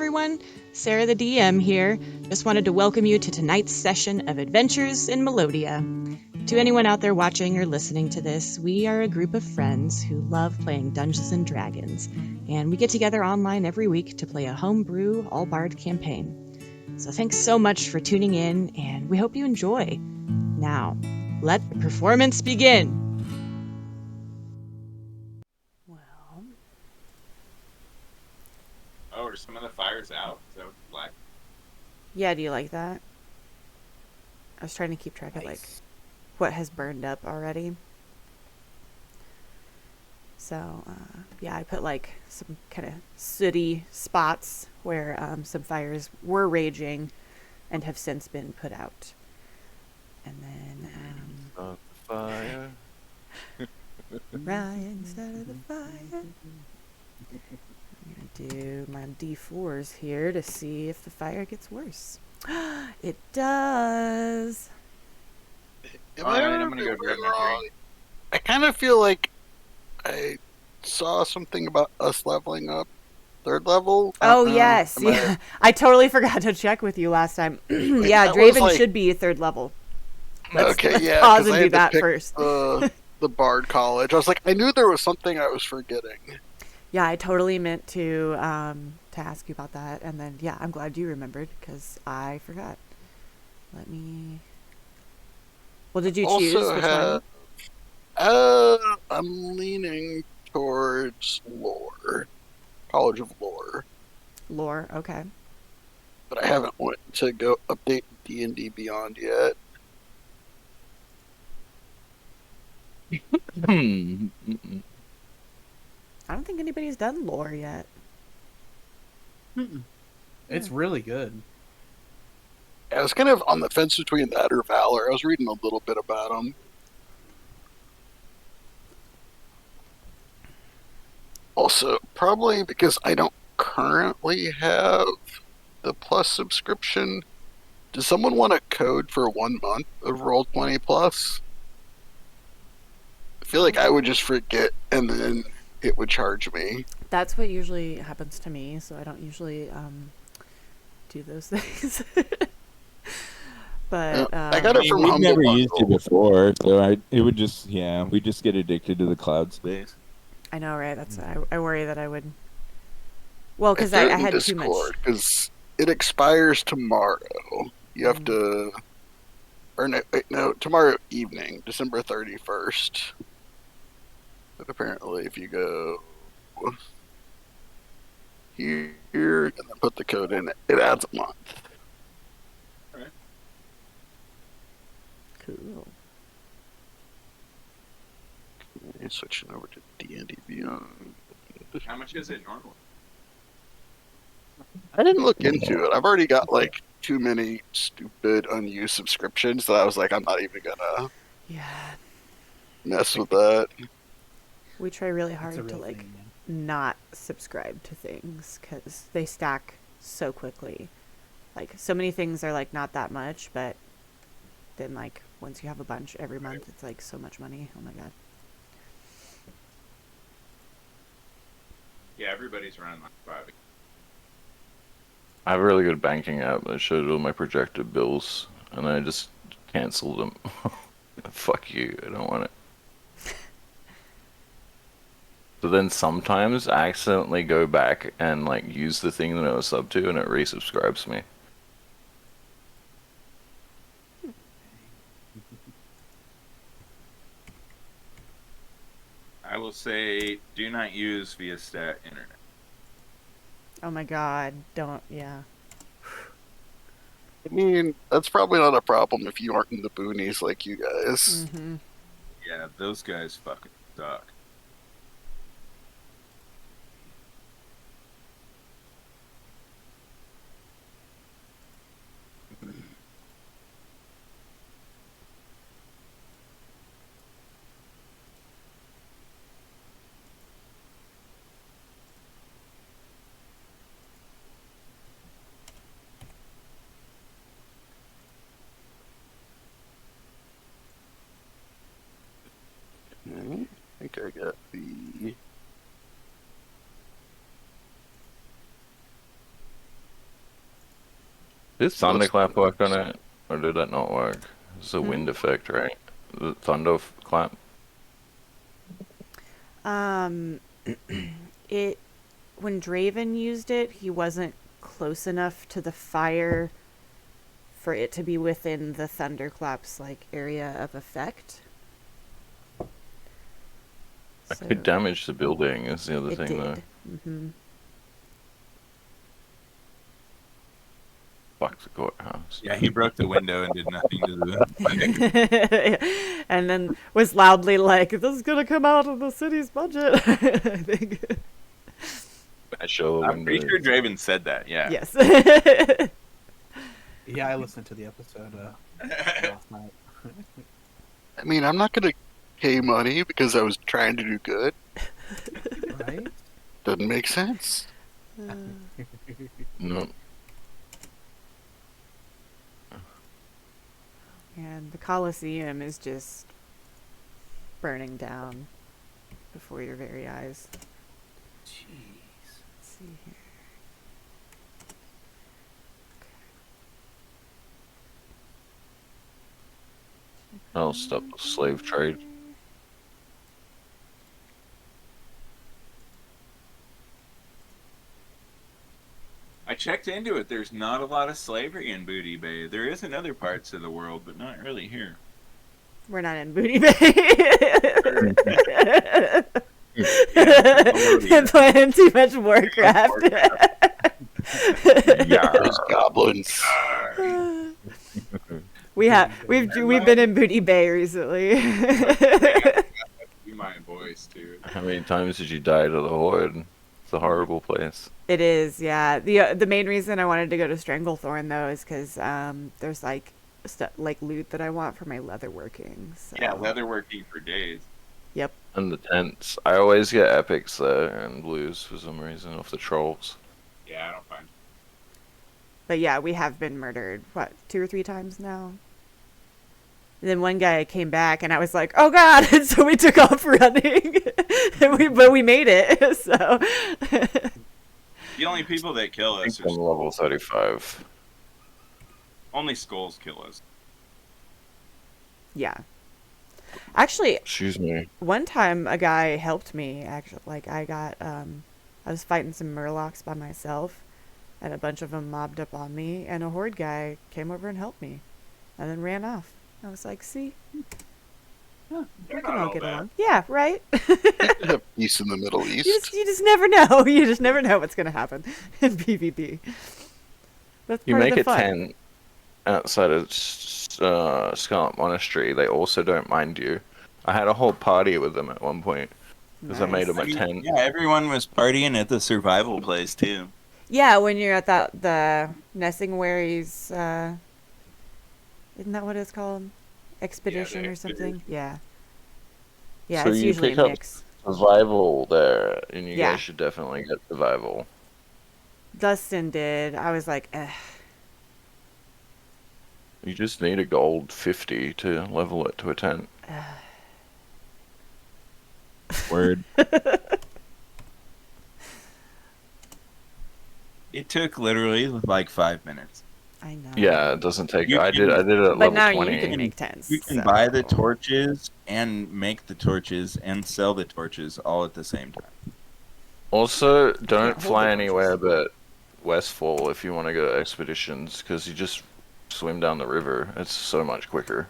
everyone. Sarah the DM here. Just wanted to welcome you to tonight's session of Adventures in Melodia. To anyone out there watching or listening to this, we are a group of friends who love playing Dungeons and Dragons, and we get together online every week to play a homebrew, all-bard campaign. So thanks so much for tuning in, and we hope you enjoy. Now, let the performance begin. Well, Oh, are some of the fires out? So black. yeah, do you like that? I was trying to keep track of what has burned up already. So, yeah, I put some kind of sooty spots where some fires were raging and have since been put out. And then, Start the fire. Ryan started the fire. I'm going to do my D4s here to see if the fire gets worse. It does. Alright, I'm gonna go grab my drink. I kind of feel like I saw something about us leveling up 3rd level. Oh, yes. Yeah. I totally forgot to check with you last time. Yeah, Draven should be a 3rd level. Let's pause and do that first. The Bard College. I was like, I knew there was something I was forgetting. Yeah, I totally meant to ask you about that, and then yeah, I'm glad you remembered because I forgot. Let me. Well, did you choose which one? I'm leaning towards lore, College of Lore. Lore, okay. But I haven't went to go update D&D Beyond yet. I don't think anybody's done lore yet. It's really good. I was kind of on the fence between that or Valor. I was reading a little bit about them. Also, probably because I don't currently have the Plus subscription. Does someone want a code for 1 month of Roll20 Plus? I feel like I would just forget and then it would charge me. That's what usually happens to me, so I don't usually do those things. But I got it from we've Humble never Bundle. used it before, so we just get addicted to the cloud space. I know, right? That's I worry that I would. Well, because I had Discord, too much. Because it expires tomorrow. You have to, or no, tomorrow evening, December 31st. But apparently, if you go here and then put the code in, it adds a month. Alright. Cool. Okay, switching over to D&D Beyond. How much is it normally? I didn't look into it. I've already got too many stupid unused subscriptions that I was like, I'm not even gonna mess with that. We try really hard to thing, not subscribe to things because they stack so quickly. So many things are not that much, but then once you have a bunch every month, it's so much money. Oh my god. Yeah, everybody's running five. I have a really good banking app that showed all my projected bills, and I just canceled them. Fuck you, I don't want it. So then sometimes I accidentally go back and use the thing that I was sub to, and it resubscribes me. I will say, do not use via stat internet. Oh my god, don't, yeah. I mean, that's probably not a problem if you aren't in the boonies like you guys. Mm-hmm. Yeah, those guys fucking suck. I think I Did thunderclap work on it, or did that not work? It's a wind effect, right? The thunderclap. It when Draven used it, he wasn't close enough to the fire for it to be within the thunderclap's like area of effect. I could damage the building. Is the other It thing, though. did. Mm-hmm. Fuck the courthouse. Yeah, he broke the window and did nothing to the. And then was loudly like, "This is gonna come out of the city's budget." I think. Show I'm pretty sure Draven said that. Yeah. Yes. Yeah, I listened to the episode last night. I mean, I'm not gonna pay money because I was trying to do good. Right? Doesn't make sense. No. And the Colosseum is just burning down before your very eyes. Jeez. Let's see here. I'll stop the slave trade. I checked into it. There's not a lot of slavery in Booty Bay. There is in other parts of the world, but not really here. We're not in Booty Bay. Been playing too much Warcraft. Yeah. Those goblins. We've been in Booty Bay recently. Be my voice, dude. How many times did you die to the Horde? It's a horrible place. It is, yeah. The main reason I wanted to go to Stranglethorn though is because there's like loot that I want for my leatherworking. So. Yeah, leatherworking for days. Yep. And the tents. I always get epics there and blues for some reason off the trolls. Yeah, I don't find. But yeah, we have been murdered, 2 or 3 times now? And then one guy came back and I was like, oh god, and so we took off running. But we made it, so. The only people that kill I us think I'm are level 35. only skulls kill us. Yeah. Actually, Excuse me. one time a guy helped me, actually. Like, I was fighting some murlocs by myself, and a bunch of them mobbed up on me, and a horde guy came over and helped me, and then ran off. I was like, see? They're We can not all all get bad. along. Yeah, right? Have peace in the Middle You East. just never know. You just never know what's going to happen in PvP. That's You part make of the a fun. tent outside of Scarlet Monastery, they also don't mind you. I had a whole party with them at one point because I made them a tent. Yeah, everyone was partying at the survival place too. Yeah, when you're at the Nessingwary's, isn't that what it's called? Expedition the or something? Yeah. Yeah, So it's you usually pick a up mix. Survival there, and you Yeah. guys should definitely get survival. Dustin did. I was like, eh. You just need a gold 50 to level it to a 10. Word. It took literally like 5 minutes. I know. Yeah, it doesn't take. You I did it at But level now 20. you can make tents. You can so. buy the torches and make the torches and sell the torches all at the same time. Also, hold don't the fly torches. anywhere but Westfall if you want to go expeditions, because you just swim down the river. It's so much quicker.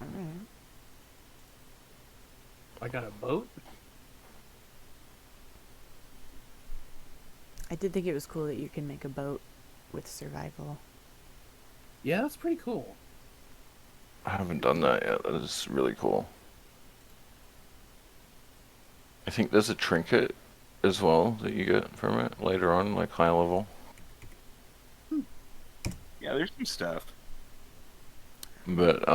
Alright. I got a boat. I did think it was cool that you can make a boat with survival. Yeah, that's pretty cool. I haven't done that yet. That is really cool. I think there's a trinket as well that you get from it later on, like high level. Yeah, there's some stuff. But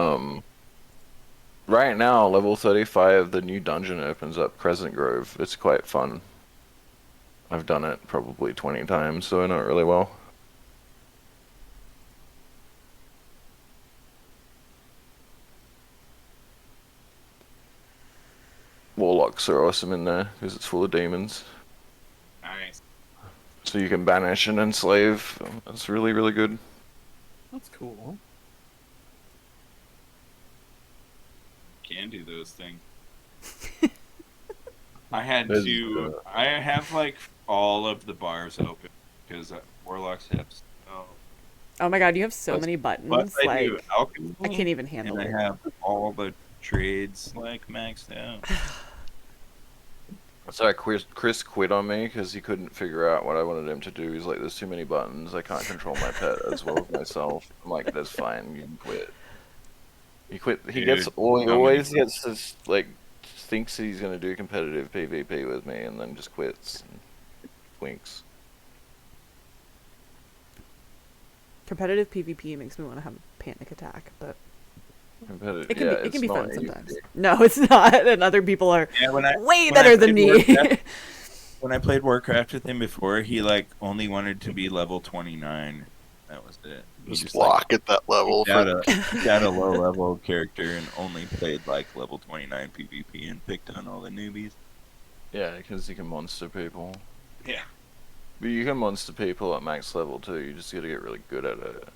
right now, level 35, the new dungeon opens up, Crescent Grove. It's quite fun. I've done it probably 20 times, so I know it really well. Warlocks are awesome in there because it's full of demons. Nice. So you can banish and enslave. That's really, really good. That's cool. Can do those things. I had There's, to. I have like all of the bars open because warlocks have. Oh my god, you have so Plus- many Plus, buttons. I Like do alchemy. I can't even handle and it. I have all the trades like maxed out. So Chris quit on me because he couldn't figure out what I wanted him to do. He's like, "There's too many buttons. I can't control my pet as well as myself." I'm like, "That's fine. You can quit." He quit. He Dude, gets. He how many- always gets this like thinks he's gonna do competitive PvP with me, and then just quits. And winks. Competitive PvP makes me want to have a panic attack, but Competitive. it can yeah, be, it it's can be not fun easy. sometimes. No, it's not, and other people are Yeah, way when I better than me. played when I played Warcraft with him before, he like only wanted to be level 29. That was it. He Just like, block at that level. got a low level character and only played like level 29 PvP and picked on all the newbies. Yeah, because you can monster people. Yeah. But you can monster people at max level too. You just gotta get really good at it.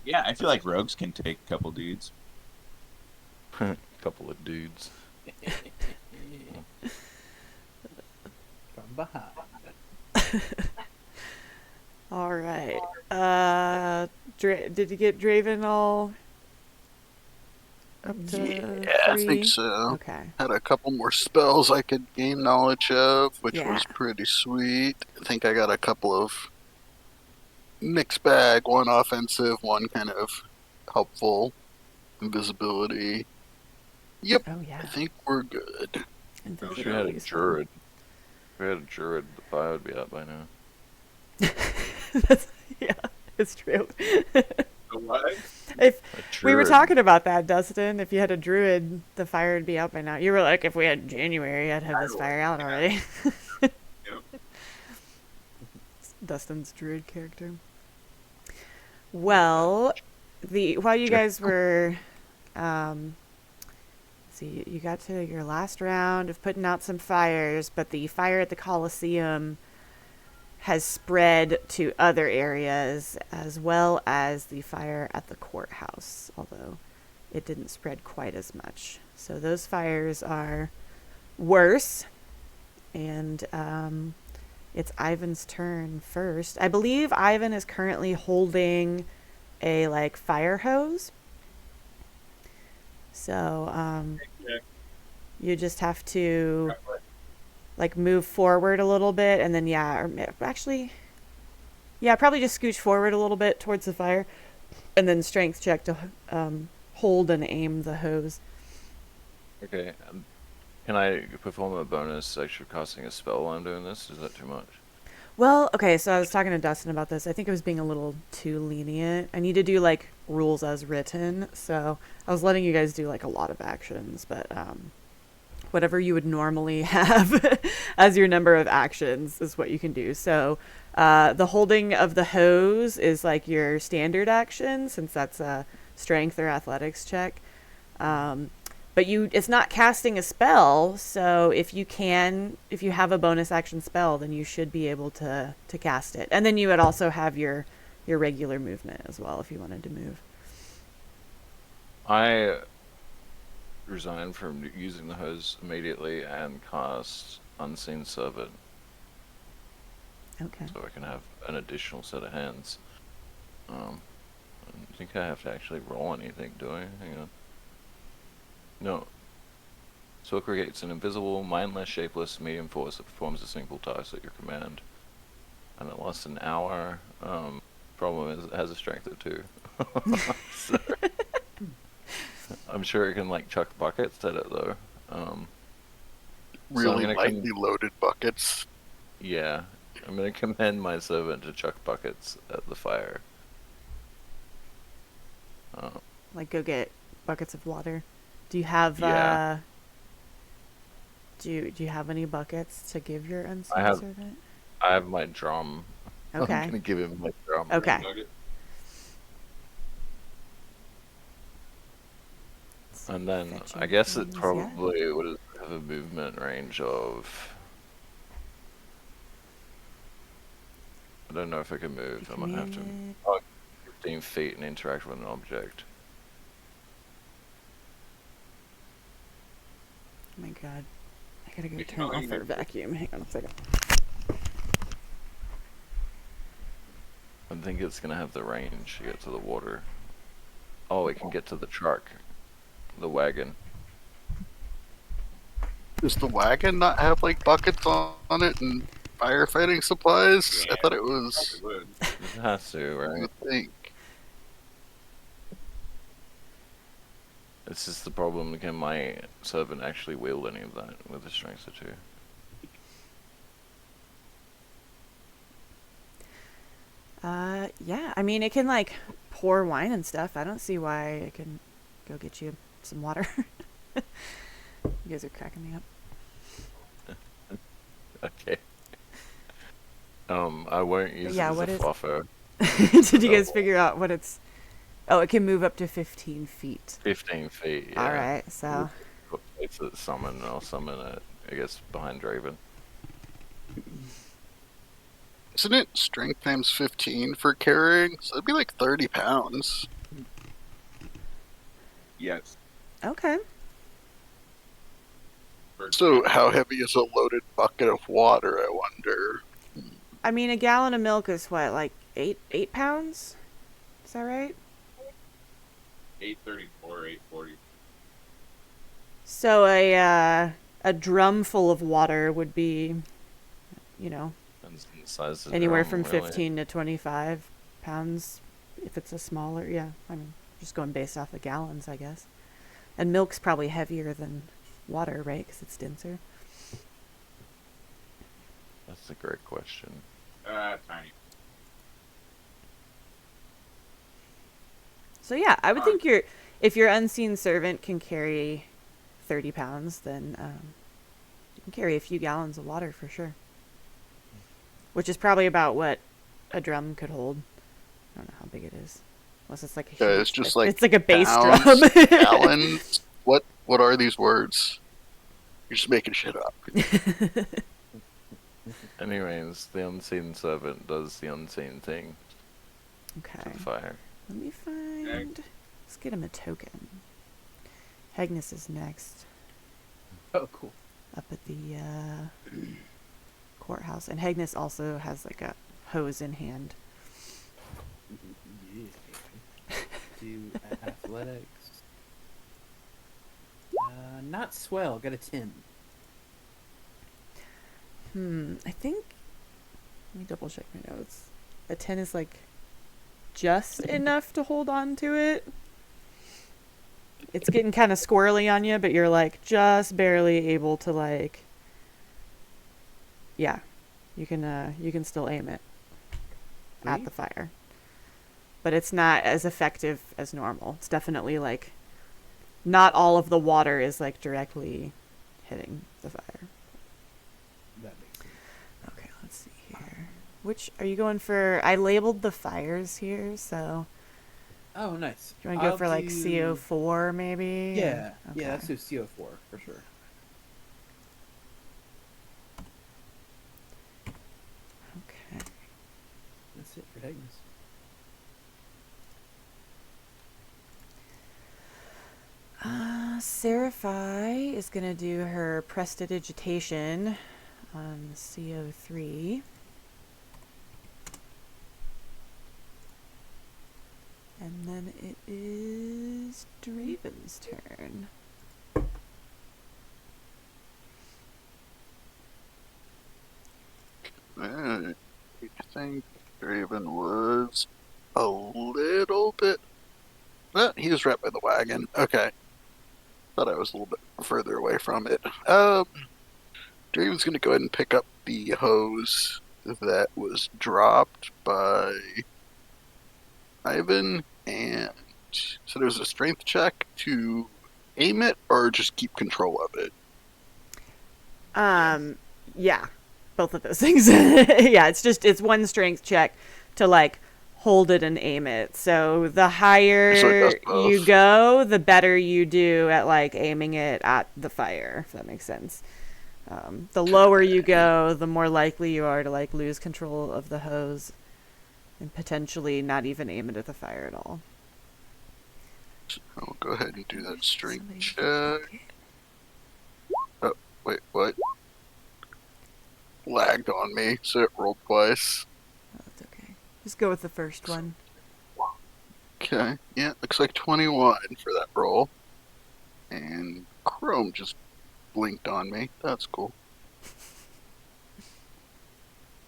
Yeah, I feel like rogues can take a couple dudes. Couple of dudes. From behind. All right. Did you get Draven all up to Yeah, I 3? think so. Okay. Had a couple more spells I could gain knowledge of, which Yeah. was pretty sweet. I think I got a couple of mixed bag, one offensive, one kind of helpful. Invisibility. Yep, Oh I yeah. think we're good. If you had a druid. If we had a druid, the fire would be up by now. Yeah, it's true. What? If A we were druid. talking about that, Dustin, if you had a druid, the fire would be out by now. You were like, if we had January, I'd have this fire out already. Yep. Dustin's druid character. Well, while you guys were, see, you got to your last round of putting out some fires, but the fire at the Coliseum has spread to other areas as well as the fire at the courthouse, although it didn't spread quite as much. So those fires are worse, and it's Ivan's turn first. I believe Ivan is currently holding a like fire hose. So you just have to like move forward a little bit, and then actually probably just scooch forward a little bit towards the fire, and then strength check to hold and aim the hose. Okay. Can I perform a bonus extra casting a spell while I'm doing this? Is that too much? Well, okay, so I was talking to Dustin about this. I think it was being a little too lenient. I need to do like rules as written, so I was letting you guys do like a lot of actions, but whatever you would normally have as your number of actions is what you can do. So the holding of the hose is like your standard action, since that's a strength or athletics check. But it's not casting a spell, so if you have a bonus action spell, then you should be able to cast it. And then you would also have your regular movement as well if you wanted to move. I resign from using the hose immediately and cast Unseen Servant, Okay. so I can have an additional set of hands. I don't think I have to actually roll anything, do I? Hang on. No. So it creates an invisible, mindless, shapeless, medium force that performs a single task at your command. And it lasts an hour. Problem is it has a strength of 2. So, I'm sure it can like chuck buckets at it though. Really gonna lightly loaded buckets. Yeah. I'm gonna command my servant to chuck buckets at the fire. Like go get buckets of water. Do you have Yeah. do you have any buckets to give your unseen I have- servant? I have my drum. I'm Okay. gonna give him my drum. Okay. And then Fetching I guess it things, yeah. probably would have a movement range of don't know if I can move. I might have to. Command it. Oh, 15 feet and interact with an object. Oh my god. I gotta go You turn can off only our vacuum. Hang on a second. I think it's gonna have the range to get to the water. Oh, it can get to the truck. The wagon. Does the wagon not have like buckets on it and firefighting supplies? Yeah. I thought it was. Probably would. It has to, I right? would think. This is the problem. Can my servant actually wield any of that with a strength of 2? Yeah. I mean, it can like pour wine and stuff. I don't see why it can go get you some water. You guys are cracking me up. Okay. I won't use yeah, it as what a is- fluffer. Did you guys figure out what it's? Oh, it can move up to 15 feet. 15 feet. Yeah. All right, so It's a summon. I'll summon it. I guess behind Draven. Isn't it strength times 15 for carrying? So it'd be like 30 pounds. Yes. okay. So how heavy is a loaded bucket of water, I wonder? I mean, a gallon of milk is what, like 8 pounds? Is that right? 834, 840. So a drum full of water would be, you know, Depends on the size of the anywhere drum, from really. 15 to 25 pounds if it's a smaller. Yeah, I mean, just going based off of gallons, I guess. And milk's probably heavier than water, right? Because it's denser. That's a great question. Tiny. So yeah, I would think if your unseen servant can carry 30 pounds, then you can carry a few gallons of water for sure. Which is probably about what a drum could hold. I don't know how big it is. Unless it's like a Yeah, huge, it's just like it's like a bass pounds, drum. gallons. What are these words? You're just making shit up. Anyways, the unseen servant does the unseen thing Okay. to the fire. Let me find. Let's get him a token. Hegnus is next, Oh, cool. up at the courthouse, and Hegnus also has like a hose in hand. Yeah. Do athletics. Not swell. Got a 10. I think. Let me double check my notes. A 10 is like just enough to hold on to it. It's getting kind of squirrely on you, but you're like just barely able to like. Yeah, you can still aim it at the fire, but it's not as effective as normal. It's definitely like not all of the water is like directly hitting the fire. That makes sense. Okay, let's see here. Which are you going for? I labeled the fires here, so Oh, nice. you want to go I'll for like do- CO4 maybe? Yeah. Okay. Yeah, let's do CO4 for sure. Okay. That's it for Hegnus. Seraphi is going to do her prestidigitation on CO3. And then it is Draven's turn. I think Draven was a little bit. Well, he was right by the wagon. Okay. Thought I was a little bit further away from it. Draven's going to go ahead and pick up the hose that was dropped by Ivan, and so there's a strength check to aim it or just keep control of it. Yeah, both of those things. Yeah, it's one strength check to like hold it and aim it. So the higher So it does both. you go, the better you do at like aiming it at the fire, if that makes sense. The lower you go, the more likely you are to like lose control of the hose and potentially not even aim it at the fire at all. I'll go ahead and do that strength Somebody check. bucket. Oh, wait, what? Lagged on me, so it rolled twice. Oh, that's okay. Just go with the first one. Okay, yeah, looks like 21 for that roll. And Chrome just blinked on me. That's cool.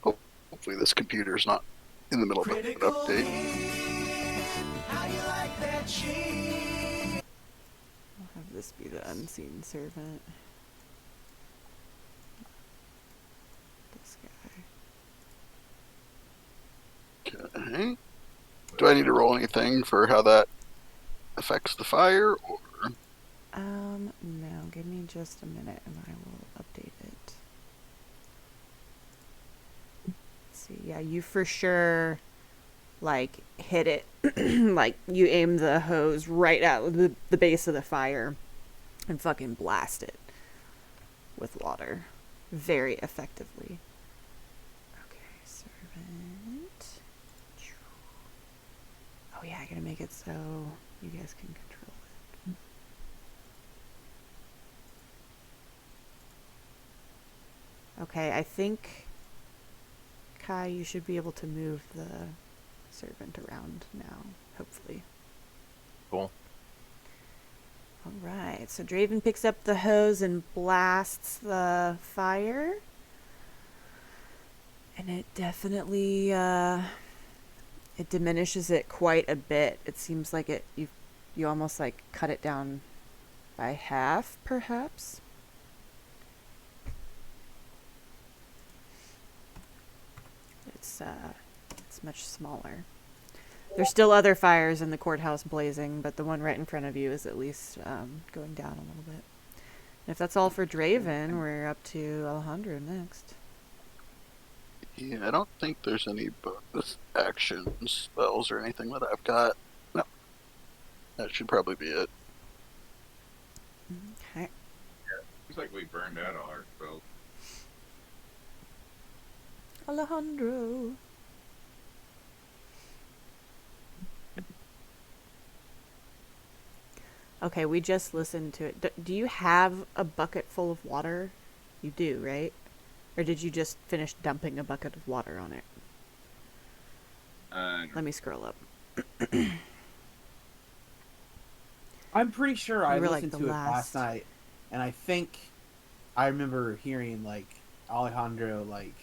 Hopefully this computer's not in the middle of an update. I'll have this be the unseen servant. This guy. Okay. Do I need to roll anything for how that affects the fire, or? No, give me just a minute and I will update it. Let's see, yeah, you for sure, like, hit it, like, you aim the hose right at the base of the fire and fucking blast it with water very effectively. Okay, servant. Oh yeah, I gotta make it so you guys can control it. Okay, I think, Kai, you should be able to move the servant around now, hopefully. Cool. Alright, so Draven picks up the hose and blasts the fire. And it definitely, it diminishes it quite a bit. It seems like you almost like cut it down by half, perhaps. It's much smaller. There's still other fires in the courthouse blazing, but the one right in front of you is at least going down a little bit. And if that's all for Draven, we're up to Alejandro next. Yeah, I don't think there's any bonus action spells or anything that I've got. No. That should probably be it. Okay. Looks like we burned out all our spells. Alejandro. Okay, we just listened to it. Do you have a bucket full of water? You do, right? Or did you just finish dumping a bucket of water on it? Let me scroll up. I'm pretty sure I You were, like, listened the to it last. last night, and I think I remember hearing like Alejandro like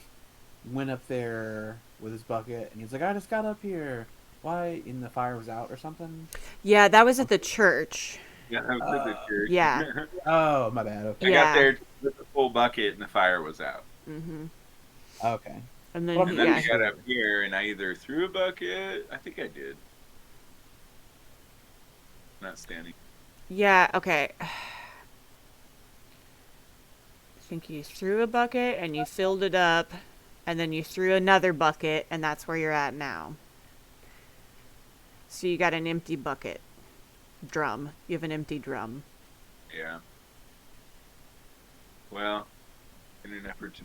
went up there with his bucket, and he's like, "I just got up here. Why?" And the fire was out or something. Yeah, that was at the church. Yeah, that was the church. Yeah. Oh, my bad. Okay. I Yeah. got there with a full bucket and the fire was out. Mm-hmm. Okay. And then, Well, And then yeah. I got up here and I either threw a bucket. I think I did. Not standing. Yeah, okay. I think you threw a bucket and you filled it up, and then you threw another bucket, and that's where you're at now. So you got an empty bucket. Drum. You have an empty drum. Yeah. Well, in an effort to.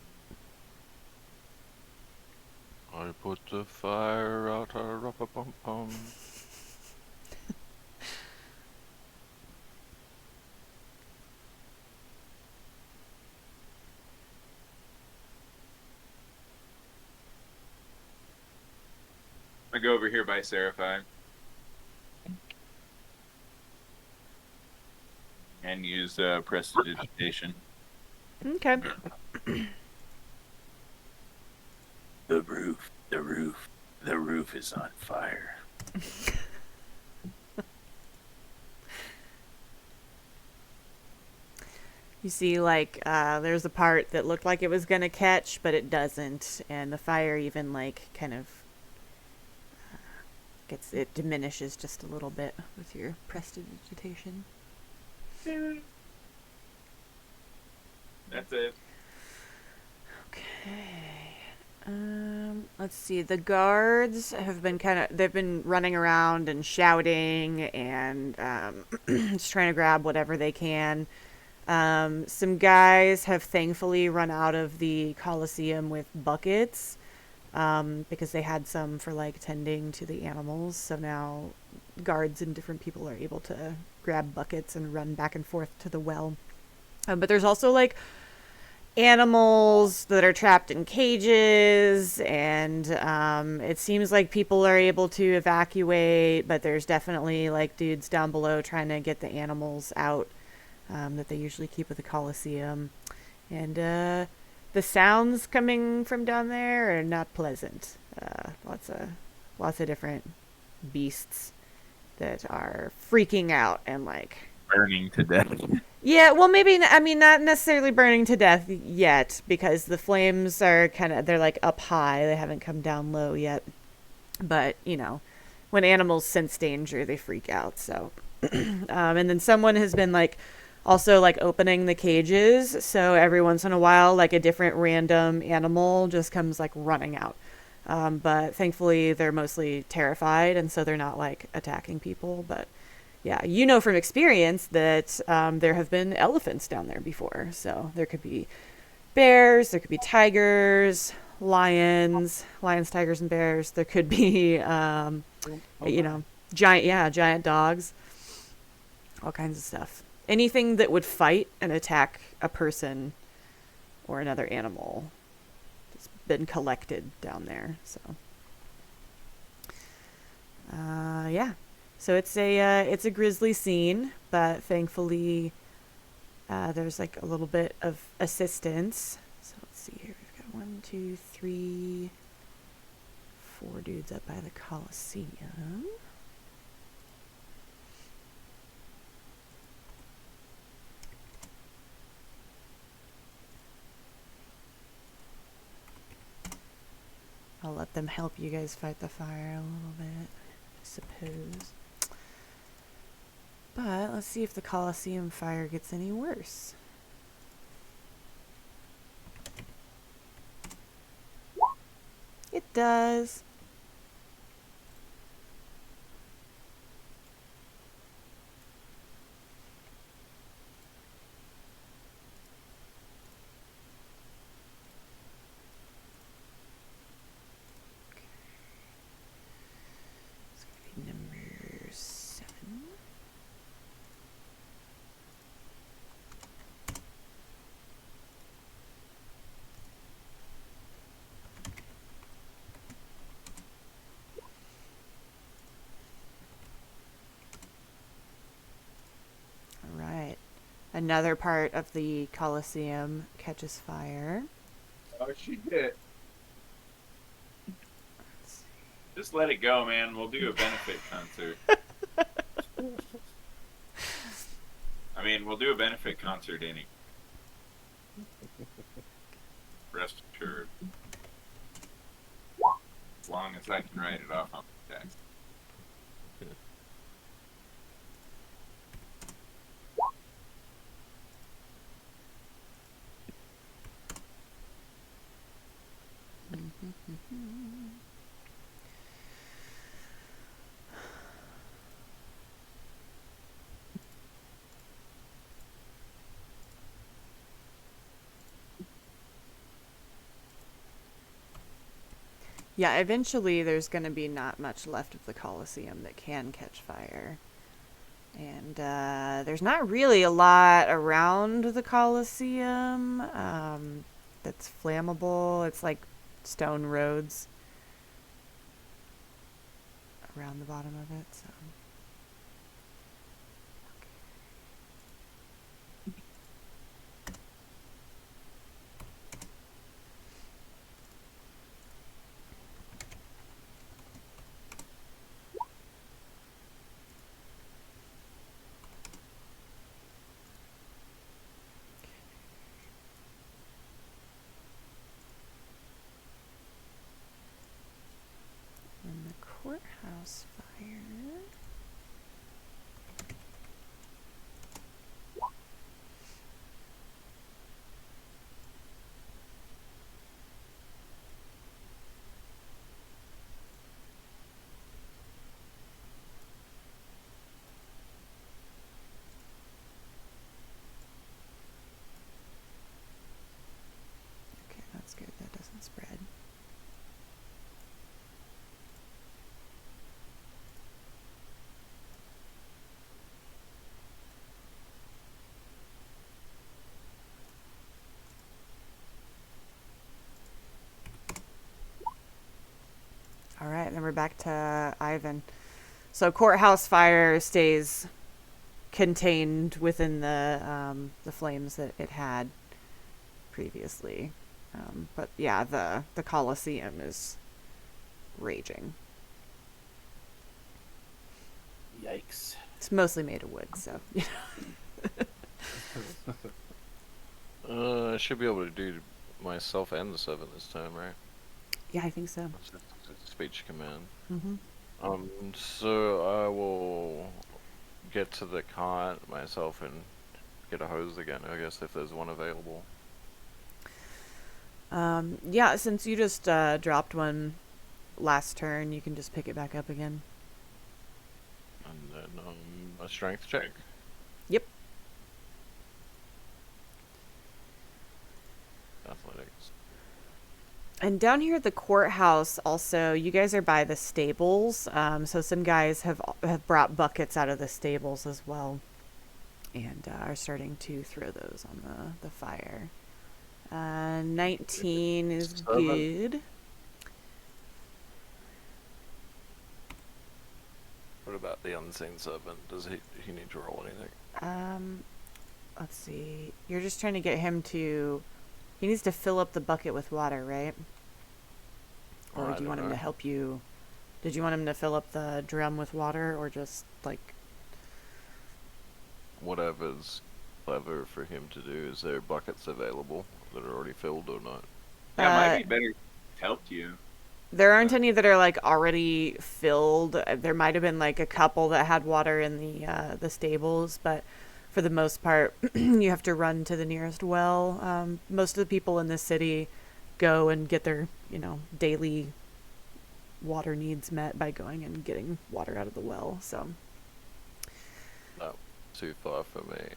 I put the fire out, pum. I go over here by Seraphi. And use prestidigitation. Okay. The roof is on fire. You see, like, there's a part that looked like it was gonna catch, but it doesn't, and the fire even, like, kind of it diminishes just a little bit with your prestidigitation. That's it. Okay. Let's see. The guards have been they've been running around and shouting and just trying to grab whatever they can. Some guys have thankfully run out of the Coliseum with buckets. because they had some for like tending to the animals. So now guards and different people are able to grab buckets and run back and forth to the well. But there's also like animals that are trapped in cages, and it seems like people are able to evacuate, but there's definitely like dudes down below trying to get the animals out that they usually keep at the Coliseum. And the sounds coming from down there are not pleasant. Lots of different beasts that are freaking out and like Burning to death. yeah, well, maybe, I mean, not necessarily burning to death yet, because the flames are they're like up high. They haven't come down low yet. But, you know, when animals sense danger, they freak out. So, and then someone has been like, also like opening the cages. So every once in a while, like a different random animal just comes like running out. But thankfully, they're mostly terrified, and so they're not like attacking people. But yeah, you know from experience that there have been elephants down there before. So there could be bears, there could be tigers, lions, tigers, and bears. There could be, giant dogs, all kinds of stuff. Anything that would fight and attack a person or another animal has been collected down there. So, yeah. So it's a grisly scene, but thankfully there's like a little bit of assistance. So let's see here. We've got 1, 2, 3, 4 dudes up by the Coliseum. I'll let them help you guys fight the fire a little bit, I suppose. But let's see if the Coliseum fire gets any worse. It does. It's going to be number 7. Right. Another part of the Colosseum catches fire. Oh, she did. Just let it go, man. We'll do a benefit concert. I mean, we'll do a benefit concert any. Rest assured. As long as I can write it off on the text. Yeah, eventually there's going to be not much left of the Colosseum that can catch fire. And there's not really a lot around the Colosseum that's flammable. It's like stone roads around the bottom of it. So. And the courthouse fire. Okay, that's good. That doesn't spread. we're back to Ivan. So courthouse fire stays contained within the flames that it had previously. But yeah, the Colosseum is raging. Yikes. It's mostly made of wood, so I should be able to do myself and the servant this time, right? yeah, I think so. It's speech command. Mm-hmm. So I will get to the cart myself and get a hose again, I guess, if there's one available. Yeah, since you just dropped one last turn, you can just pick it back up again. And then a strength check. Yep. Athletics. And down here at the courthouse, also, you guys are by the stables. So some guys have brought buckets out of the stables as well, and are starting to throw those on the fire. 19 is good. What about the unseen servant? Does he need to roll anything? Let's see. You're just trying to get him to. He needs to fill up the bucket with water, right? Or do you want him to help you? Did you want him to fill up the drum with water, or just like? Whatever's clever for him to do. Is there buckets available that are already filled or not? That might be better. Helped you. There aren't any that are like already filled. There might have been like a couple that had water in the stables, but for the most part, you have to run to the nearest well. Most of the people in this city go and get their, daily water needs met by going and getting water out of the well. So Not too far for me.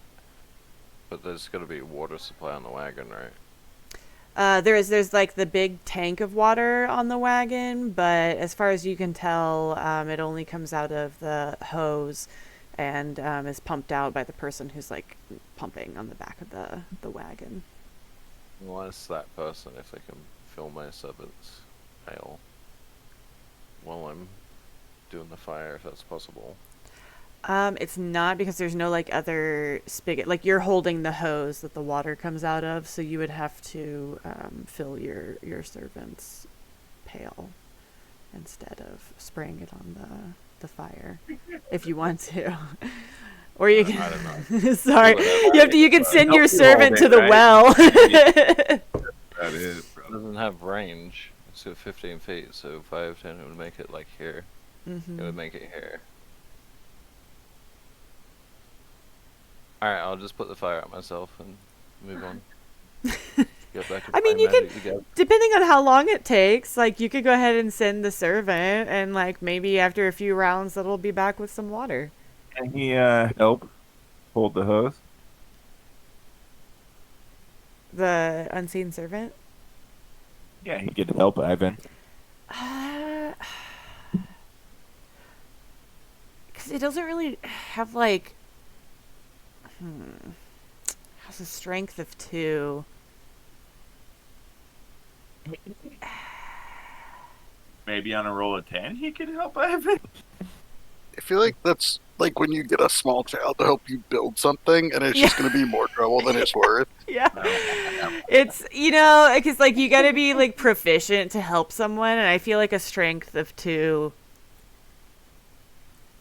But there's got to be a water supply on the wagon, right? there's like the big tank of water on the wagon, but as far as you can tell, it only comes out of the hose and is pumped out by the person who's like pumping on the back of the wagon. Unless that person, if they can fill my servant's ale while I'm doing the fire, if that's possible. It's not, because there's no like other spigot. Like, you're holding the hose that the water comes out of, so you would have to fill your servant's pail instead of spraying it on the fire if you want to. Or you can. I don't know. Sorry, you can send your servant to the well. That is, It bro. doesn't have range. It's at 15 feet, so 5, 10, it would make it like here. Mhm. It would make it here. Alright, I'll just put the fire out myself and move on. Get back to I mean, playing you can, Magic again. depending on how long it takes, like, you could go ahead and send the servant, and, like, maybe after a few rounds, it'll be back with some water. Can he help hold the hose? The unseen servant? Yeah, he could help Ivan. Because it doesn't really have, like, has a strength of 2. Maybe on a roll of 10 he could help Ivan. I feel like that's like when you get a small child to help you build something, and it's just going to be more trouble than it's worth. Yeah. It's, because, like, you gotta be, like, proficient to help someone, and I feel like a strength of 2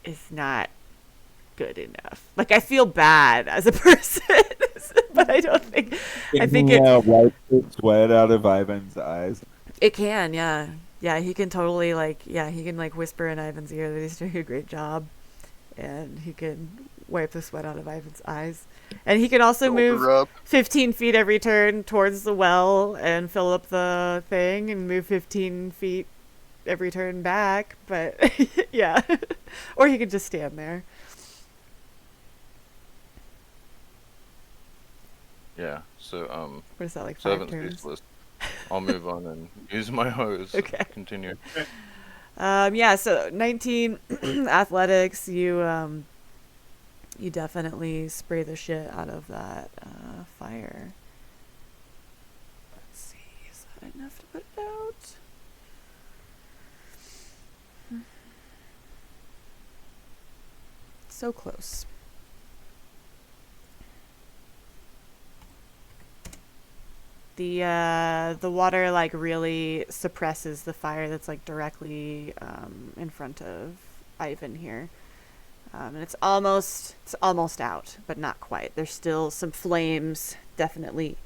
is not good enough. Like, I feel bad as a person, but I don't think, I think Can he, it, wipe the sweat out of Ivan's eyes? it can, yeah. Yeah, he can totally, like, he can, like, whisper in Ivan's ear that he's doing a great job, and he can wipe the sweat out of Ivan's eyes. And he can also Shoulder move rub. 15 feet every turn towards the well and fill up the thing, and move 15 feet every turn back, but yeah. Or he could just stand there. Yeah, so, What is that, like 5 servant's turns? useless. I'll move on and use my hose. Okay. Continue. Yeah, so 19 athletics, you definitely spray the shit out of that fire. Let's see, is that enough to put it out? So close. The water like really suppresses the fire that's like directly in front of Ivan here. And it's almost out, but not quite. There's still some flames definitely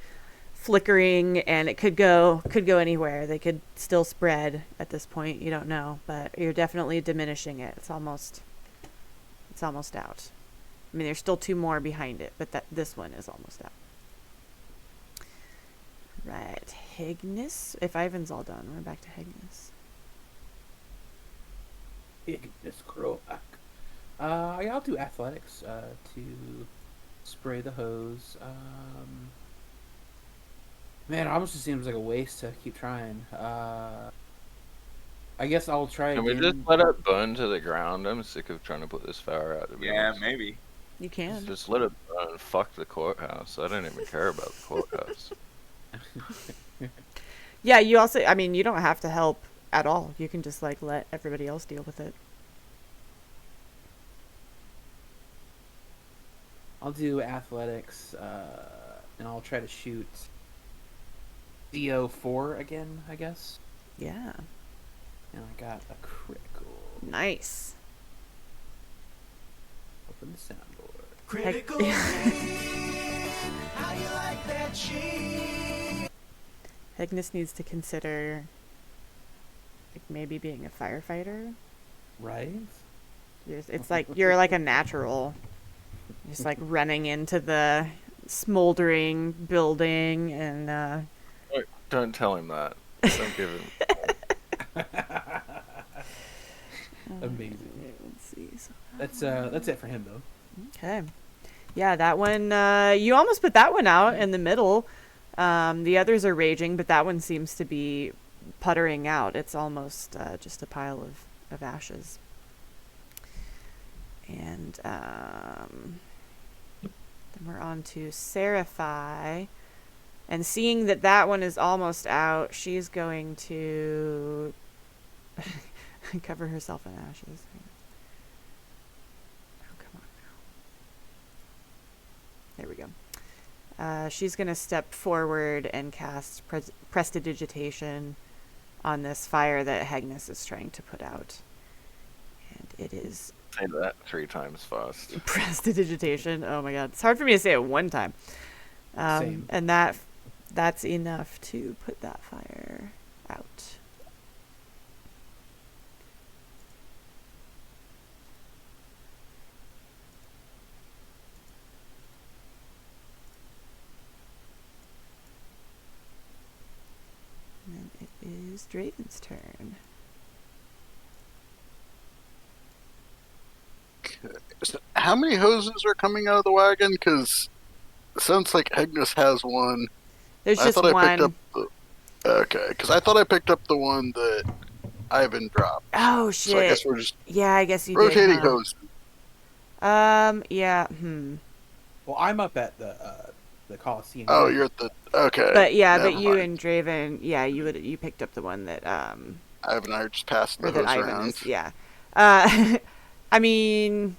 flickering, and it could go anywhere. They could still spread at this point. You don't know, but you're definitely diminishing it. It's almost out. I mean, there's still 2 more behind it, but this one is almost out. Right, Hygnus. If Ivan's all done, we're back to Hygnus. Ignis Croak. Yeah, I'll do athletics to spray the hose. Man, it almost just seems like a waste to keep trying. I guess I'll try Can again. we just let it burn to the ground? I'm sick of trying to put this fire out. To be Yeah, honest. maybe. You can. Just let it burn. Fuck the courthouse. I don't even care about the courthouse. Yeah, you also, I mean, you don't have to help at all. You can just like let everybody else deal with it. I'll do athletics, and I'll try to shoot CO4 again, I guess. Yeah. And I got a critical. Nice. Open the soundboard. Critical how you like that cheese? Hygnus needs to consider like maybe being a firefighter. Right? It's like you're like a natural. Just like running into the smoldering building and Don't tell him that. Don't give him. Amazing. Let's see. So, That's it for him though. okay. Yeah, that one you almost put that one out in the middle. The others are raging, but that one seems to be puttering out. It's almost just a pile of ashes. And then we're on to Seraphi. And seeing that one is almost out, she's going to cover herself in ashes. Oh, come on now. There we go. She's going to step forward and cast Prestidigitation on this fire that Hygnus is trying to put out. And it is Say that 3 times fast. Prestidigitation. Oh my god. It's hard for me to say it one time. Same. And that's enough to put that fire out. And then it is Draven's turn. Okay. So how many hoses are coming out of the wagon? Because it sounds like Hygnus has one. There's I just thought one. I picked up the. Okay, because I thought I picked up the one that Ivan dropped. Oh shit. So I guess we're just Yeah, I guess you rotating did. Huh? hoses. Yeah. Well, I'm up at the Coliseum. Oh, you're at the. Okay. But yeah, never but you mind. and Draven, yeah, you picked up the one that Ivan and I are just passing or the that hose Ivan around. is. Yeah. I mean,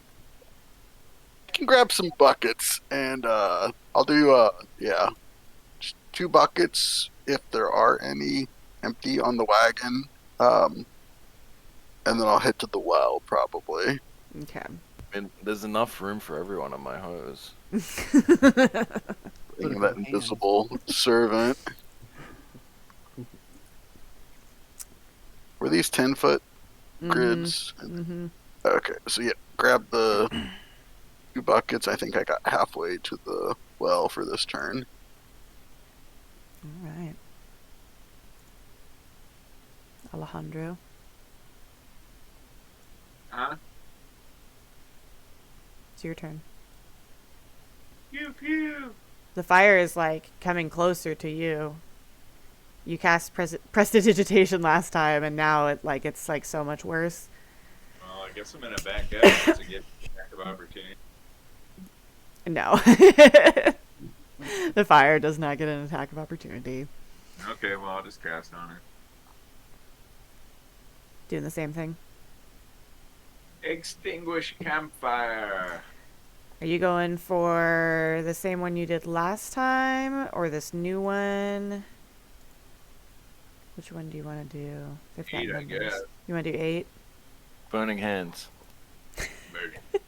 I can grab some buckets and I'll do just 2 buckets if there are any empty on the wagon. And then I'll head to the well probably. okay. I mean, there's enough room for everyone on my hose. Being that invisible servant. Were these 10-foot grids? Mm-hmm. Okay, so yeah, grab the 2 buckets. I think I got halfway to the well for this turn. All right. Alejandro. Huh? It's your turn. Pew pew. The fire is like coming closer to you. You cast Prestidigitation last time, and now it's like so much worse. Well, I guess I'm gonna back up to get back of opportunity. No. The fire does not get an attack of opportunity. Okay, well I'll just cast on her. Doing the same thing. Extinguish campfire. Are you going for the same one you did last time, or this new one? Which one do you want to do? They've got 8, I numbers. guess. You want to do 8? Burning hands. Burning hand.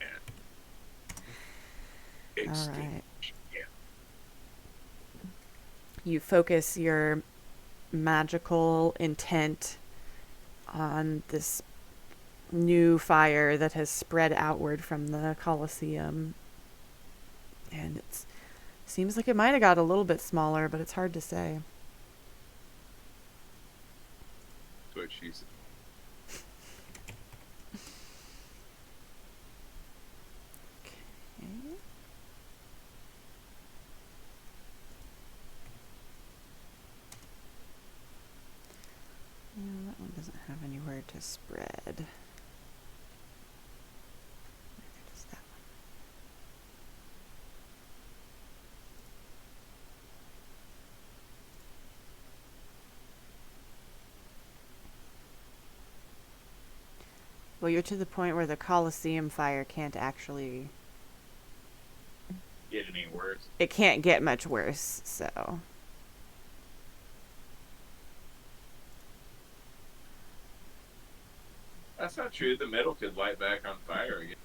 All Extinguish. right. Yeah. You focus your magical intent on this new fire that has spread outward from the Colosseum. And it seems like it might have got a little bit smaller, but it's hard to say. That's what she said. Yeah, that one doesn't have anywhere to spread. Neither does that one. Well, you're to the point where the Colosseum fire can't actually... Get any worse? It can't get much worse, so... That's not true. The metal could light back on fire again.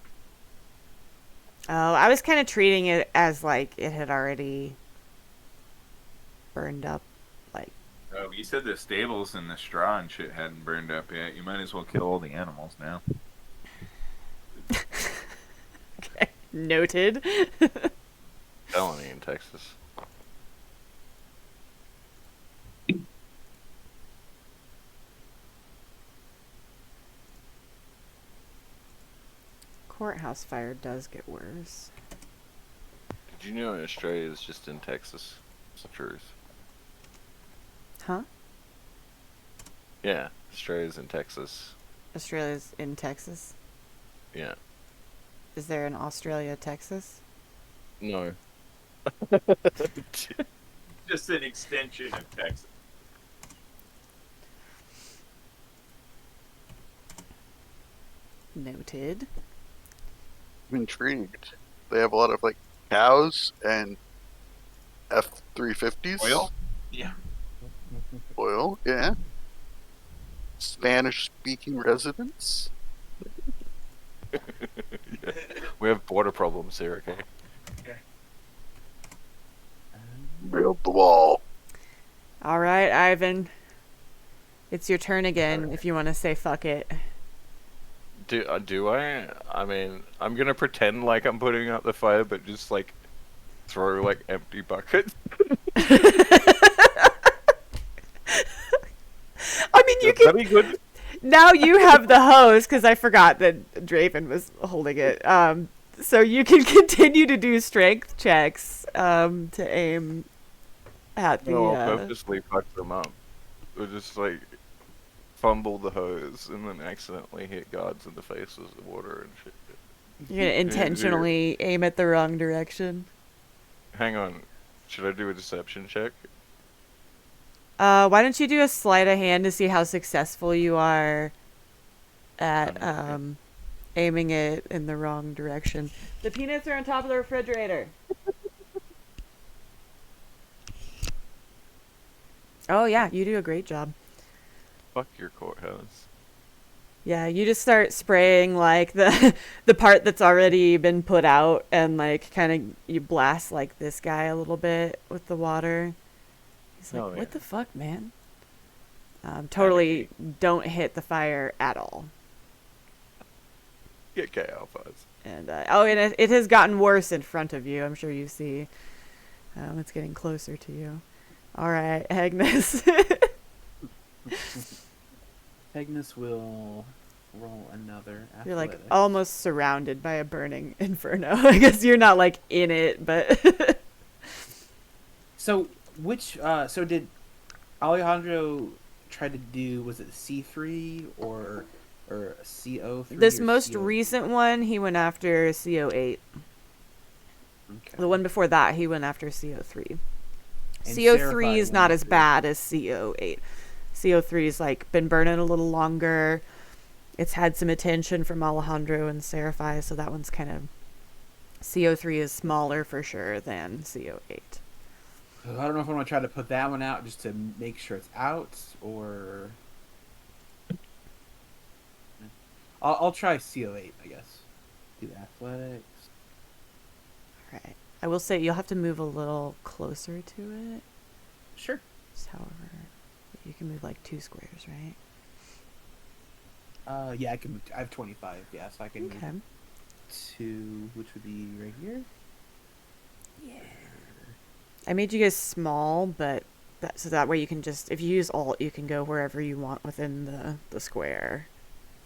Oh, I was kind of treating it as like it had already burned up. Like, Oh, you said the stables and the straw and shit hadn't burned up yet. You might as well kill all the animals now. okay, noted. Felony in Texas. Courthouse fire does get worse. Did you know Australia is just in Texas? It's the truth. Huh? Yeah, Australia's in Texas. Australia's in Texas. Yeah. Is there an Australia, Texas? No. Just an extension of Texas. Noted. I'm intrigued. They have a lot of like cows and F-350s. Oil? Yeah. Oil, yeah. Spanish-speaking residents. Yeah. We have border problems here, okay? Build the wall. All right, Ivan. It's your turn again if you want to say fuck it. Do I? I mean, I'm gonna pretend like I'm putting out the fire, but just like throw like empty buckets. I mean, you can. Very good. Now you have the hose because I forgot that Draven was holding it. So you can continue to do strength checks to aim at the. No, I'll purposely fuck them up. Or just like fumble the hose and then accidentally hit guards in the face with the water and shit. You're gonna intentionally aim at the wrong direction. Hang on. Should I do a deception check? Why don't you do a sleight of hand to see how successful you are at aiming it in the wrong direction? The peanuts are on top of the refrigerator. Oh yeah, you do a great job. Fuck your courthouse. Yeah, you just start spraying like the part that's already been put out, and like kind of you blast like this guy a little bit with the water. He's like, Oh, yeah. "What the fuck, man?" Totally don't hit the fire at all. Get KO, Fuzz. And and it has gotten worse in front of you. I'm sure you see. It's getting closer to you. All right, Agnes. Agnes will roll another athletics. You're like almost surrounded by a burning inferno. I guess you're not like in it, but So so did Alejandro try to do, was it C3 or CO3? this or most CO... recent one, he went after CO8. Okay. The one before that, he went after CO3. And CO3 is Seraphite not went as after- bad as CO8. CO3's like been burning a little longer. it's had some attention from Alejandro and Seraphi, so that one's kind of... CO3 is smaller for sure than CO8. So I don't know if I'm gonna try to put that one out just to make sure it's out, or I'll try CO8, I guess. Do the athletics. Right. I will say you'll have to move a little closer to it. Sure. Just however, you can move like 2 squares, right? Yeah, I can move. I have 25. Yeah, so I can Okay. move 2, which would be right here. Yeah. I made you guys small, but so that way you can just, if you use Alt, you can go wherever you want within the square.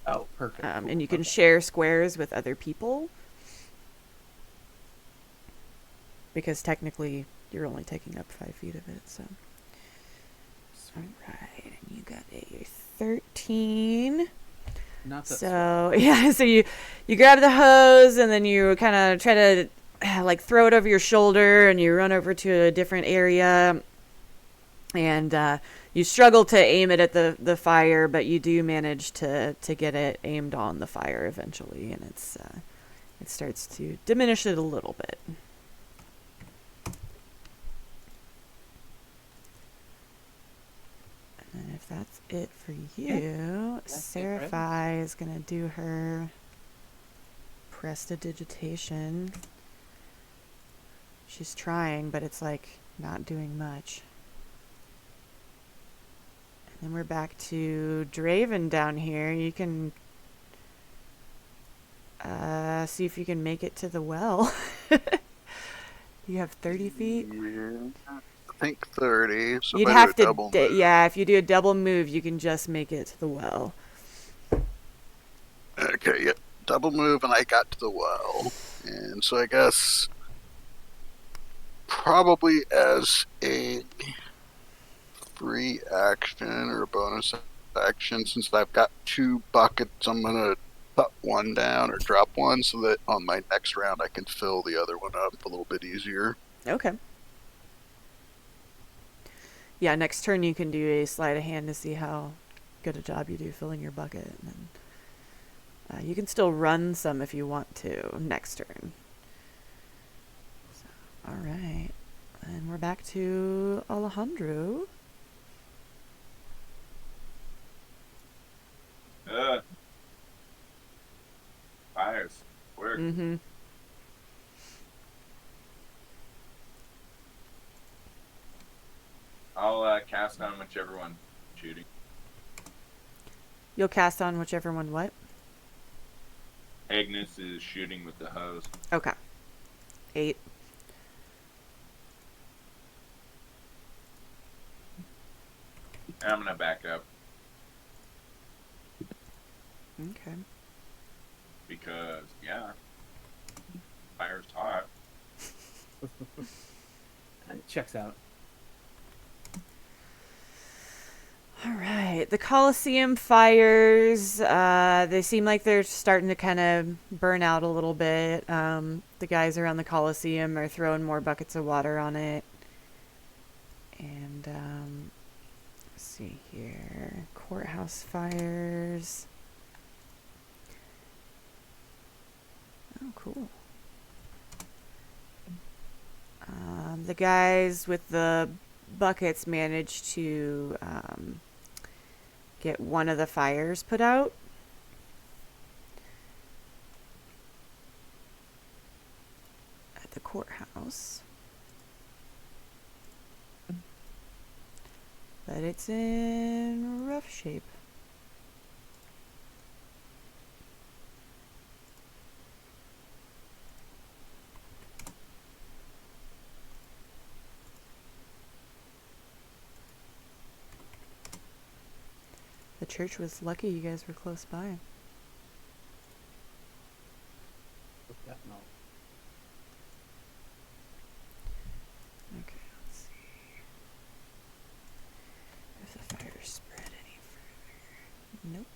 Oh, perfect. Cool. And you can Okay. share squares with other people. Because technically, you're only taking up 5 feet of it, so. Alright, and you got a 13. Not that So, yeah, so you grab the hose, and then you kind of try to, like, throw it over your shoulder, and you run over to a different area, and you struggle to aim it at the fire, but you do manage to get it aimed on the fire eventually, and it starts to diminish it a little bit. And if that's it for you, That's it, right? Seraphi is going to do her prestidigitation. She's trying, but it's like not doing much. And then we're back to Draven down here. You can see if you can make it to the well. You have 30 feet? Yeah, I think 30. So You'd if I have do a to, double move. yeah, if you do a double move, you can just make it to the well. Okay, yep. Double move and I got to the well. And so I guess probably as a free action or a bonus action, since I've got 2 buckets, I'm going to put one down or drop one so that on my next round I can fill the other one up a little bit easier. Okay. Yeah, next turn you can do a sleight of hand to see how good a job you do filling your bucket. And then you can still run some if you want to next turn. So, all right. And we're back to Alejandro. Fires. Work. Mm-hmm. I'll cast on whichever one shooting. You'll cast on whichever one what? Agnes is shooting with the hose. Okay. 8. And I'm gonna back up Okay. because fire's hot. It checks out. All right. The Colosseum fires, they seem like they're starting to kind of burn out a little bit. The guys around the Colosseum are throwing more buckets of water on it. And, let's see here. Courthouse fires. Oh, cool. The guys with the buckets managed to get one of the fires put out. At the courthouse. But it's in rough shape. The church was lucky you guys were close by. Definitely. Okay, let's see. If the fire spread any further. Nope.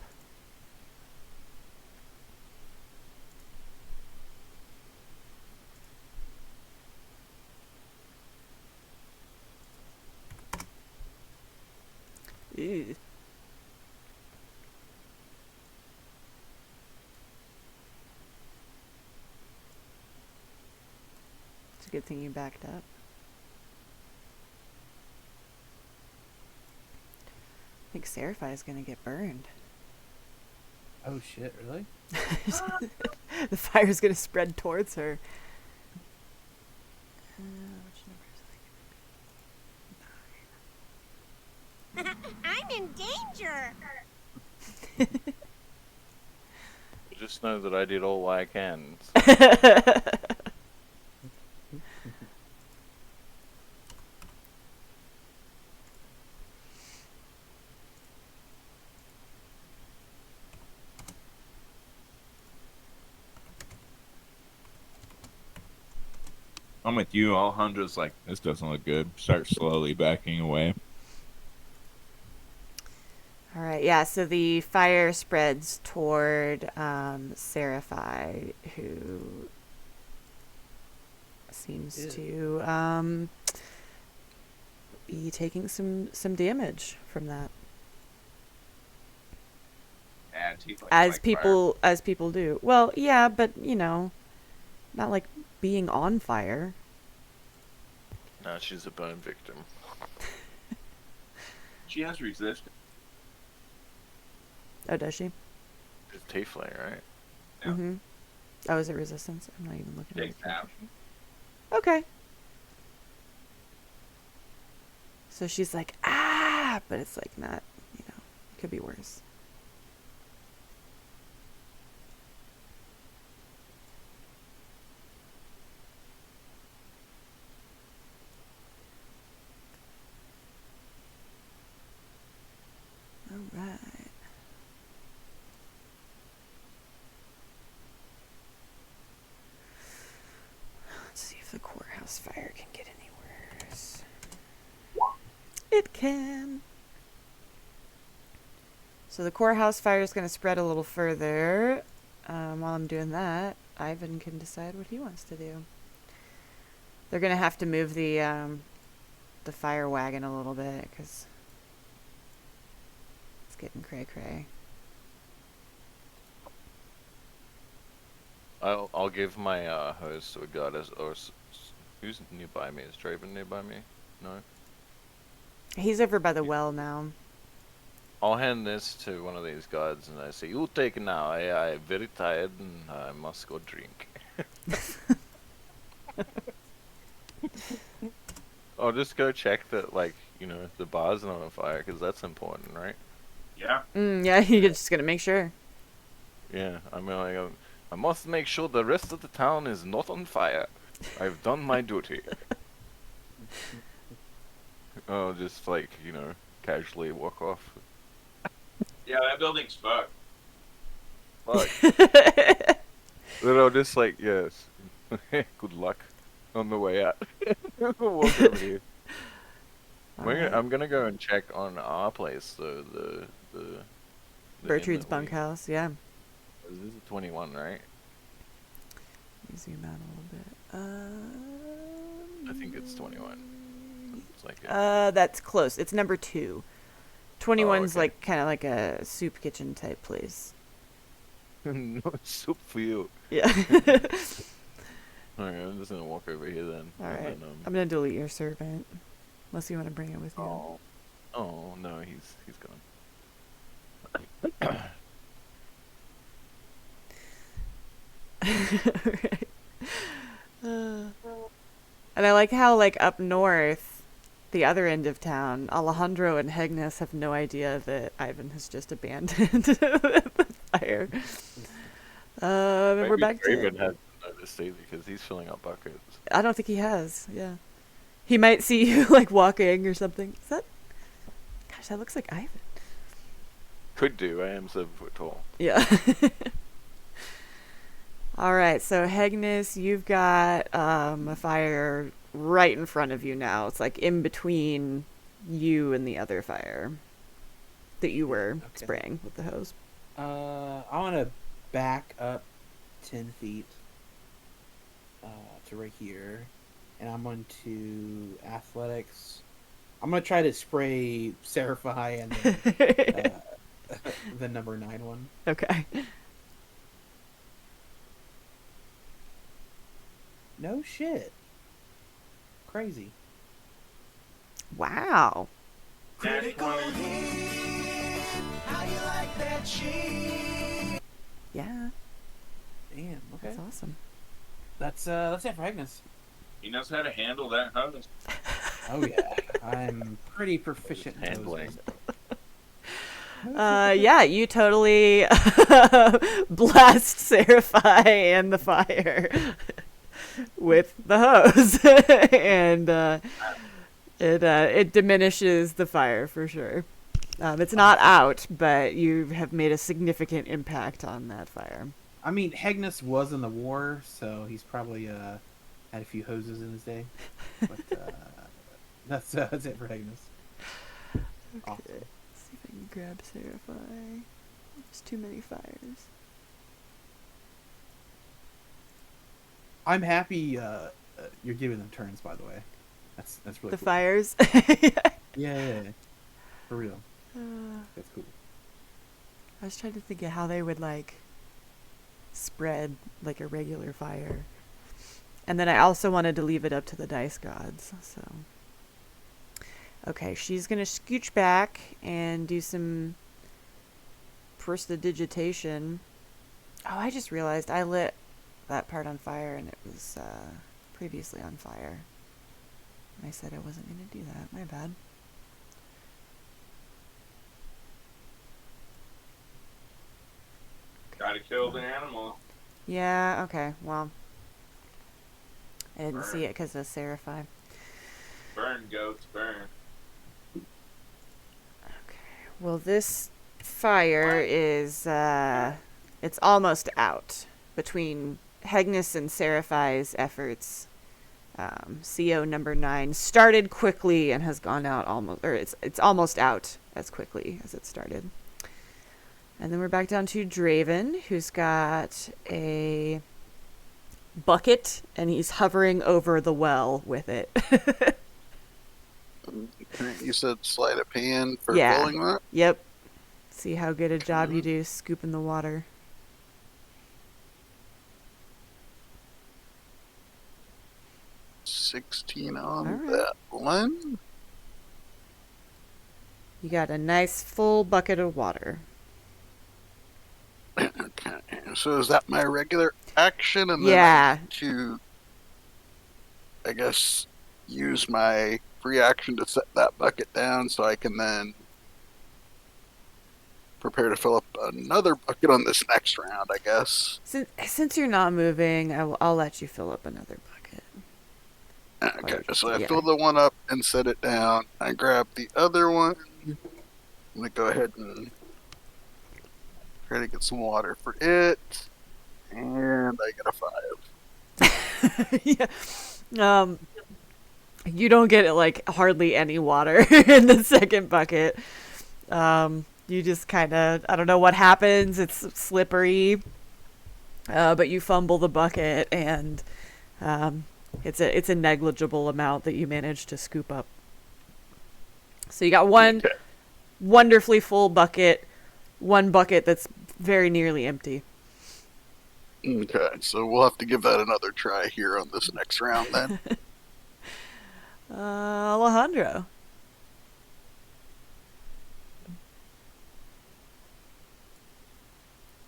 Ew. a good thing you backed up. I think Seraphai is gonna get burned. Oh shit! Really? The fire's gonna spread towards her. Which number is that? I'm in danger. Just know that I did all I can. I'm with you. Alejandro's like, this doesn't look good. Start slowly backing away. All right, yeah, so the fire spreads toward Seraphai, who seems Ew. to be taking some damage from that. And tieflings As like people do. Well, yeah, but you know, not like being on fire. Nah, she's a burn victim. She has resistance. Oh, does she? She's tiefling, right? Yeah. Mm-hmm. Oh, is it resistance? I'm not even looking Takes at it. half. Okay. So she's like, ah, but it's like not, you know, it could be worse. All right. Let's see if the courthouse fire can get any worse. It can. So the courthouse fire is going to spread a little further. While I'm doing that, Ivan can decide what he wants to do. They're going to have to move the fire wagon a little bit because it's getting cray-cray. I'll give my hose to a goddess. Who's nearby me? Is Draven nearby me? No. He's over by the well now. I'll hand this to one of these guards and I say, "You take it now. I'm very tired and I must go drink." I'll just go check that, like, you know, the bar's not on fire because that's important, right? Yeah. Yeah, you're just going to make sure. Yeah, I mean, like, I must make sure the rest of the town is not on fire. I've done my duty. I'll just, like, you know, casually walk off. Yeah, that building's fucked. Fuck. Then I'll just, like, yes. Good luck on the way out. Walk over here. Alright. I'm gonna go and check on our place, the inn Bertrude's that we- bunkhouse, yeah. This is a 21, right? Let me zoom out a little bit. I think it's 21. It's like That's close. It's number 2. 21's okay. like kind of like a soup kitchen type place. no soup for you. Yeah. Alright, I'm just gonna walk over here then. All and right. then, I'm gonna delete your servant, unless you want to bring it with you. oh no, he's gone. Right. And I like how, like, up north, the other end of town, Alejandro and Hegnes have no idea that Ivan has just abandoned the fire. And we're back Draven to. hasn't noticed either because he's filling up buckets. I don't think he has. Yeah, he might see you like walking or something. Is that? Gosh, that looks like Ivan. Could do. I am 7 foot tall. Yeah. All right, so Hegnes, you've got a fire right in front of you now. It's like in between you and the other fire that you were Okay. spraying with the hose. I want to back up 10 feet to right here, and I'm going to athletics. I'm going to try to spray Seraphai and the number 9 one. Okay. No shit. crazy. Wow. Critical hit. How you like that cheese? Yeah, Damn. Okay. that's awesome. That's it for Agnes. He knows how to handle that hose. Oh yeah, I'm pretty proficient in Handling. hoses. Yeah, you totally blast Seraphi and the fire with the hose, and it diminishes the fire for sure. It's not out, but you have made a significant impact on that fire. I mean, Hegnus was in the war, so he's probably had a few hoses in his day. But that's it for Hegnus. Awesome. Let's see if I can grab Seraphi. There's too many fires. I'm happy you're giving them turns, by the way. That's really The cool. fires. Yeah, for real. I That's cool. was trying to think of how they would like spread like a regular fire. And then I also wanted to leave it up to the dice gods, so. Okay, she's gonna scooch back and do some prestidigitation. Oh, I just realized I lit that part on fire and it was previously on fire. I said I wasn't gonna do that, my bad. Gotta kill the animal. Yeah, okay, well. I didn't Burn. see it because of Seraphi. Burn, goats, burn. Well, this fire is, it's almost out between Hegnus and Seraphi's efforts. CO number 9 started quickly and has gone out almost, or it's almost out as quickly as it started. And then we're back down to Draven, who's got a bucket and he's hovering over the well with it. You said sleight of hand for Yeah. filling that? Yep. See how good a job you do scooping the water. $16 on All right. that one. You got a nice full bucket of water. Okay, so is that my regular action? And then Yeah. to, I guess, use my free action to set that bucket down so I can then prepare to fill up another bucket on this next round, I guess. Since you're not moving, I'll let you fill up another bucket. Okay, so I Yeah. fill the one up and set it down. I grab the other one. I'm going to go ahead and try to get some water for it. And I get a 5. Yeah. You don't get like hardly any water in the second bucket. You just kind of, I don't know what happens. It's slippery, but you fumble the bucket, and it's a negligible amount that you manage to scoop up. So you got one wonderfully full bucket, one bucket that's very nearly empty. Okay, so we'll have to give that another try here on this next round then. Alejandro.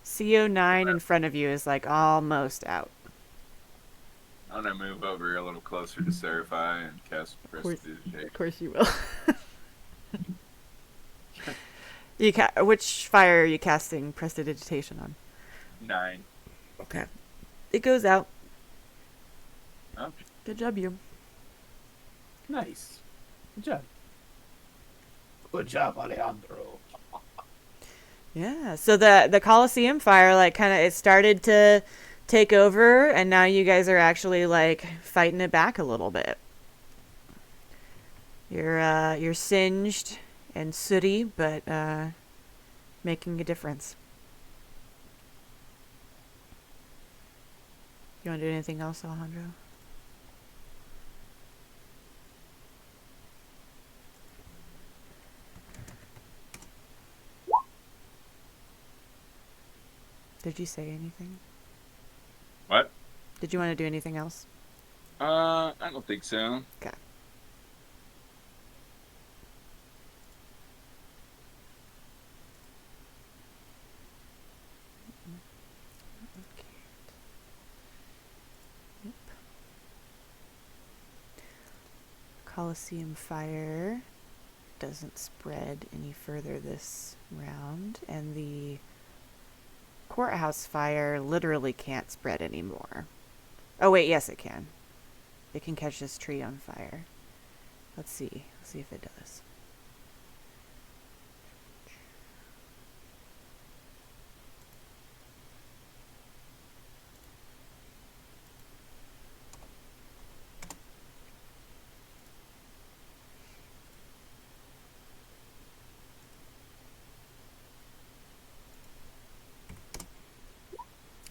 CO9 in front of you is like almost out. I'm gonna move over a little closer to Seraphi and cast course. Prestidigitation. Of course you will. Which fire are you casting Prestidigitation on? 9. Okay. It goes out. Oh, Good job, you. Nice. Good job. Good job, Alejandro. Yeah. So the Colosseum fire, like, kind of, it started to take over, and now you guys are actually like fighting it back a little bit. You're singed and sooty, but making a difference. You want to do anything else, Alejandro? Did you say anything? what? Did you want to do anything else? I don't think so. Okay. Yep. Coliseum fire doesn't spread any further this round, and the courthouse fire literally can't spread anymore. Oh wait, yes it can. It can catch this tree on fire. Let's see. Let's see if it does.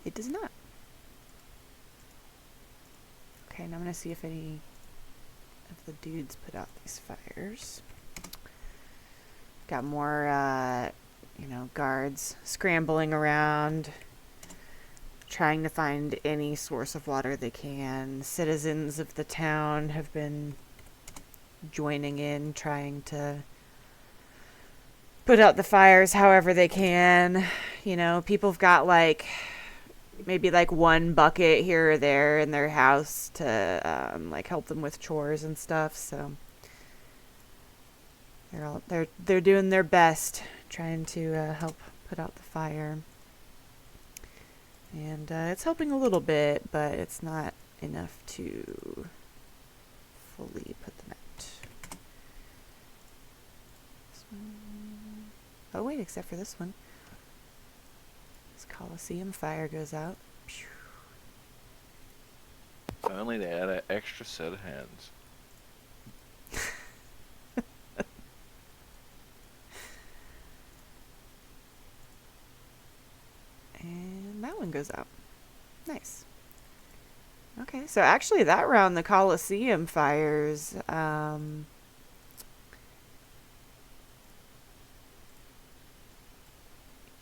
It does not. Okay, now I'm gonna see if any of the dudes put out these fires. Got more, guards scrambling around, trying to find any source of water they can. Citizens of the town have been joining in, trying to put out the fires however they can. People have got maybe one bucket here or there in their house to help them with chores and stuff. So they're doing their best, trying to help put out the fire. And it's helping a little bit, but it's not enough to fully put them out. This one. Oh wait, except for this one. This Coliseum fire goes out. Pew. If only they had an extra set of hands. And that one goes out. Nice. Okay, so actually that round, the Coliseum fires,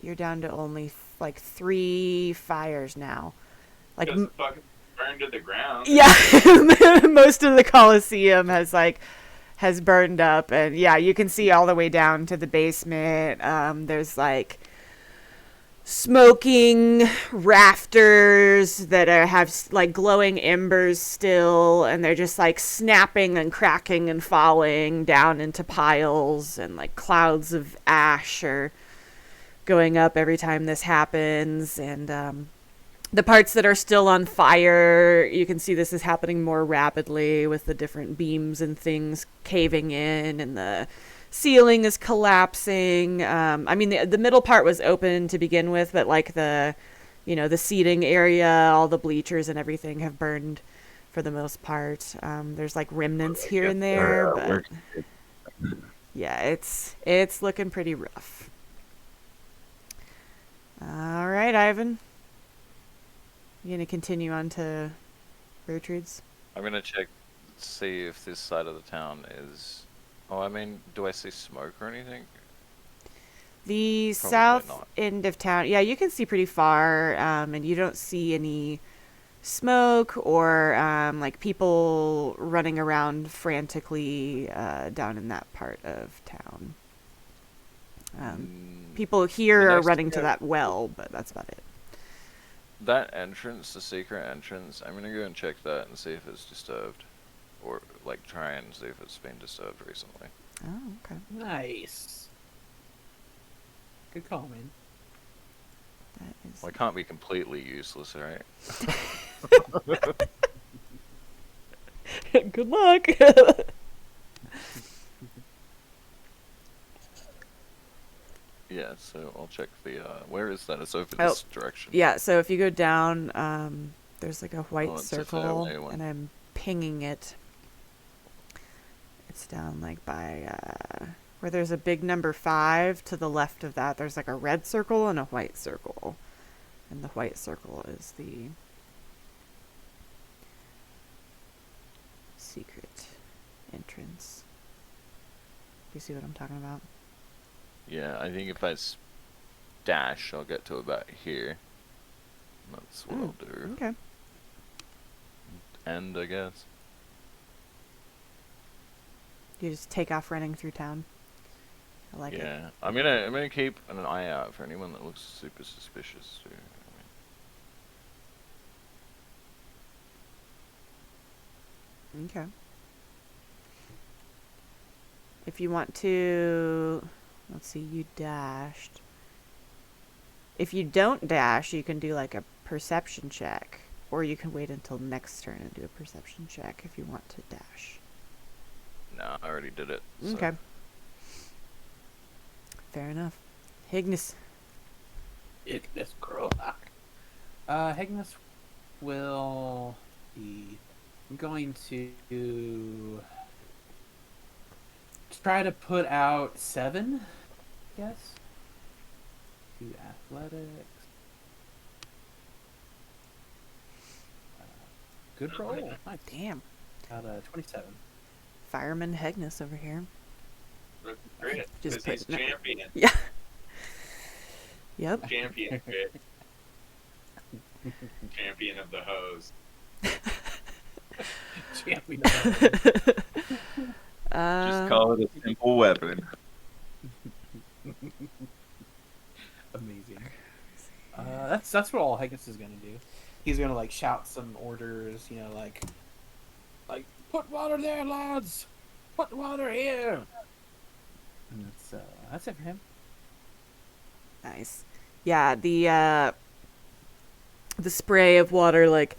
you're down to only 3 fires now. Just fucking burned to the ground. Yeah, most of the Coliseum has burned up, and yeah, you can see all the way down to the basement. There's smoking rafters that have glowing embers still, and they're just snapping and cracking and falling down into piles, and clouds of ash are going up every time this happens. And the parts that are still on fire, you can see this is happening more rapidly with the different beams and things caving in, and the ceiling is collapsing. The middle part was open to begin with, but the seating area, all the bleachers and everything have burned for the most part. There's remnants here and there, but yeah, it's looking pretty rough. All right, Ivan. You gonna continue on to Gertrude's? I'm gonna check, see if this side of the town is. Oh, do I see smoke or anything? The Probably south not. end of town, yeah, you can see pretty far, and you don't see any smoke or people running around frantically down in that part of town. People here are running to that well, but that's about it. That entrance, the secret entrance, I'm gonna go and check that and see if it's disturbed. Or, try and see if it's been disturbed recently. Oh, okay. Nice. Good call, man. That is... Well, it can't be completely useless, right? Good luck! Yeah, so I'll check the, where is that? It's over Oh, this direction. Yeah, so if you go down, there's a white it's a circle, fairway one. and I'm pinging it. It's down by where there's a big number 5. To the left of that, there's a red circle and a white circle, and the white circle is the secret entrance. You see what I'm talking about? Yeah, I think if I dash, I'll get to about here. That's what I'll do. Okay. end, I guess. You just take off running through town. I like it. Yeah, I'm gonna keep an eye out for anyone that looks super suspicious too. Okay. If you want to, let's see, you dashed. If you don't dash, you can do like a perception check, or you can wait until next turn and do a perception check if you want to dash. No, I already did it. So. Okay. Fair enough. Higness. Ignis girl. Ignis will be going to try to put out 7, I guess. 2 athletics. Good roll. Nice. Damn. Got a 27. Fireman Higness over here. Great. Just Because he's putting it- champion. Yeah. Yep. Champion fit. Champion of the hose. Champion. Just call it a simple weapon. Amazing. That's what all Higgins is gonna do. He's gonna like shout some orders, you know, like put water there, lads. Put water here. And that's it for him. Nice. Yeah, the spray of water like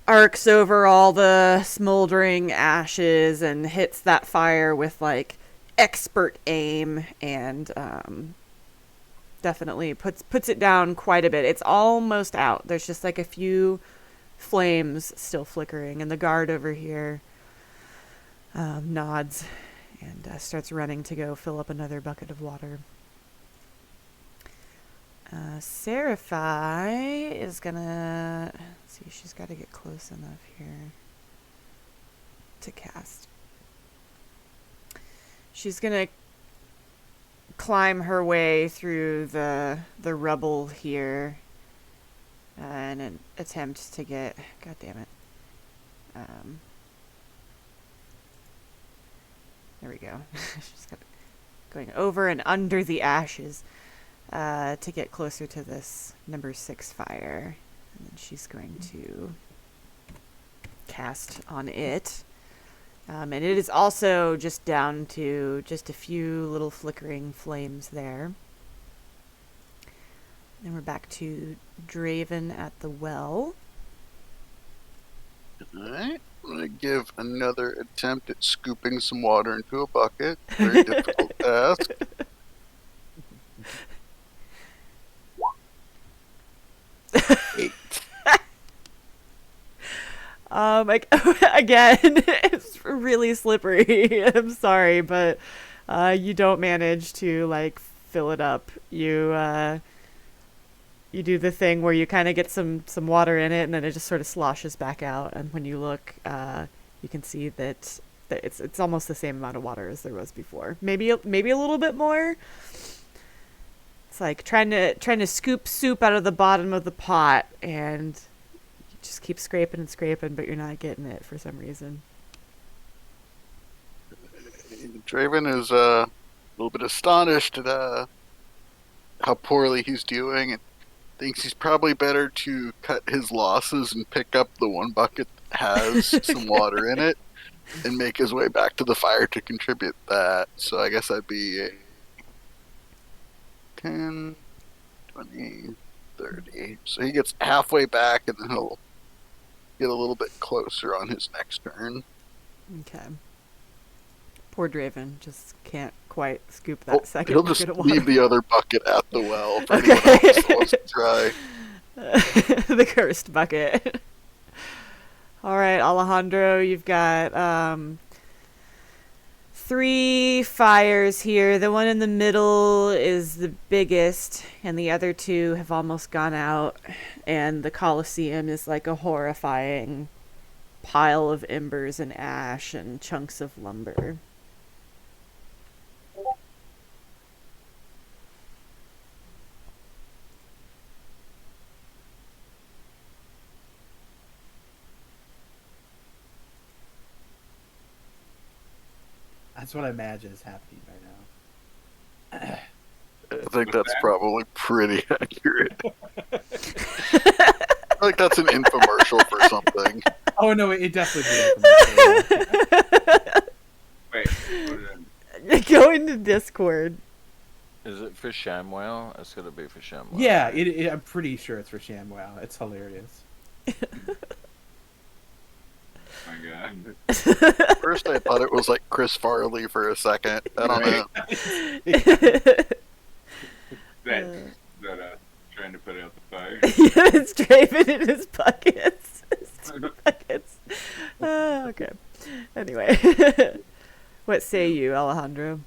arcs over all the smoldering ashes and hits that fire with like expert aim and definitely puts it down quite a bit. It's almost out. There's just like a few flames still flickering, and the guard over here nods and starts running to go fill up another bucket of water. Seraphi is gonna... Let's see, she's got to get close enough here to cast. She's gonna climb her way through the rubble here in an attempt to get... God damn it. There we go. She's going over and under the ashes to get closer to this number 6 fire. And then she's going to cast on it. And it is also just down to just a few little flickering flames there. Then we're back to Draven at the well. Alright, I'm gonna give another attempt at scooping some water into a bucket. Very difficult task. Eight. Again, it's really slippery. I'm sorry, but you don't manage to like fill it up. You do the thing where you kind of get some water in it, and then it just sort of sloshes back out. And when you look, you can see that it's almost the same amount of water as there was before. Maybe a little bit more. It's like trying to scoop soup out of the bottom of the pot, and you just keep scraping and scraping, but you're not getting it for some reason. Draven is a little bit astonished at how poorly he's doing, and thinks he's probably better to cut his losses and pick up the one bucket that has some water in it and make his way back to the fire to contribute that. So I guess that'd be a 10, 20, 30. So he gets halfway back, and then he'll get a little bit closer on his next turn. Okay. Poor Draven just can't quite scoop that second He'll bucket just of water. leave the other bucket at the well for Okay. anyone else that wants to try. The cursed bucket. All right, Alejandro, you've got 3 fires here. The one in the middle is the biggest, and the other 2 have almost gone out. And the Colosseum is like a horrifying pile of embers and ash and chunks of lumber. That's what I imagine is happening right now. I think What's that's that? probably pretty accurate. I think that's an infomercial for something. Oh no, it definitely did. Yeah. Wait, what is it? Go into Discord. Is it for ShamWow? It's gonna be for ShamWow. Yeah, right? I'm pretty sure it's for ShamWow. It's hilarious. Oh my god. First, I thought it was like Chris Farley for a second. I don't know. That trying to put out the fire. It's Draven in his buckets. Buckets. Okay. Anyway. What say you, Alejandro?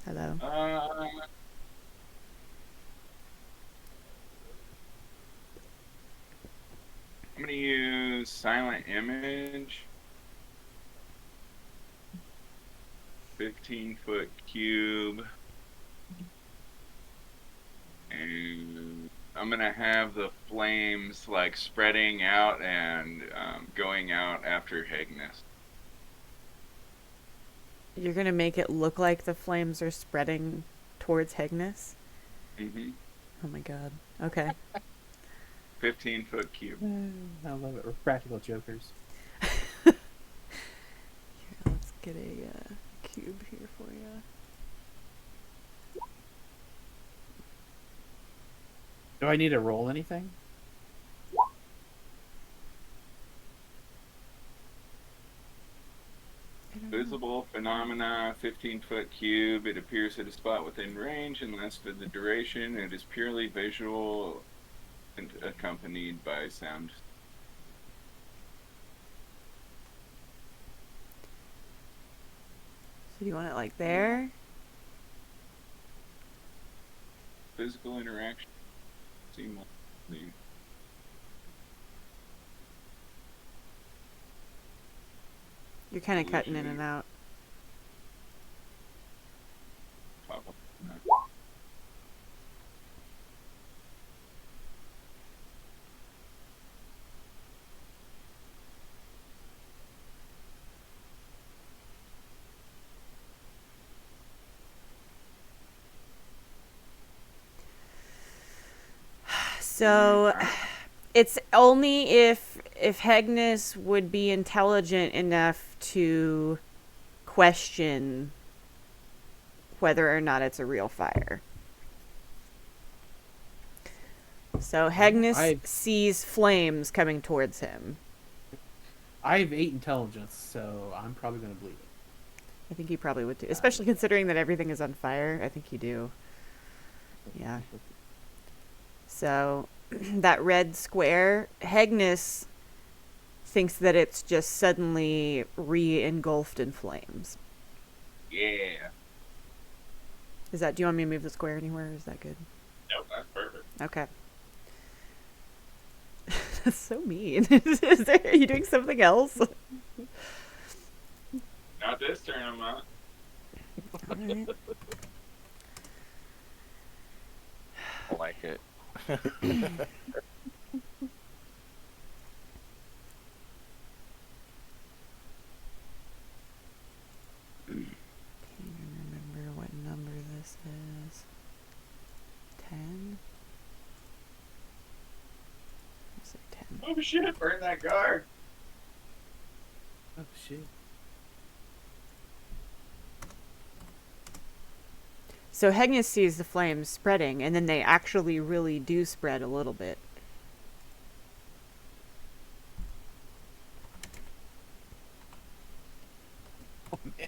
Hello. I'm gonna use silent image. 15-foot cube. And I'm gonna have the flames like spreading out and going out after Hegnus. You're gonna make it look like the flames are spreading towards Hegnus? Mm-hmm. Oh my god. Okay. 15-foot cube. I love it. We're practical jokers. Here, let's get a cube here for you. Do I need to roll anything? Visible phenomena, 15-foot cube. It appears at a spot within range and lasts for the duration. It is purely visual and accompanied by sound. So do you want it like there? Physical interaction. Seamlessly. You're kind of cutting in and out. Pop up. So it's only if Hegnus would be intelligent enough to question whether or not it's a real fire. So Hegnus sees flames coming towards him. I have 8 intelligence, so I'm probably gonna believe it. I think you probably would too, especially considering that everything is on fire. I think you do. Yeah. So that red square, Hegnus thinks that it's just suddenly re-engulfed in flames. Yeah. Do you want me to move the square anywhere, or is that good? Nope, that's perfect. Okay. That's so mean. Are you doing something else? Not this turn, I'm not. Alright. I like it. Can't even remember what number this is. 10? I'll say 10. Oh shit, burn that guard. Oh shit. So Hegnus sees the flames spreading, and then they actually really do spread a little bit. Oh man.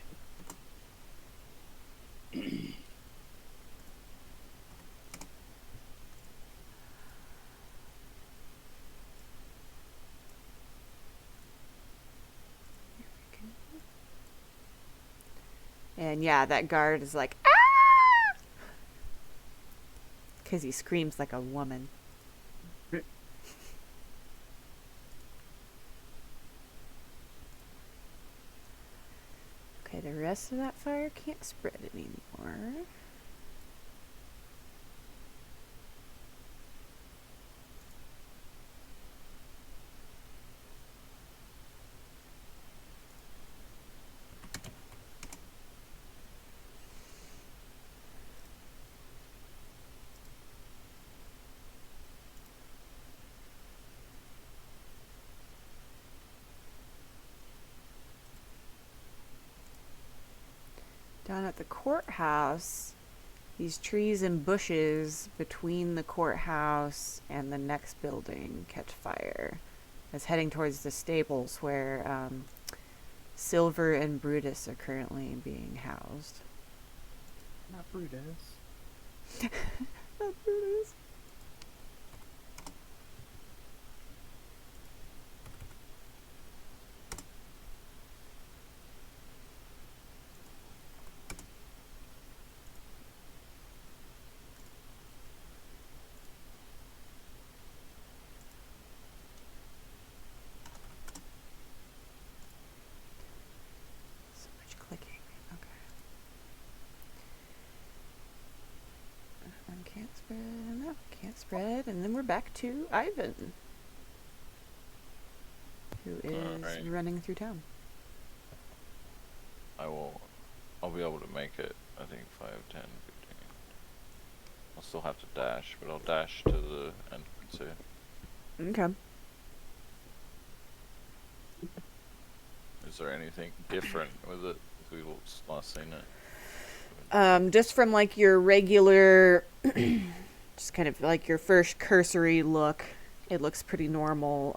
And yeah, that guard is like, ah! Because he screams like a woman. Okay, the rest of that fire can't spread anymore. at the courthouse, these trees and bushes between the courthouse and the next building catch fire. It's heading towards the stables where Silver and Brutus are currently being housed. Not Brutus. Not Brutus. So much clicking. Okay. And can't spread. No, can't spread. And then we're back to Ivan, who is Alright. running through town. I'll be able to make it, I think 5, 10, 15. I'll still have to dash, but I'll dash to the entrance here. Okay. Is there anything different with it? We've last seen it. Just from like your regular, just kind of like your first cursory look, it looks pretty normal.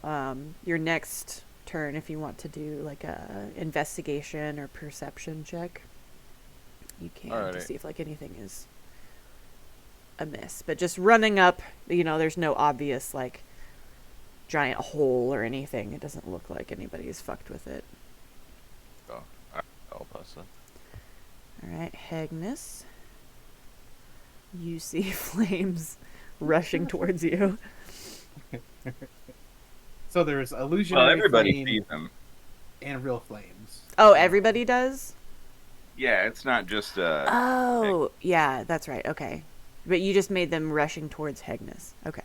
Your next turn, if you want to do like a investigation or perception check, you can to Alrighty. see if like anything is amiss. But just running up, there's no obvious like giant hole or anything. It doesn't look like anybody's fucked with it. Oh, I'll pass that. All right, Hegnus. You see flames rushing towards you. So there's illusionary Well, everybody flame sees them. and real flames. Oh, everybody does? Yeah, it's not just Oh, yeah, that's right. Okay. But you just made them rushing towards Hegnus. Okay.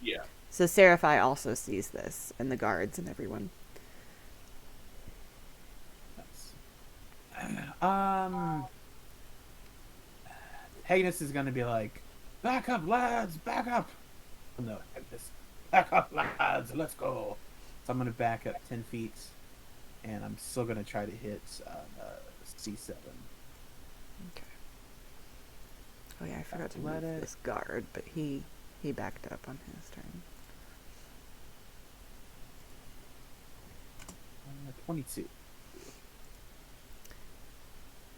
yeah. So Seraphi also sees this, and the guards and everyone. Hagnus is gonna be like, back up, lads, back up. Oh, no, Hagnus, back up, lads, let's go. So I'm gonna back up 10 feet, and I'm still gonna try to hit C7. Okay. Oh yeah, I forgot to move Athletic. this guard, but he backed up on his turn. 22.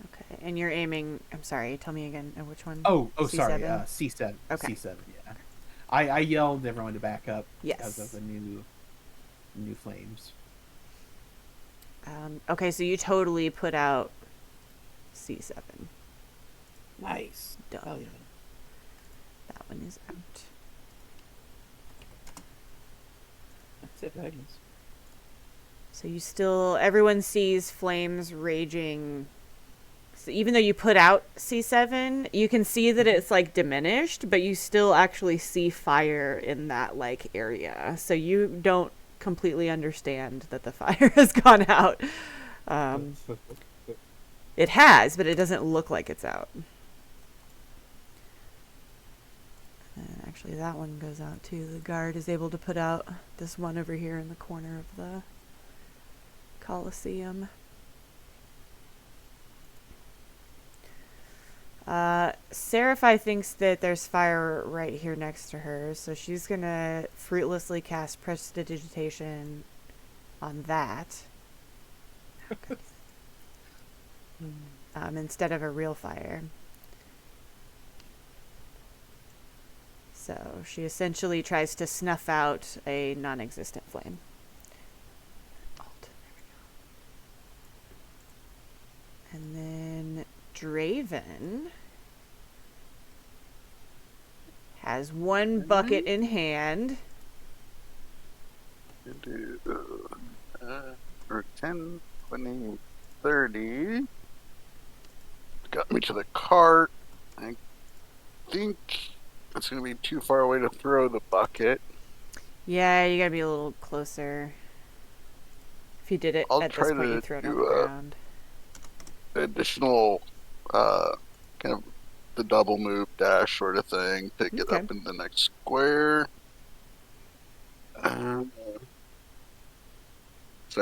Okay, and you're aiming. I'm sorry. Tell me again. Which one? Oh, C7? sorry, C7. Okay. C7. Yeah, I yelled everyone to back up Yes. because of the new flames. Okay, so you totally put out C7. Nice. Done. Hell yeah. That one is out. That's it, Hagnus. So everyone sees flames raging. So even though you put out C7, you can see that it's like diminished, but you still actually see fire in that like area. So you don't completely understand that the fire has gone out. It has, but it doesn't look like it's out. And actually that one goes out too. The guard is able to put out this one over here in the corner of the Colosseum. Seraphi thinks that there's fire right here next to her, so she's gonna fruitlessly cast Prestidigitation on that. Instead of a real fire. So she essentially tries to snuff out a non-existent flame. Alt. There we go. And then Draven has one bucket in hand. Or 10, 20, 30. Got me to the cart. I think it's going to be too far away to throw the bucket. Yeah, you gotta be a little closer. If you did it I'll at this try point, to you throw it on do the ground. Additional, kind of the double move dash sort of thing to get Okay. up in the next square. So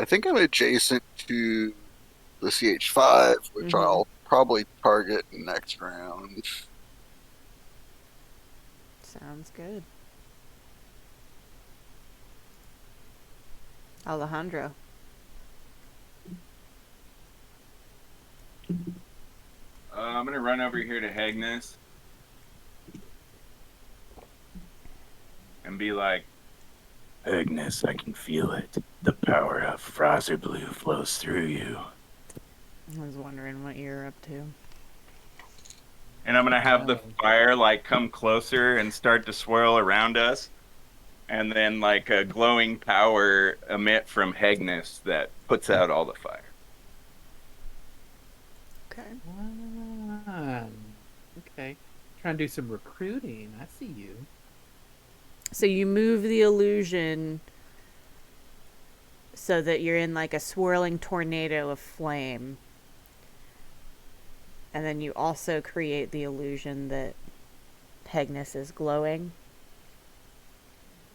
I think I'm adjacent to the CH5, which Mhm. I'll probably target next round. Sounds good. Alejandro. I'm gonna run over here to Hagnes and be like, Agnes, I can feel it. The power of Fraser Blue flows through you. I was wondering what you're up to. And I'm gonna have the fire like come closer and start to swirl around us, and then like a glowing power emit from Hagnes that puts out all the fire. Okay. Okay. Trying to do some recruiting. I see you. So you move the illusion so that you're in like a swirling tornado of flame. And then you also create the illusion that Hagnes is glowing.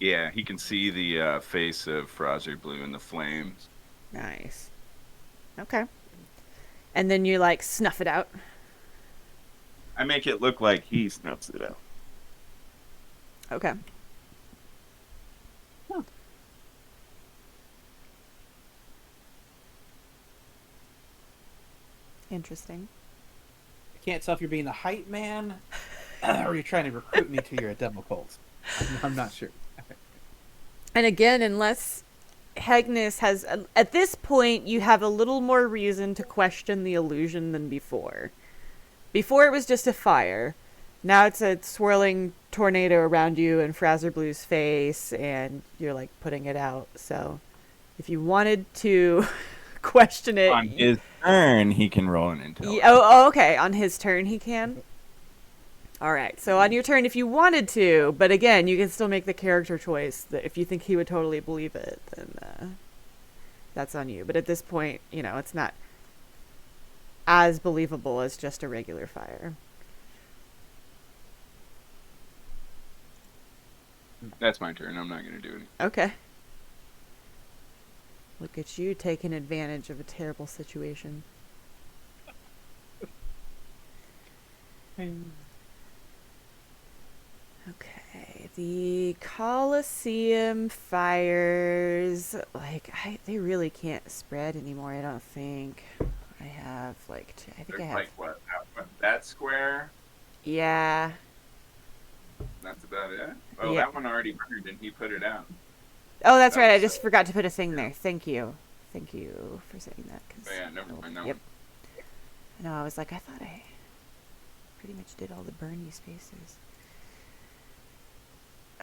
Yeah, he can see the face of Fraser Blue in the flames. Nice. Okay. And then you like snuff it out. I make it look like he snuffs it out. Okay. Interesting. I can't tell if you're being the hype man or you're trying to recruit me to your demo cult. I'm not sure. And again, unless Hagnes has... At this point, you have a little more reason to question the illusion than before. Before it was just a fire. Now it's a swirling tornado around you and Fraser Blue's face, and you're like putting it out. So if you wanted to question it... On his turn, he can roll an intelligence. Oh, okay. On his turn, he can? All right. So on your turn, if you wanted to, but again, you can still make the character choice that if you think he would totally believe it, then that's on you. But at this point, you know, it's not as believable as just a regular fire. That's my turn. I'm not going to do anything. Okay. Look at you taking advantage of a terrible situation. Okay, the Colosseum fires, like, they really can't spread anymore, I don't think. I have, like, I think There's I have... like, what, that square? Yeah. That's about it? Oh, Yeah. that one already burned and he put it out. Oh, that's That right, I was- just forgot to put a thing there. Thank you. Thank you for saying that. 'Cause Oh, yeah, never mind that Yep. one. No, I was like, I thought I pretty much did all the burny spaces.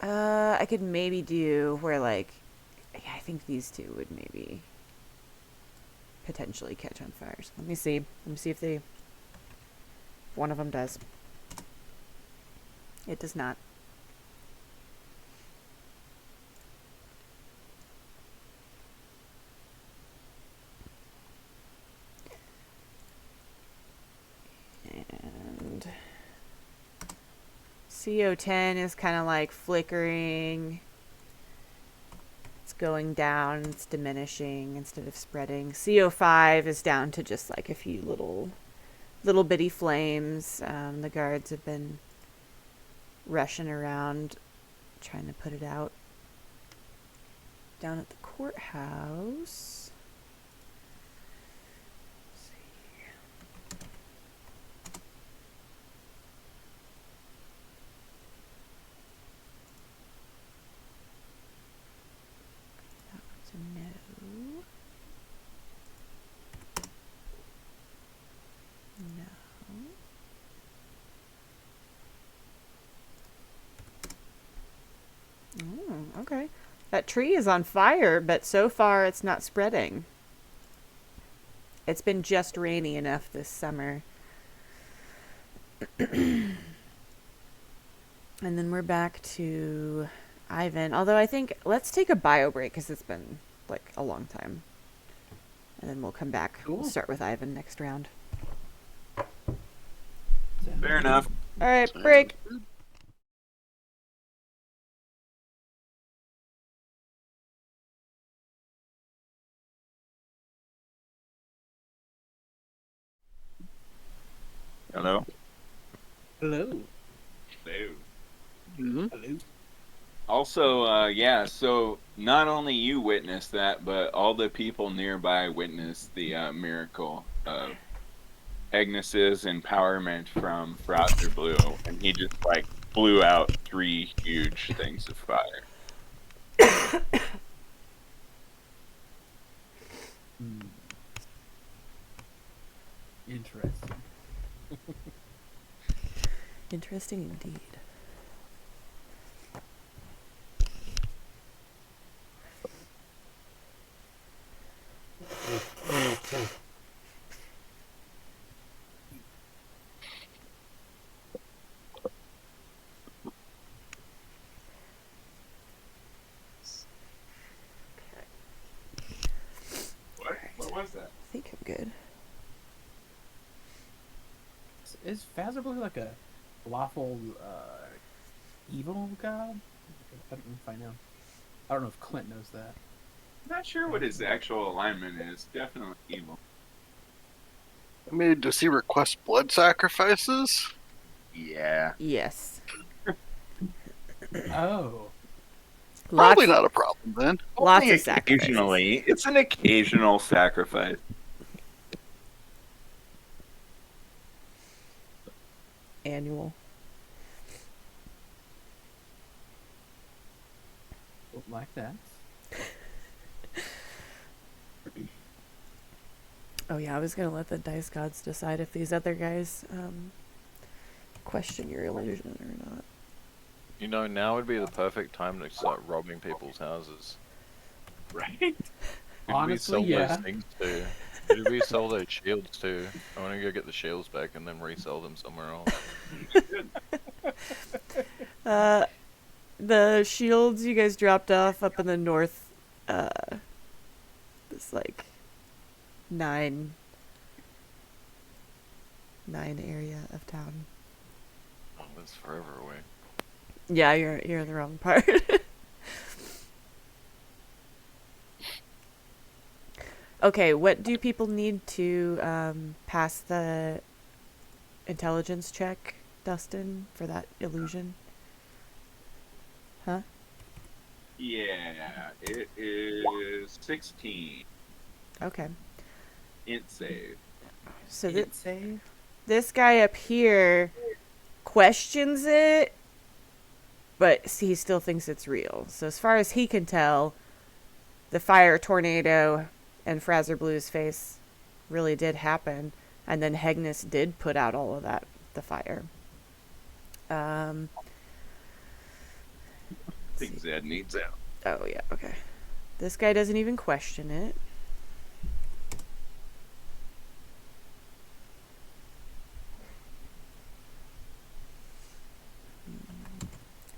I could maybe do where, like, yeah, I think these two would maybe potentially catch on fire. So let me see. Let me see if one of them does. It does not. And CO10 is kind of like flickering. It's going down, it's diminishing instead of spreading. CO5 is down to just like a few little bitty flames. The guards have been rushing around trying to put it out. Down at the courthouse. Let's see. That one's a no. No. Okay. That tree is on fire, but so far it's not spreading. It's been just rainy enough this summer. And then we're back to Ivan. Although I think let's take a bio break because it's been like a long time. And then we'll come back. Cool. We'll start with Ivan next round. Fair enough. All right, break. Hello? Hello. Hmm. Hello. Also, yeah, so not only you witnessed that, but all the people nearby witnessed the miracle of Agnes's empowerment from Frosser Blue, and he just like blew out 3 huge things of fire. Hmm. Interesting. Interesting indeed. What was that? I think I'm good. Is Fazbear like a lawful evil god? I don't know if I know. I don't know if Clint knows that. Not sure what his actual alignment is. Definitely evil. I mean, does he request blood sacrifices? Yeah. Yes. Oh. Probably Lots, not a problem then. lots Only of sacrifices. occasionally. It's an occasional sacrifice. Annual. Don't like that. Oh yeah, I was gonna let the dice gods decide if these other guys question your illusion or not. You know, now would be the perfect time to start robbing people's houses. Right? Who do we Honestly, sell yeah. those things to? Who do we sell those shields to? I want to go get the shields back and then resell them somewhere else. The shields you guys dropped off up in the north, this like nine area of town. Oh, that's forever away. Yeah, you're in the wrong part. Okay, what do people need to pass the intelligence check, Dustin, for that illusion? Huh? Yeah, it is 16. Okay. Int save. So Hit save. this guy up here questions it, but he still thinks it's real. So as far as he can tell, the fire tornado and Fraser Blue's face really did happen, and then Hegnus did put out all of that, the fire. I think Zed needs out. Oh yeah, okay. This guy doesn't even question it.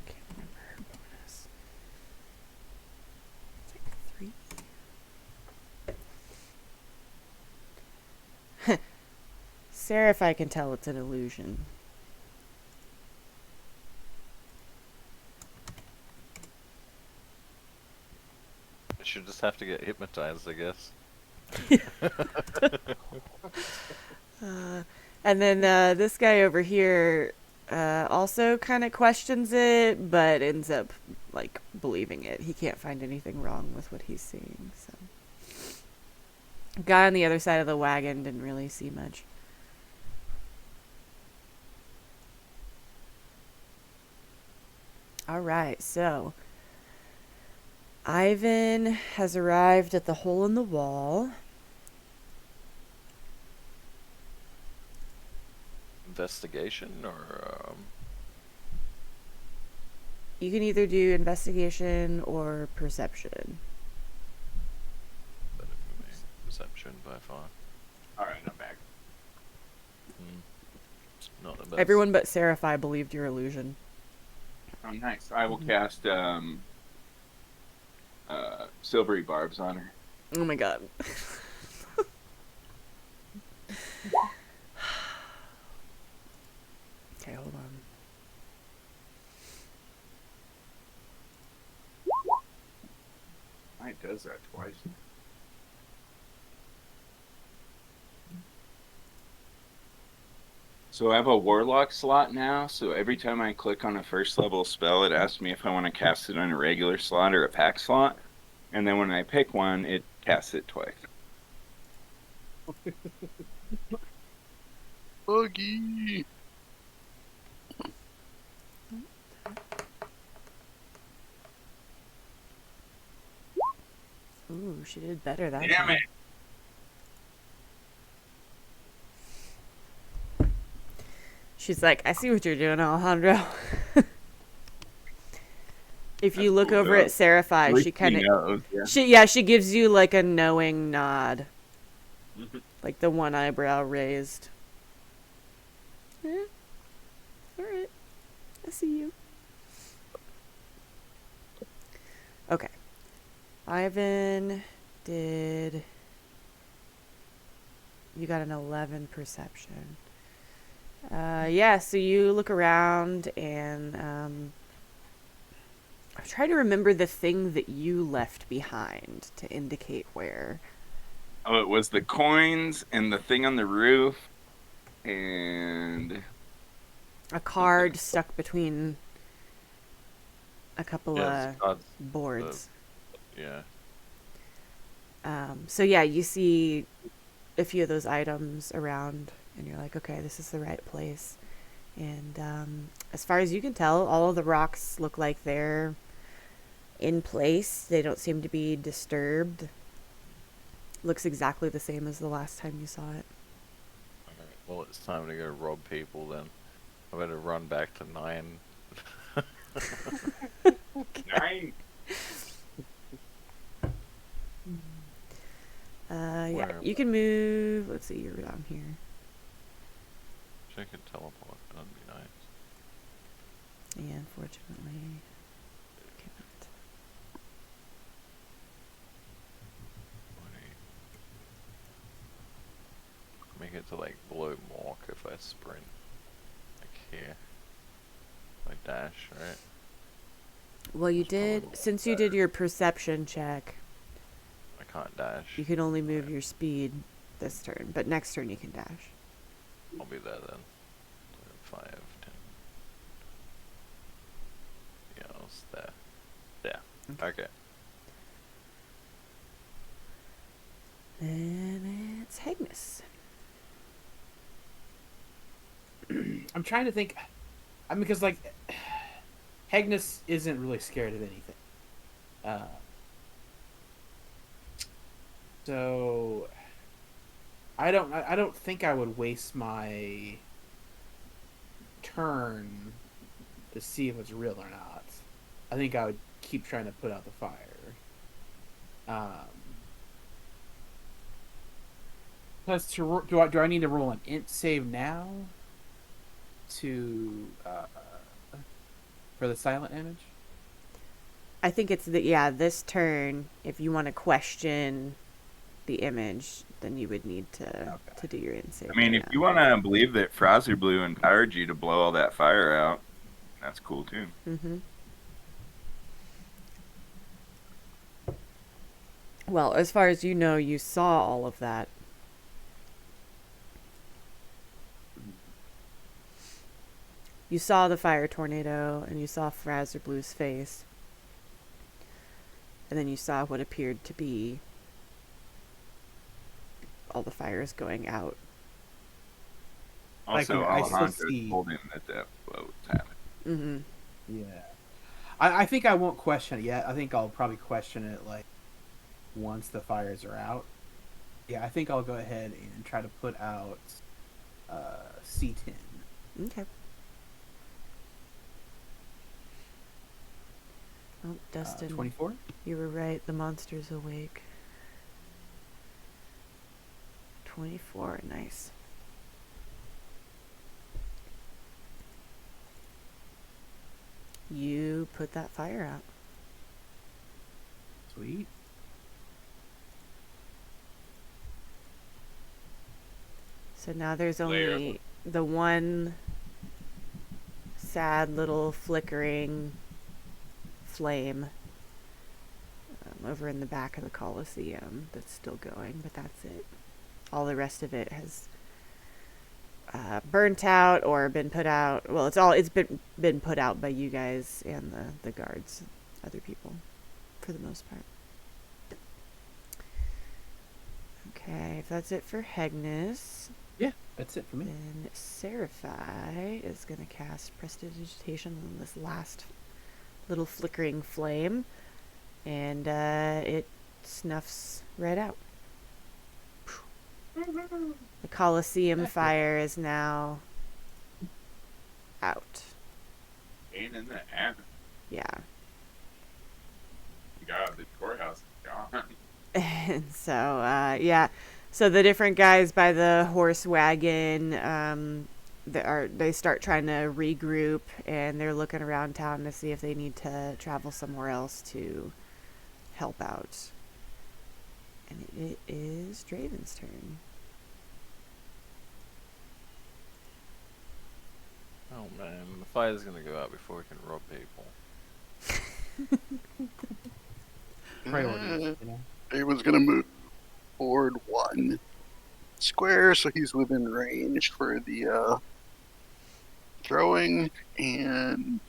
Can't remember her bonus. It's like 3. Sarah, if I can tell it's an illusion. I should just have to get hypnotized, I guess. And then this guy over here also kind of questions it, but ends up like believing it. He can't find anything wrong with what he's seeing. So, guy on the other side of the wagon didn't really see much. All right, so Ivan has arrived at the hole in the wall. Investigation or You can either do investigation or perception. better for me. Perception by far. Alright, I'm back. Not the best. Everyone but Seraphi believed your illusion. Oh, nice. I will cast silvery barbs on her. Oh my god. Okay, hold on. Why it does that twice? So I have a warlock slot now, so every time I click on a first level spell, it asks me if I want to cast it on a regular slot or a pack slot. And then when I pick one, it casts it twice. Buggy. Ooh, she did better that Damn time. it! She's like, I see what you're doing, Alejandro. If you That's look cool, over though. at At Seraphie, least she kind he of, knows, yeah. she gives you like a knowing nod, like the one eyebrow raised. Eh, all right, I see you. Okay, Ivan did. You got an 11 perception. Yeah, so you look around and I'm trying to remember the thing that you left behind to indicate where. Oh, it was the coins and the thing on the roof, and A card stuck between a couple Yes, of boards. yeah. So yeah, you see a few of those items around, and you're like, okay, this is the right place. And as far as you can tell, all of the rocks look like they're in place. They don't seem to be disturbed. Looks exactly the same as the last time you saw it. Alright, well, it's time to go rob people then. I better run back to 9. 9. Yeah, Where am you can move. Let's see, you're down here. Wish I could teleport. That'd be nice. Yeah, unfortunately, cannot. 20. Make it to like below mark if I sprint. Like here. I dash, right? Well, you That's probably did, more since you did your perception check, I can't dash. you can only move your speed this turn, but next turn you can dash. I'll be there then. 5, 10. Yeah, I was there. Yeah. Okay. And it's Hagnis. I'm trying to think. I mean, because like, Hagnis isn't really scared of anything. So I don't think I would waste my turn to see if it's real or not. I think I would keep trying to put out the fire. Plus, do I need to roll an int save now to for the silent image? I think it's this turn, if you want to question the image, then you would need to do your insave. I mean, if you want to believe that Fraser Blue empowered you to blow all that fire out, that's cool too. Mm-hmm. Well, as far as you know, you saw all of that. You saw the fire tornado, and you saw Fraser Blue's face. And then you saw what appeared to be all the fires going out. Also, I still Alejandro see- told him that was happening. Mm-hmm. Yeah. I think I won't question it yet. I think I'll probably question it like once the fires are out. Yeah, I think I'll go ahead and try to put out C10. Okay. Oh, Dustin, 24? you were right. The monster's awake. 24, nice. You put that fire out. Sweet. So now there's only the one sad little flickering flame over in the back of the Colosseum that's still going, but that's it. All the rest of it has burnt out or been put out. Well, it's been put out by you guys and the guards, other people, for the most part. Okay, if that's it for Hegnus, Yeah, that's it for me. then Seraphi is going to cast Prestidigitation on this last little flickering flame, and it snuffs right out. The Colosseum fire is now out. Ain't in the ass. Yeah. God, the courthouse is gone. And so, yeah. So the different guys by the horse wagon, they start trying to regroup, and they're looking around town to see if they need to travel somewhere else to help out. And it is Draven's turn. Oh man, the fire's gonna go out before we can rob people. Priorities, you know. He was gonna move forward 1 square, so he's within range for the throwing, and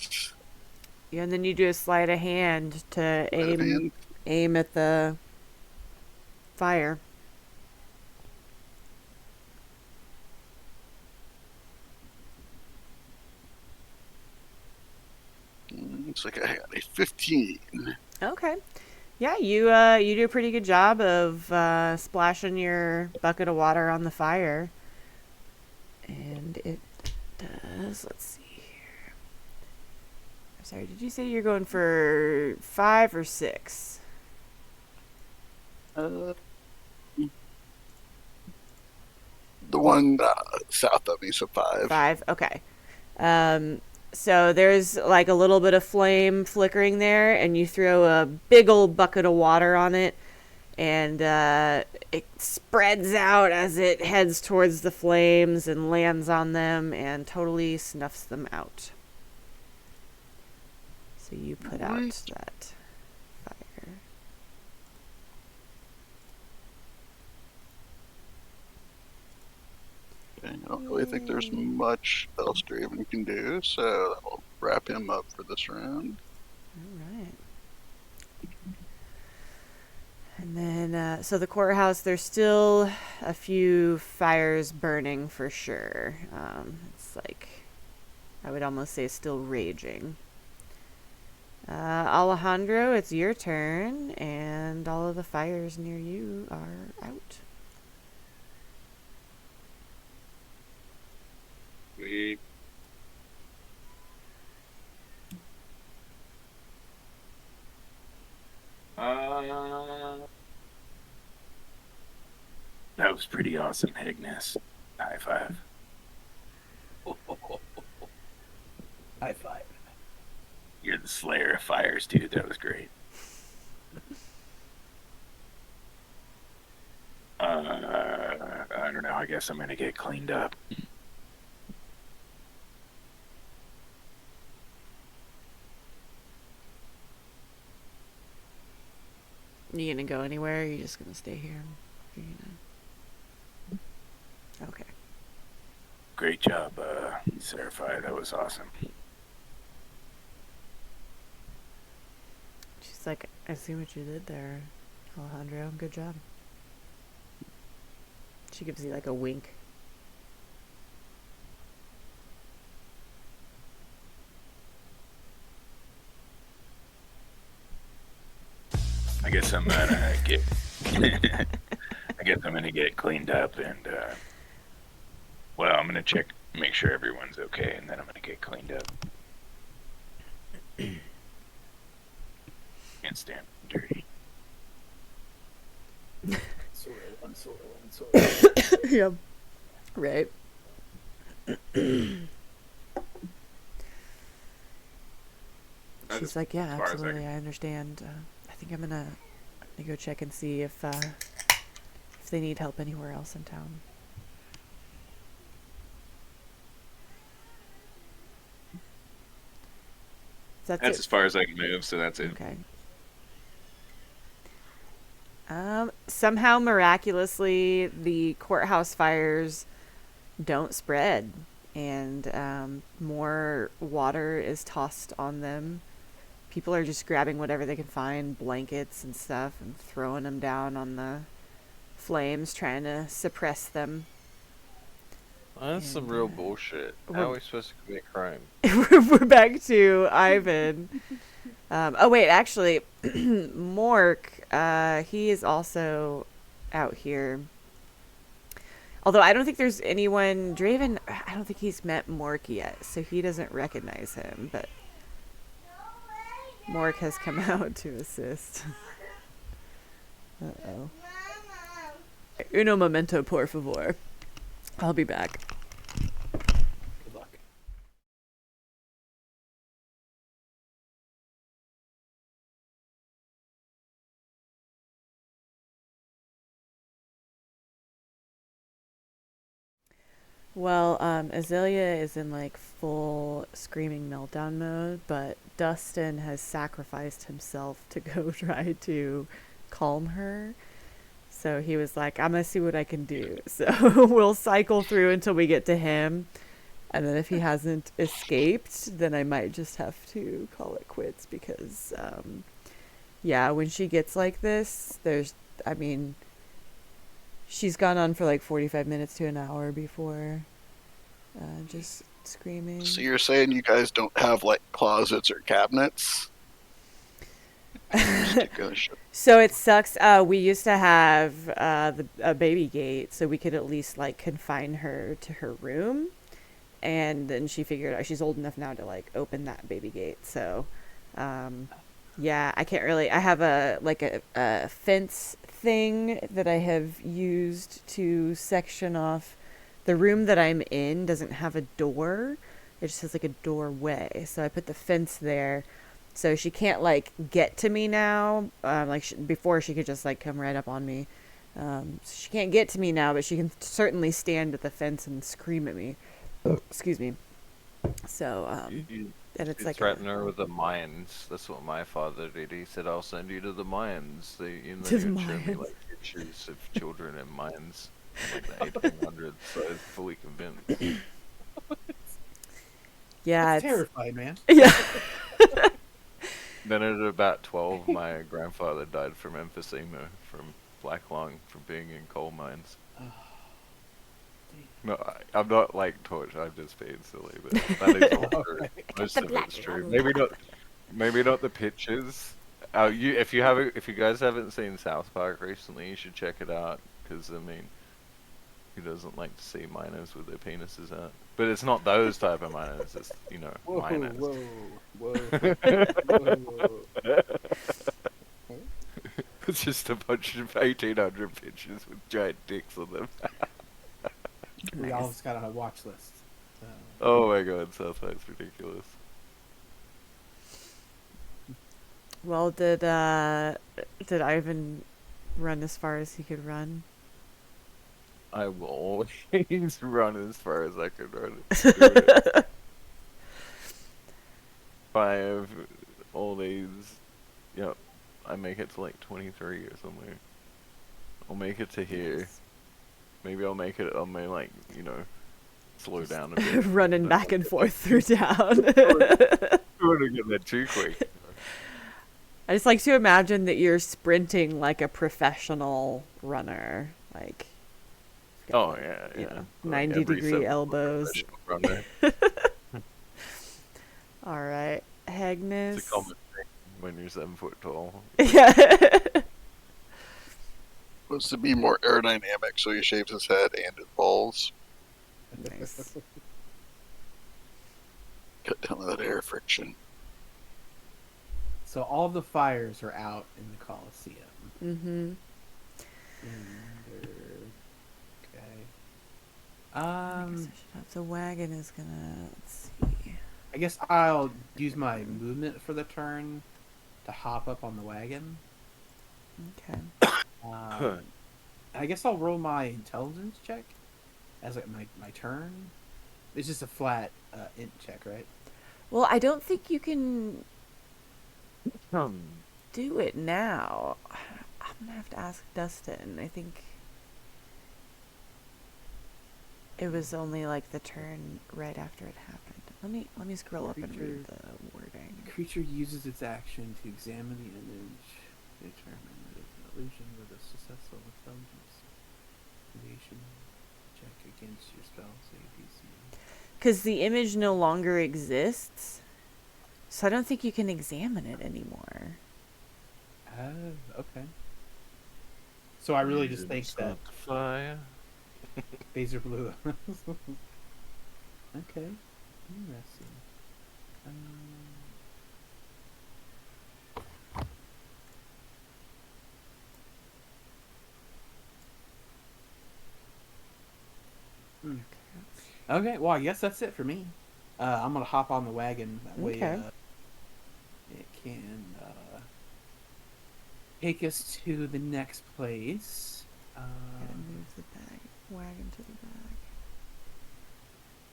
Yeah, and then you do a sleight of hand to aim at the fire. looks like I got a 15. Okay. Yeah, you do a pretty good job of splashing your bucket of water on the fire. And it does, let's see here. I'm sorry, did you say you're going for 5 or 6? The one south of me, so 5. 5, okay. So there's like a little bit of flame flickering there, and you throw a big old bucket of water on it, and it spreads out as it heads towards the flames and lands on them and totally snuffs them out. So you put out that fire. I don't really think there's much else Draven can do, so I'll wrap him up for this round. All right. And then, so the courthouse, there's still a few fires burning for sure. It's like, I would almost say still raging. Alejandro, it's your turn, and all of the fires near you are out. We That was pretty awesome, Ignis. High five. High five. You're the slayer of fires, dude. That was great. I don't know. I guess I'm gonna get cleaned up. You gonna go anywhere, or are you just gonna stay here? You're gonna... Okay. Great job, Seraphi. That was awesome. She's like, I see what you did there, Alejandro. Good job. She gives you like a wink. I guess I'm gonna get. I guess I'm gonna get cleaned up and. Well, I'm gonna check, make sure everyone's okay, and then I'm gonna get cleaned up. Can't stand dirty. Yep. Right. She's like, yeah, absolutely. I understand. I think I'm gonna go check and see if they need help anywhere else in town. That's as far as I can move, so that's it. Okay. Somehow, miraculously, the courthouse fires don't spread, and more water is tossed on them. People are just grabbing whatever they can find, blankets and stuff, and throwing them down on the flames, trying to suppress them. That's some And, real bullshit. How are we supposed to commit crime? We're back to Ivan. Oh wait, actually, Mork, he is also out here. Although I don't think there's anyone, Draven, I don't think he's met Mork yet, so he doesn't recognize him, but Mork has come out to assist. Uh-oh. Uno momento, por favor. I'll be back. Good luck. Well, Azalea is in like full screaming meltdown mode, but Dustin has sacrificed himself to go try to calm her. So he was like, I'm gonna see what I can do. So we'll cycle through until we get to him. And then if he hasn't escaped, then I might just have to call it quits because, yeah, when she gets like this, I mean, she's gone on for like 45 minutes to an hour before just screaming. So you're saying you guys don't have like closets or cabinets? So it sucks. We used to have a baby gate, so we could at least like confine her to her room. And then she figured out she's old enough now to like open that baby gate. So, yeah, I can't really. I have a fence thing that I have used to section off. The room that I'm in doesn't have a door. It just has like a doorway. So I put the fence there. So she can't like get to me now. Before she could just like come right up on me. So she can't get to me now, but she can certainly stand at the fence and scream at me. Excuse me. So, and it's like threaten her with the mines. That's what my father did. He said, "I'll send you to the mines." They To the showed me mines. like pictures of children in mines, like the 1800s. So I was fully convinced. yeah, That's it's terrified, man. yeah. Then at about 12, my grandfather died from emphysema, from black lung, from being in coal mines. No, I'm not like torch. I'm just being silly, but that is all true. Most of it's true. Maybe not the pictures. If you guys haven't seen South Park recently, you should check it out. Because I mean, who doesn't like to see miners with their penises out? But it's not those type of miners. It's Whoa, miners. whoa, whoa. It's just a bunch of 1800 pictures with giant dicks on them. We all just got on a watch list. Oh my god, South Park's ridiculous. Well, did Ivan run as far as he could run? I will always run as far as I can run. If I have all these, I make it to like 23 or somewhere. I'll make it to here. Maybe I'll make it on my slow down a bit. Running back and forth through town. I don't want to get that too quick. I just like to imagine that you're sprinting like a professional runner, like. Oh yeah, You yeah. know, Like 90-degree elbows. runner. All right, Agnes. It's a common thing when you're 7 foot tall. Yeah. Supposed to be more aerodynamic, so he shaves his head and his balls. Nice. Cut down that air friction. So all the fires are out in the Coliseum. Mm-hmm. Okay. I guess I should have the wagon is gonna. Let's see. I guess I'll use my movement for the turn to hop up on the wagon. Okay. I guess I'll roll my intelligence check as like my turn. It's just a flat int check, right? Well, I don't think you can do it now. I'm gonna have to ask Dustin. I think It was only like the turn right after it happened. Let me scroll up and read the wording. The creature uses its action to examine the image, determine that it's an illusion with a successful intelligence creation check against your spell save DC. Because the image no longer exists, so I don't think you can examine it anymore. Oh, okay. So I really just think that Start the fire. Phaser blew up. Okay, interesting. Okay, well, I guess that's it for me. I'm gonna hop on the wagon. That way, Okay. it can take us to the next place. Gotta move the wagon to the back.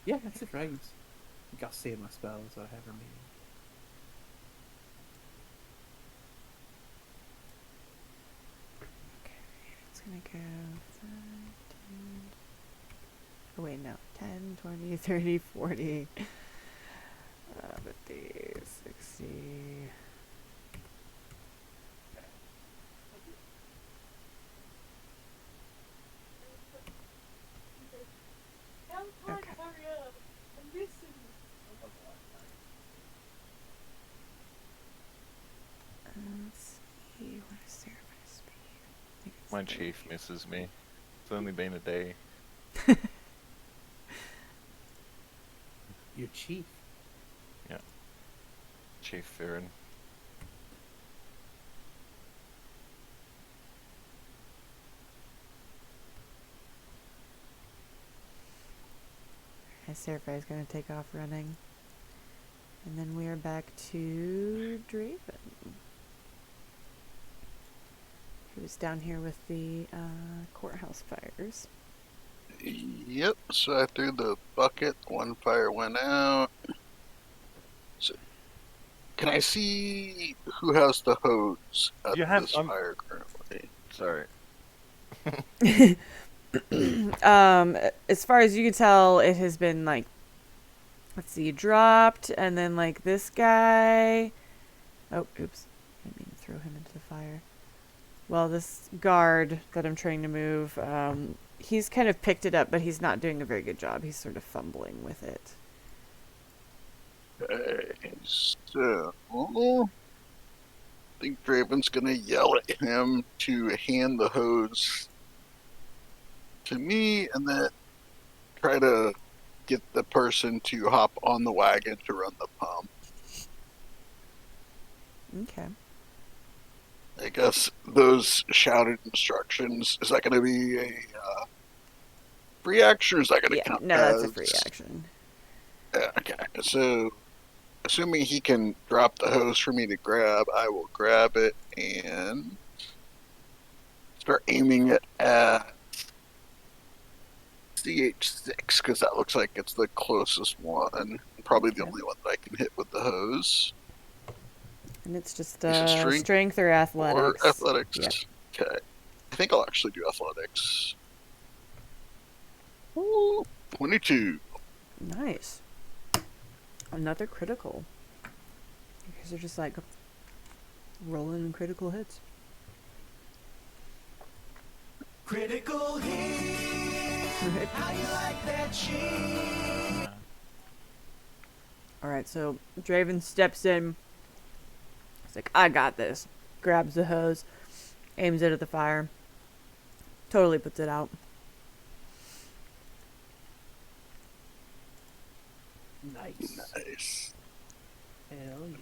Yeah, that's it, dragons. I think I'll save my spells that I have remaining. Okay, it's gonna go 5, 10. Oh, wait, no. 10, 20, 30, 40. 50, 60. Okay. Let's see. What is Seraphi's speed? I think it's My 30. chief misses me. It's only been a day. Your chief. Chief Farron. Seraphi's gonna take off running. And then we are back to Draven, who's down here with the courthouse fires. Yep, so I threw the bucket, one fire went out. So, can I see who has the hose at You have- this fire currently? Sorry. As far as you can tell, it has been like, let's see, dropped, and then like this guy. Oh, oops! I didn't mean to throw him into the fire. Well, this guard that I'm trying to move, he's kind of picked it up, but he's not doing a very good job. He's sort of fumbling with it. Okay, so I think Draven's gonna yell at him to hand the hose to me, and then try to get the person to hop on the wagon to run the pump. Okay. I guess those shouted instructions, is that going to be a free action, or is that going to Yeah, count no, that's a as- free action. Yeah, okay, so assuming he can drop the hose for me to grab, I will grab it and start aiming it at CH6, because that looks like it's the closest one. Probably the Okay. only one that I can hit with the hose. And it's just Is it strength strength or athletics. Or athletics. Yep. Okay. I think I'll actually do athletics. Ooh, 22. Nice. Another critical. You guys are just like rolling critical hits. Critical hit. How you like that cheese? Alright, so Draven steps in. He's like, I got this. Grabs the hose, aims it at the fire, totally puts it out. Nice. Nice. Hell yeah.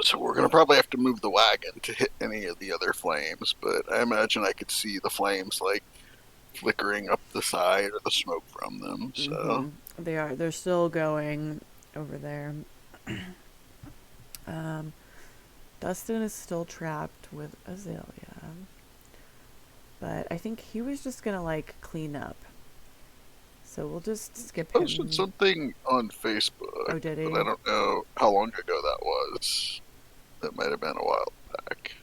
So we're gonna probably have to move the wagon to hit any of the other flames, but I imagine I could see the flames like flickering up the side or the smoke from them. So Mhm. They're still going over there. Dustin is still trapped with Azalea. But I think he was just gonna like clean up. So we'll just skip him. posted something on Facebook, Oh, did he? but I don't know how long ago that was. That might have been a while back.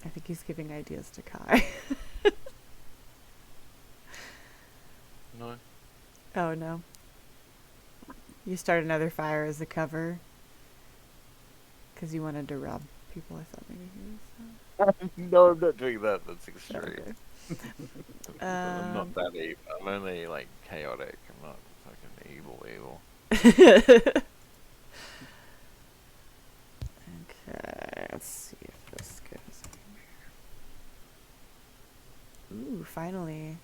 I think he's giving ideas to Kai. No. Oh no. You start another fire as a cover. Because you wanted to rob people, I thought maybe he was. No, I'm not doing that. That's extreme. Okay. I'm not that evil. I'm only like chaotic. I'm not fucking evil. Okay, let's see if this goes anywhere. Ooh, finally.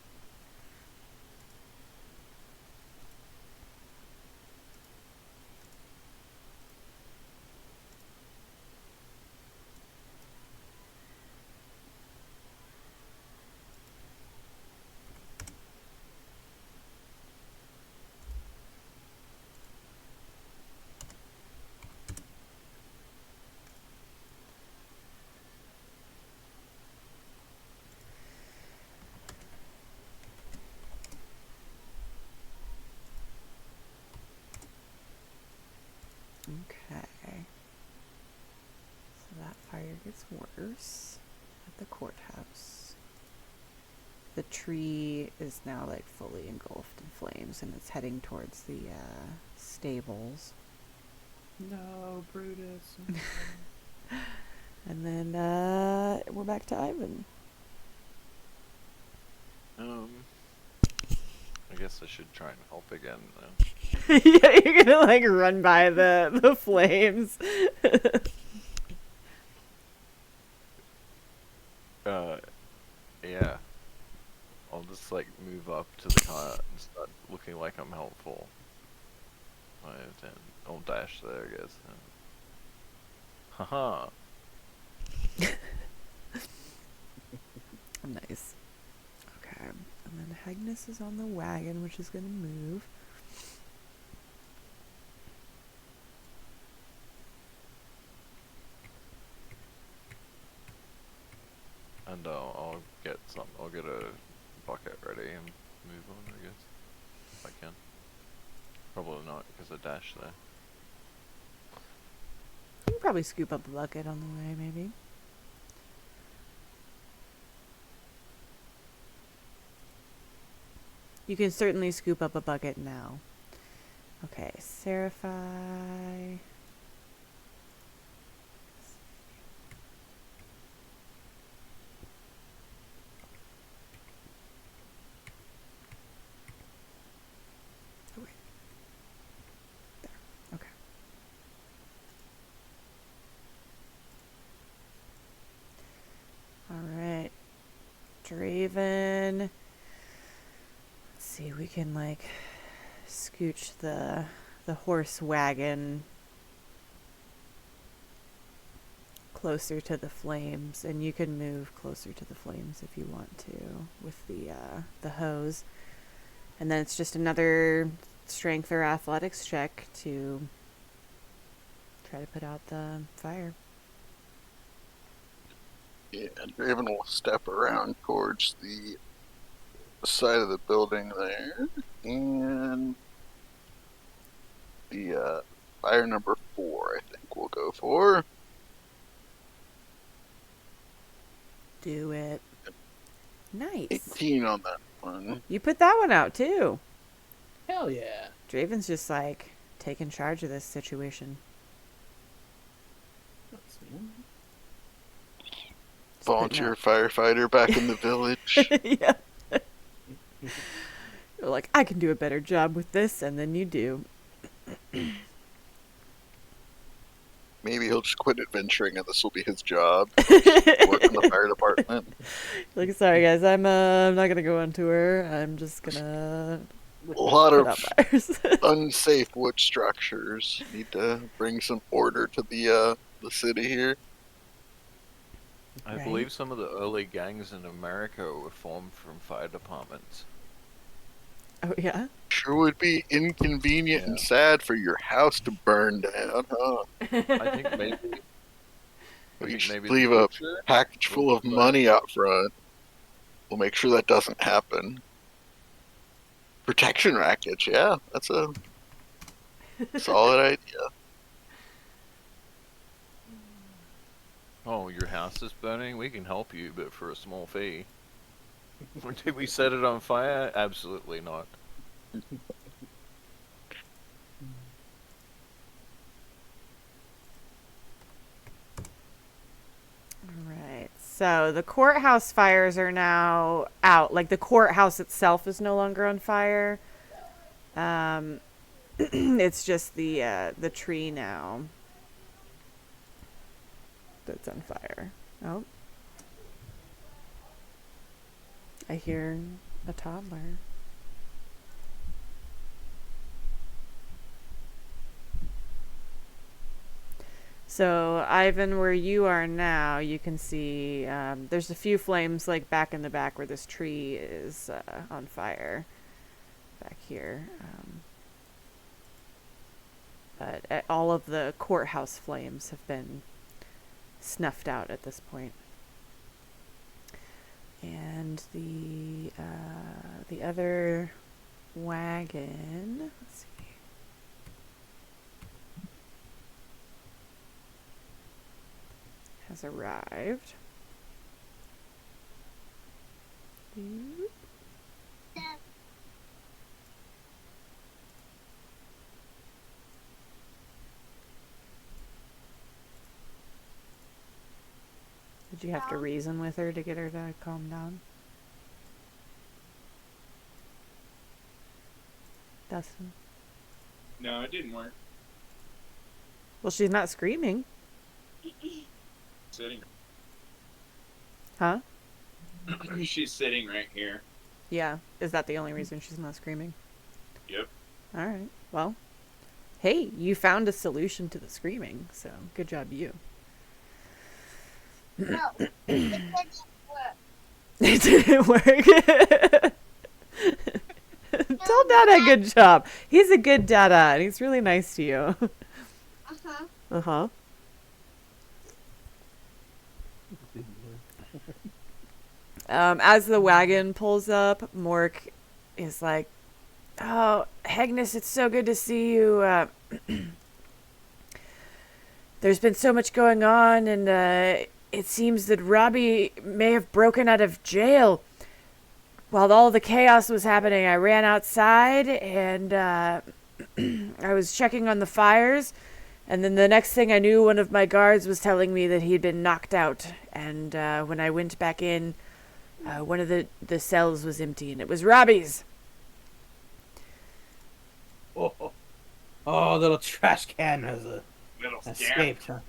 Okay. So that fire gets worse at the courthouse. The tree is now like fully engulfed in flames and it's heading towards the stables. No, Brutus. And then we're back to Ivan. I guess I should try and help again then. Yeah, you're gonna like run by the flames. Yeah. I'll just like move up to the car and start looking like I'm helpful. 5, 10. I'll dash there, I guess. Haha. Nice. Okay. And then Agnes is on the wagon, which is gonna move. And I'll get I'll get a bucket ready and move on, I guess. If I can. Probably not, because I dashed there. You can probably scoop up a bucket on the way, maybe. You can certainly scoop up a bucket now. Okay, Serify. Oh, wait. There. Okay. Alright. Draven. Let's see, we can like scooch the horse wagon closer to the flames, and you can move closer to the flames if you want to with the hose. And then it's just another strength or athletics check to try to put out the fire. Yeah, Draven will step around towards the side of the building there, and the fire number 4, I think we'll go for. Do it. Nice. 18 on that one. You put that one out too. Hell yeah. Draven's just like taking charge of this situation. That's man. Just putting Volunteer out- firefighter back in the village. Yeah. You're like, I can do a better job with this, and then you do. Maybe he'll just quit adventuring and this will be his job. Work in the fire department. Like, sorry guys, I'm not gonna go on tour. I'm just gonna A lot put of out fires. unsafe wood structures. Need to bring some order to the city here. I Right. believe some of the early gangs in America were formed from fire departments. Oh yeah. Sure would be inconvenient and Yeah. sad for your house to burn down, huh? I think maybe. We just maybe leave the a future? package full of money out front. We'll make sure that doesn't happen. Protection rackets, yeah, that's a solid idea. Oh, your house is burning? We can help you, but for a small fee. Did we set it on fire? Absolutely not. Right. So the courthouse fires are now out. Like the courthouse itself is no longer on fire. It's just the tree now that's on fire. Oh, I hear a toddler. So, Ivan, where you are now, you can see there's a few flames like back in the back where this tree is on fire. Back here. But all of the courthouse flames have been snuffed out at this point. And the other wagon, let's see. Has arrived. Did you have to reason with her to get her to calm down? Dustin? No, it didn't work. Well, she's not screaming. Sitting. Huh? She's sitting right here. Yeah. Is that the only reason she's not screaming? Yep. All right. Well, hey, you found a solution to the screaming, so good job, you. No, it didn't work. It didn't work. Tell Dada good job. He's a good Dada, and he's really nice to you. Uh-huh. Uh-huh. As the wagon pulls up, Mork is like, "Oh, Agnes, it's so good to see you. There's been so much going on, and it seems that Robbie may have broken out of jail. While all the chaos was happening, I ran outside, and I was checking on the fires, and then the next thing I knew, one of my guards was telling me that he'd been knocked out, and when I went back in, one of the cells was empty, and it was Robbie's." Oh, little trash can has Little scamp. escaped, huh?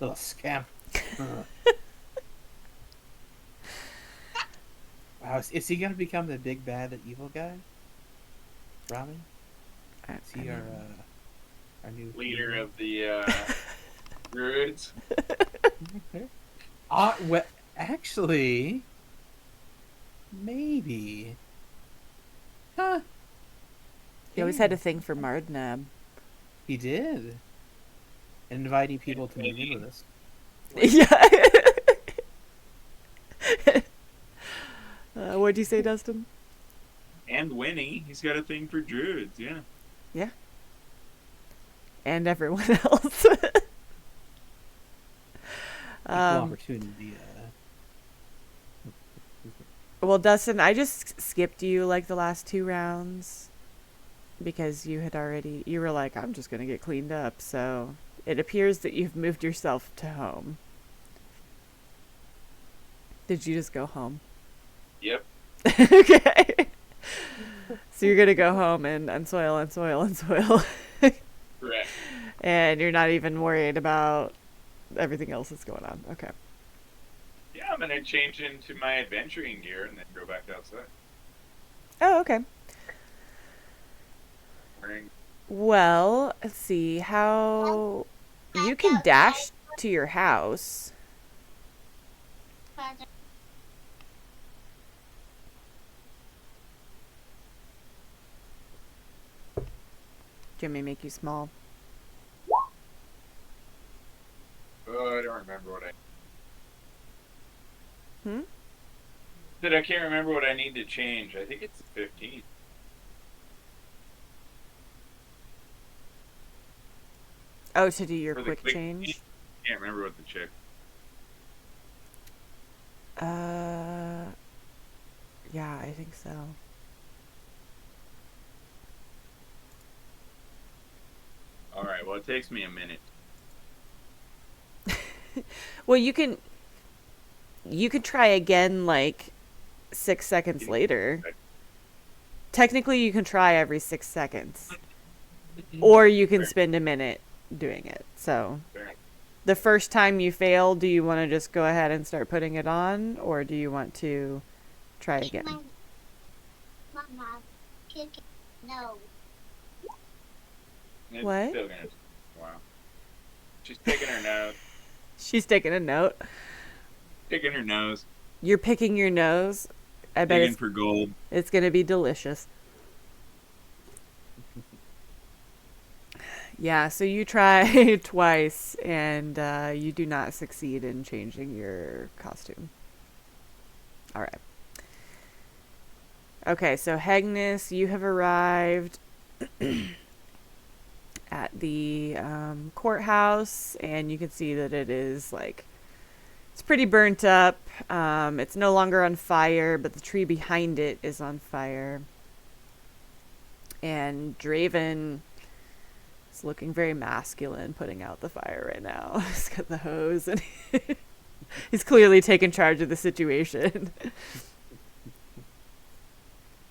Little scamp. Wow, is he gonna become the big bad evil guy? Robbie? Is he our new Leader of the druids. Well, actually, maybe. Huh? He always had a thing for Mardnab. He did. And inviting people to move in with us. Yeah. What'd you say, Dustin? And Winnie. He's got a thing for druids, yeah. Yeah. And everyone else. Equal opportunity. Well, Dustin, I just skipped you like the last 2 rounds because you were like, I'm just going to get cleaned up. So it appears that you've moved yourself to home. Did you just go home? Yep. Okay. So you're going to go home and unsoil. Correct. And you're not even worried about everything else that's going on. Okay. Yeah, I'm gonna change into my adventuring gear and then go back outside. Oh, okay. Wearing Well, let's see how you can dash to your house. Do you want me to make you small? Oh, I don't remember what I. Hmm? I can't remember what I need to change. I think it's 15. Oh, to do your For the quick quick change? Can't remember what the check. Yeah, I think so. takes me a minute. Well, you can try again like 6 seconds later. Technically, you can try every 6 seconds, or you can spend a minute doing it. So, the first time you fail, do you want to just go ahead and start putting it on, or do you want to try again? Mama, kick it. No. It's What? Still gonna, wow. She's picking her nose. She's taking a note. Picking her nose. You're picking your nose. I bet Digging for gold. it's going to be delicious. Yeah, so you try twice, and you do not succeed in changing your costume. All right. Okay, so Hegnus, you have arrived at the courthouse, and you can see that it is like it's pretty burnt up. It's no longer on fire, but the tree behind it is on fire. And Draven is looking very masculine, putting out the fire right now. He's got the hose, and he's clearly taking charge of the situation.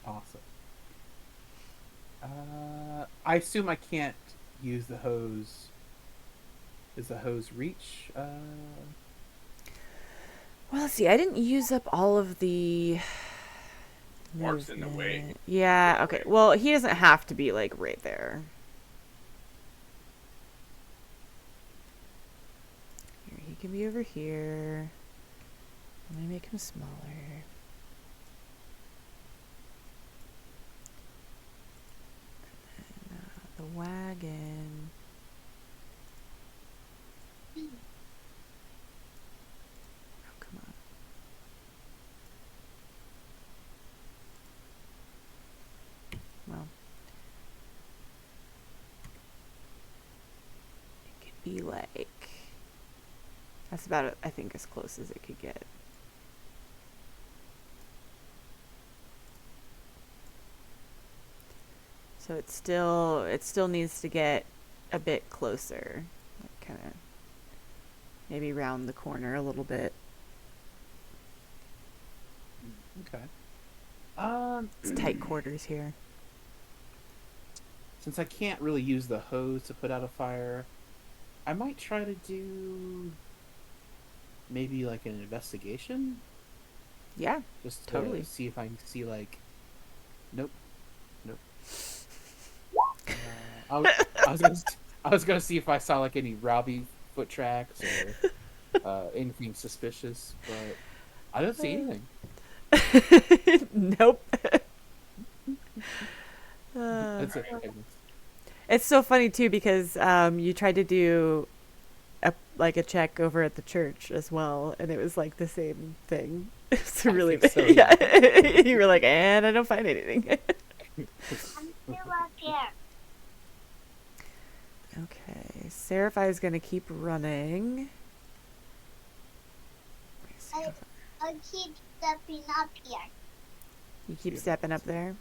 Awesome. I assume I can't use the hose. Is the hose reach? Well, let's see. I didn't use up all of the Mark's in the way. movement. Yeah, okay. Well, he doesn't have to be, like, right there. Here, he can be over here. Let me make him smaller. And then, the wagon. Oh, come on. Well, it could be like, that's about, I think, as close as it could get. So it still needs to get a bit closer, like kind of maybe round the corner a little bit. Okay. It's tight quarters here. Since I can't really use the hose to put out a fire, I might try to do maybe like an investigation, Yeah, just to Totally. see if I can see like. Nope. I was gonna see if I saw like any Robbie foot tracks or anything suspicious, but I don't see anything. nope. That's it. It's so funny too because you tried to do a check over at the church as well, and it was like the same thing. It's really think so, yeah. You were like, and I don't find anything. I'm still up here. Okay, Seraphi is gonna keep running. Let me see if I keep stepping up here. you keep stepping up there.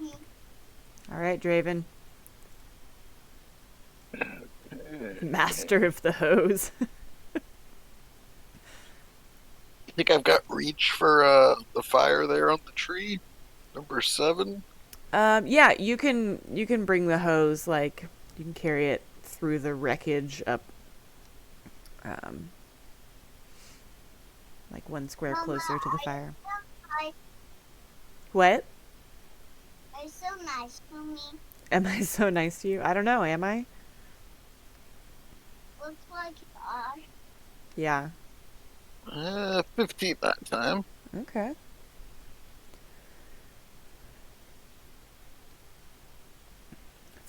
Mhm. All right, Draven. Master of the hose. I think I've got reach for the fire there on the tree, number 7. Yeah, you can bring the hose, like you can carry it through the wreckage up, like 1 square Mama, closer to the fire. Hi. What? Are you so nice to me? Am I so nice to you? I don't know. Am I? Looks like you are. Yeah. 15 that time. Okay.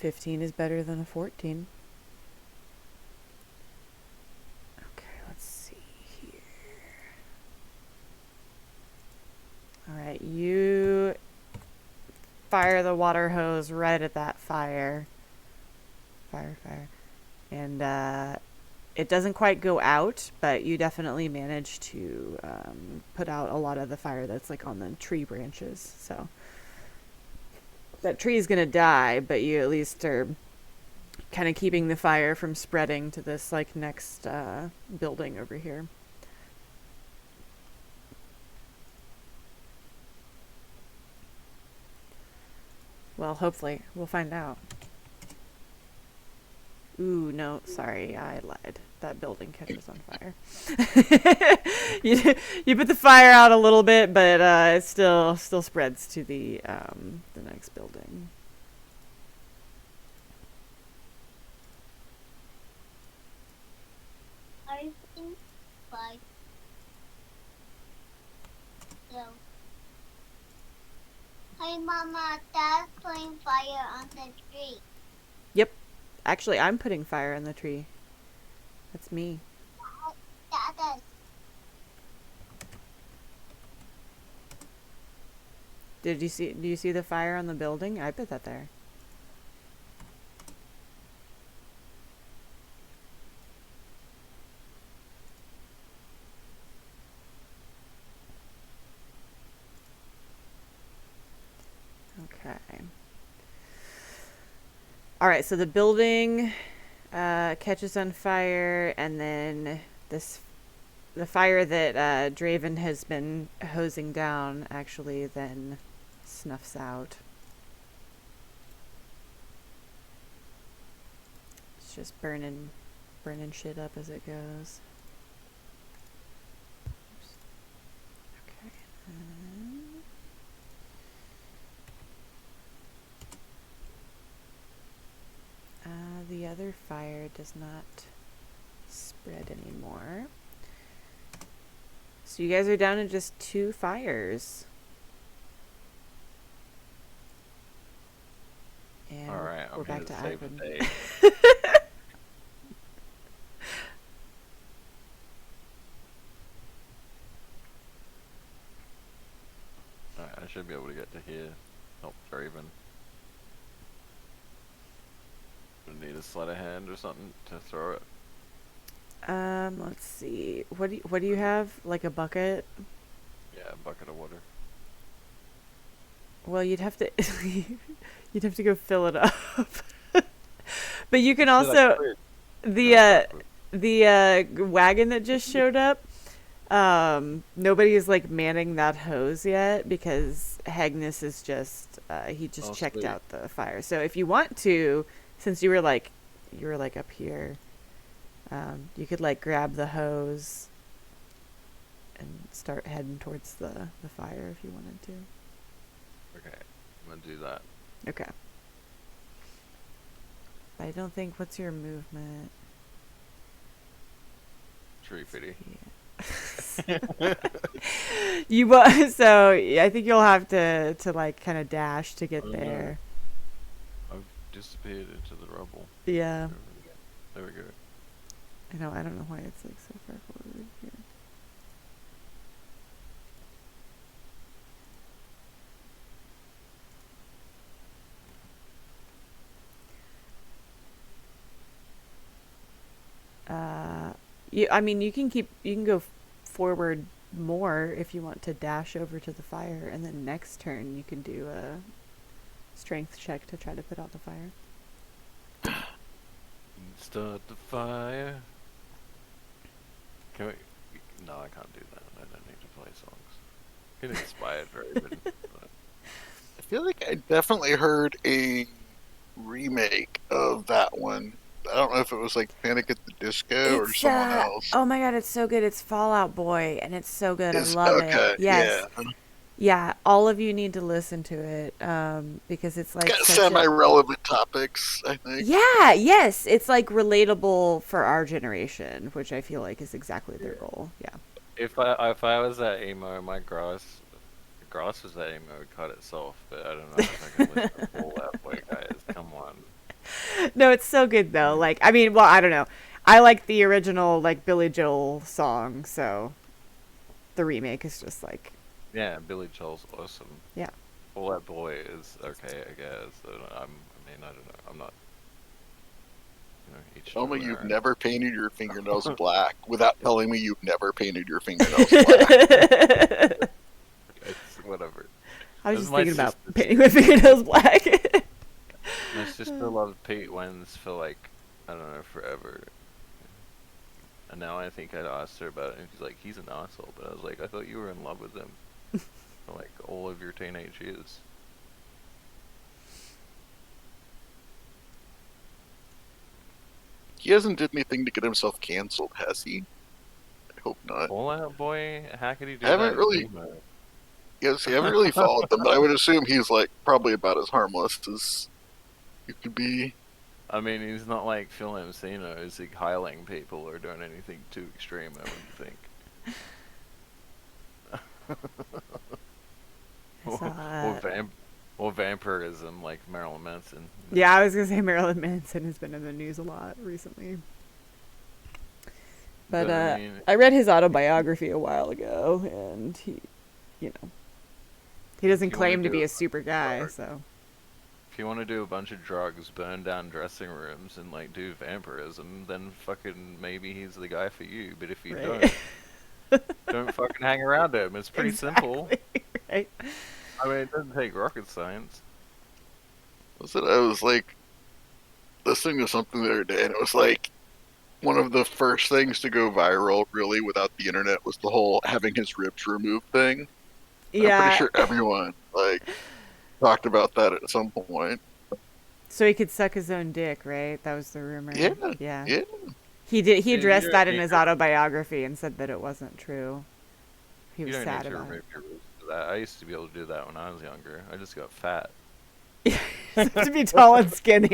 $15 is better than a 14. Okay, let's see here. Alright, you fire the water hose right at that fire. Fire. And it doesn't quite go out, but you definitely manage to put out a lot of the fire that's like on the tree branches. So that tree is gonna die, but you at least are kind of keeping the fire from spreading to this like next building over here. Well, hopefully we'll find out. Ooh, no, sorry, I lied. That building catches on fire. you put the fire out a little bit, but it still spreads to the next building. I think by so. Hey, Mama, Dad's putting fire on the tree. Yep. Actually, I'm putting fire in the tree. That's me. Dad does. Do you see the fire on the building? I put that there. Okay. All right, so the building catches on fire, and then the fire that Draven has been hosing down actually then snuffs out. It's just burning shit up as it goes. Oops. Okay. The other fire does not spread anymore. So you guys are down to just 2 fires. And All right, we're I'm back here to to save the Ivan. day. Alright, I should be able to get to here. Help Draven. Need a sleight of hand or something to throw it. Let's see. What do you have? Like a bucket? Yeah, a bucket of water. Well, you'd have to you'd have to go fill it up. But you can also the wagon that just showed up. Nobody is like manning that hose yet because Hagnus is just he just checked sweet. out the fire. So if you want to, since you were like up here, you could like grab the hose and start heading towards the fire if you wanted to. Okay, I'm gonna do that. Okay. I don't think, what's your movement? Tree pity. So I think you'll have to like kind of dash to get there. I've disappeared into the rubble. Yeah. There we go. I don't know why it's like so far forward here. You can go forward more if you want to dash over to the fire, and then next turn you can do a strength check to try to put out the fire. Start the fire. Can we? No, I can't do that. I don't need to play songs. Get inspired, Draven. I feel like I definitely heard a remake of that one. I don't know if it was like Panic at the Disco or someone else. Oh my god, it's so good. It's Fall Out Boy, and it's so good. I love okay, it. Yes. Yeah. Yeah, all of you need to listen to it because it's like Got such semi-relevant topics, I think. Yeah, yes, it's like relatable for our generation, which I feel like is exactly their goal. Yeah. If I was that emo, my grass was that emo, would cut itself. But I don't know if I can listen to all that boy, guys. Come on. No, it's so good though. Like, I mean, well, I don't know. I like the original like Billy Joel song, so the remake is just like. Yeah, Billy Joel's awesome. Yeah. All that boy is okay, I guess. I don't know. I'm not. Each Tell me to their you've own. never painted your fingernails black without telling me you've never painted your fingernails black. It's whatever. I was That's just my thinking about sister's- painting my fingernails black. My sister loved Pete Wentz for like, I don't know, forever. And now I think I'd asked her about it, and she's like, he's an asshole. But I was like, I thought you were in love with him for like all of your teenage years. He hasn't did anything to get himself canceled, has he? I hope not. Fallout Boy, how could he do I haven't that? really- Emo? Yes, I haven't really followed them, but I would assume he's like probably about as harmless as you could be. I mean, he's not like Phil Encino, is he hiling people or doing anything too extreme, I wouldn't think. I saw, or vampirism like Marilyn Manson. yeah, I was gonna say Marilyn Manson has been in the news a lot recently. But I mean, I read his autobiography a while ago, and he, you know, he doesn't If you wanna claim to do be it, a super guy, dark. so. if you want to do a bunch of drugs, burn down dressing rooms, and like do vampirism, then fucking maybe he's the guy for you. But if you Right. don't fucking hang around him. It's pretty simple. Exactly, right? I mean, it doesn't take rocket science. I was like listening to something the other day, and it was like one of the first things to go viral, really, without the internet, was the whole having his ribs removed thing. I'm Yeah. pretty sure everyone like talked about that at some point. So he could suck his own dick, right? That was the rumor. Yeah, Yeah. yeah. He did. He Yeah, addressed you that don't in need his to- autobiography and said that it wasn't true. He You was don't sad need to about it. remove your roots for that. I used to be able to do that when I was younger. I just got fat. You have to be tall and skinny.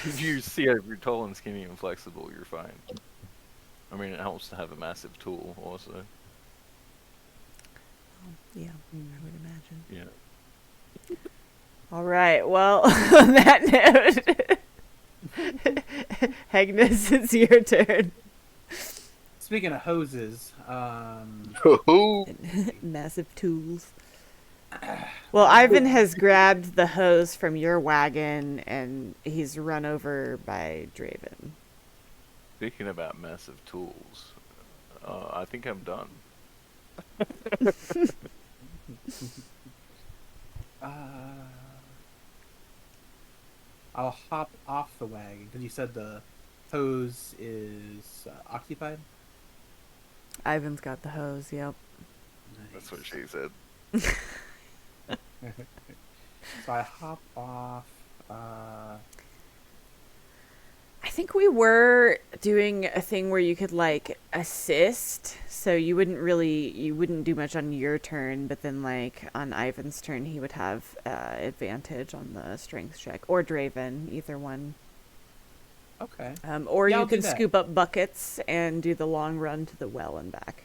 If you see if you're tall and skinny and flexible, you're fine. I mean, it helps to have a massive tool, also. Yeah, I would imagine. Yeah. All right. Well, on that note, Agnes, it's your turn. Speaking of hoses, Oh, Massive tools. Well, Ivan has grabbed the hose from your wagon and he's run over by Draven. Speaking about massive tools, I think I'm done. I'll hop off the wagon because you said the hose is occupied. Ivan's got the hose, yep. That's what she said. So I hop off. I think we were doing a thing where you could like assist, so you wouldn't do much on your turn, but then like on Ivan's turn he would have advantage on the strength check, or Draven, either one. Okay. Or Yeah, you I'll do can that. scoop up buckets and do the long run to the well and back.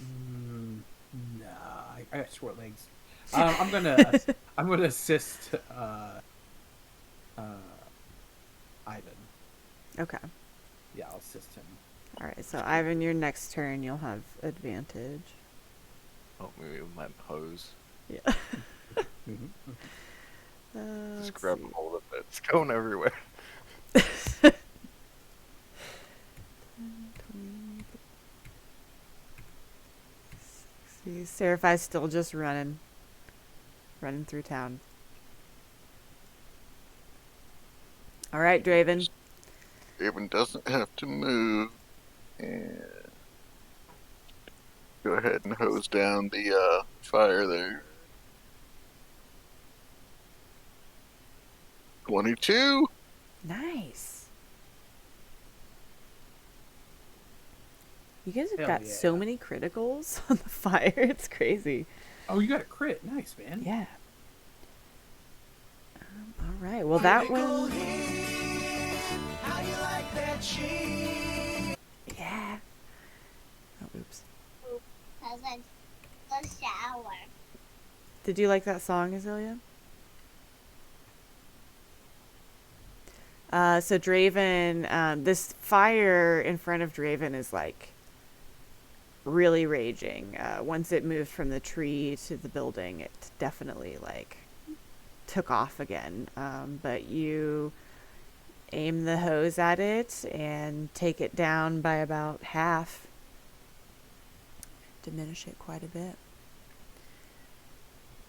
Nah, I got short legs. I'm gonna assist Ivan. Okay. Yeah, I'll assist him. All right. So Ivan, your next turn you'll have advantage. Help me with my hose. Yeah. Just Let's grab see. hold of it. It's going everywhere. 20, 60. Seraphi's still just running through town. All right, Draven. Raven doesn't have to move. And go ahead and hose down the fire there. 22. Nice. You guys have Hell got so yeah. many criticals on the fire. It's crazy. Oh, you got a crit. Nice, man. Yeah. All right. Well, that Critical one. hit. How you like that shit? Yeah. Oh, oops. Because it's the shower. Did you like that song, Azalea? So Draven, this fire in front of Draven is like really raging. Once it moved from the tree to the building, it definitely like took off again. But you aim the hose at it and take it down by about half. Diminish it quite a bit.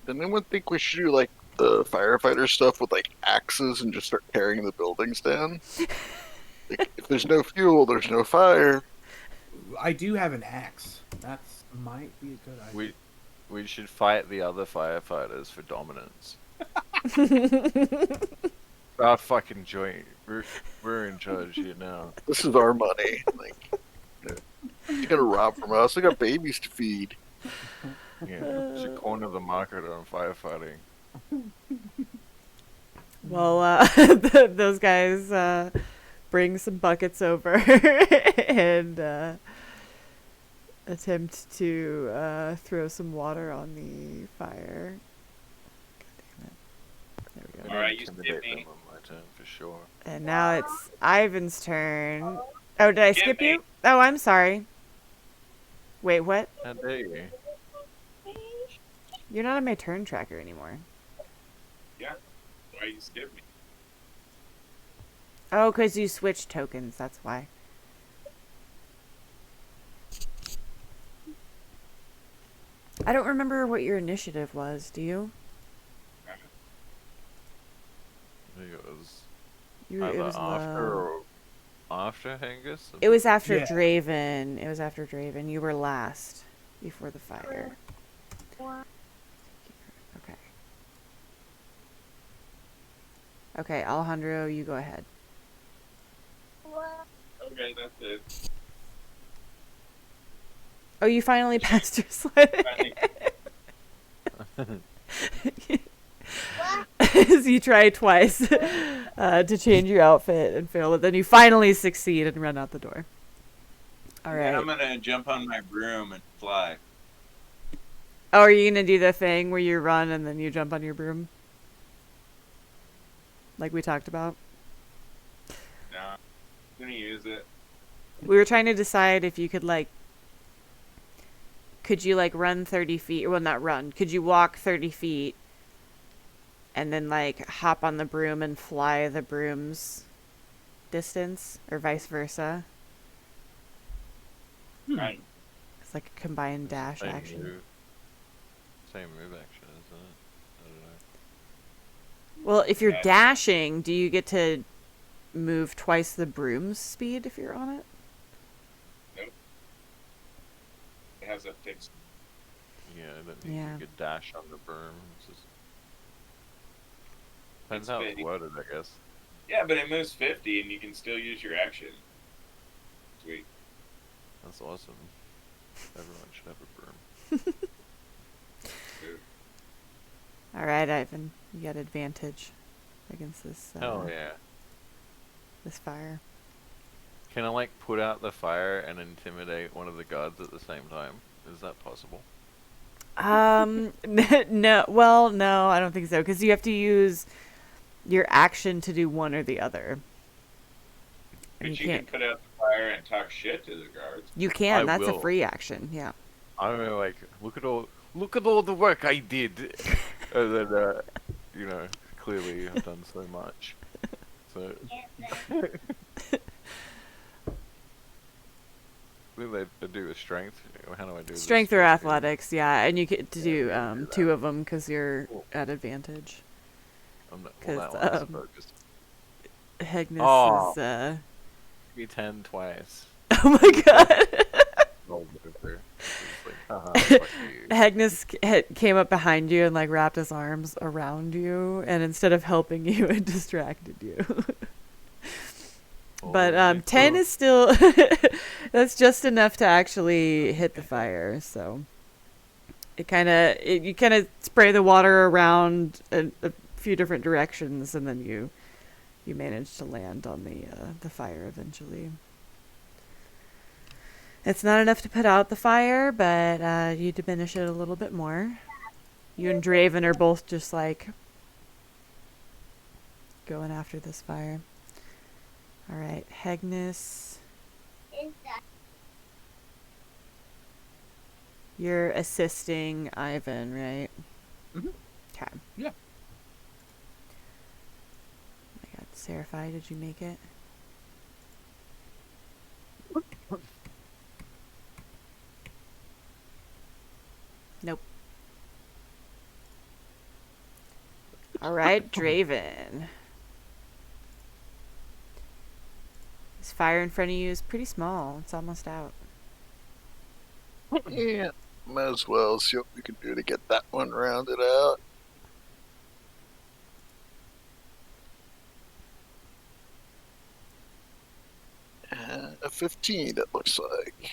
Did anyone think we should do like the firefighter stuff with like axes and just start tearing the buildings down? Like, if there's no fuel, there's no fire. I do have an axe. That's might be a good idea. We should fight the other firefighters for dominance. Our fucking joint. We're in charge here now. This is our money. Like, you're gonna rob from us. We got babies to feed. Yeah, should corner the market on firefighting. Well, those guys bring some buckets over and attempt to throw some water on the fire. God damn it. There we go. All right, you Intimidate skip me. them on my turn for sure. And now it's Ivan's turn. Oh, did I Skip skip me. you? Oh, I'm sorry. Wait, what? How dare you? You're not on my turn tracker anymore. Why you skip me? Oh, because you switched tokens, that's why. I don't remember what your initiative was, do you? I think it was It either was after low. or after Hengus. It was after Yeah. Draven. It was after Draven. You were last before the fire. Okay. Okay, Alejandro, you go ahead. Okay, that's it. Oh, you finally passed your slide. As you try twice to change your outfit and fail, but then you finally succeed and run out the door. All right. And I'm gonna jump on my broom and fly. Oh, are you gonna do the thing where you run and then you jump on your broom? Like we talked about? No, I'm gonna use it. We were trying to decide if you could, like, could you, like, run 30 feet? Well, not run. Could you walk 30 feet and then, like, hop on the broom and fly the broom's distance? Or vice versa? Right. It's like a combined dash Same action. move. Same move action, isn't it? I don't know. Well, if you're Yeah. dashing, do you get to move twice the broom's speed if you're on it? It has a fixed. Yeah, I don't think Yeah. you could dash on the berm. It's just... Depends It's how it's big. worded, I guess. Yeah, but it moves 50, and you can still use your action. Sweet. That's awesome. Everyone should have a berm. All right, Ivan, you got advantage against this Hell yeah. this fire. Can I, like, put out the fire and intimidate one of the guards at the same time? Is that possible? No, well, no, I don't think so, because you have to use your action to do one or the other. And But you you can't. can put out the fire and talk shit to the guards. You can. I That's a will. free action. Yeah. I mean, like, look at all the work I did. And then, you know, clearly I've done so much. So, what do they do with strength? How do I do this? Strength or athletics, yeah, and you get to do two of them because you're Cool. at advantage. Well, 'cause, that one's focused. Agnes Oh. is. Give me 10 twice. Oh my god. Roll over. It's like, haha, fuck you. Agnes came up behind you and like wrapped his arms around you, and instead of helping you, it distracted you. But Holy 10 fuck. is still that's just enough to actually hit the fire. So you kind of spray the water around a few different directions, and then you manage to land on the fire eventually. It's not enough to put out the fire, but you diminish it a little bit more. You and Draven are both just like going after this fire. All right, Hegnis, Is that you're assisting Ivan, right? Mhm. Okay. Yeah. Oh my God, Seraphai, did you make it? Nope. All right, Draven. This fire in front of you is pretty small. It's almost out. Yeah, might as well see what we can do to get that one rounded out. A 15, it looks like.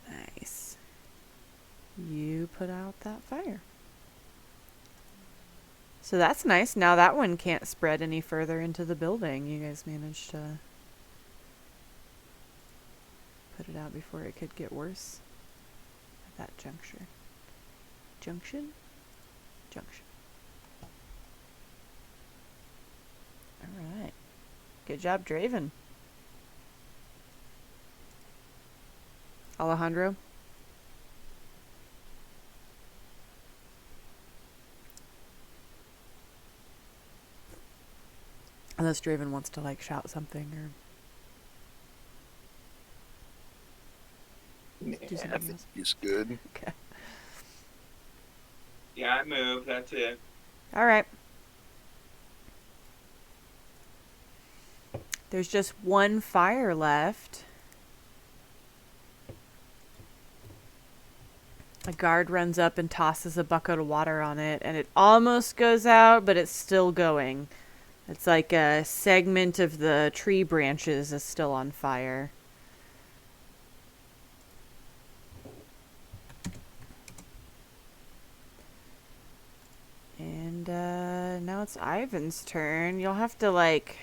Nice. You put out that fire. So that's nice. Now that one can't spread any further into the building. You guys managed to put it out before it could get worse at that juncture. Junction? Junction. All right. Good job, Draven. Alejandro? Unless Draven wants to, like, shout something or Yeah, do I something think else. he's good. Okay. Yeah, I moved. That's it. All right. There's just one fire left. A guard runs up and tosses a bucket of water on it, and it almost goes out, but it's still going. It's like a segment of the tree branches is still on fire. And now it's Ivan's turn. You'll have to, like,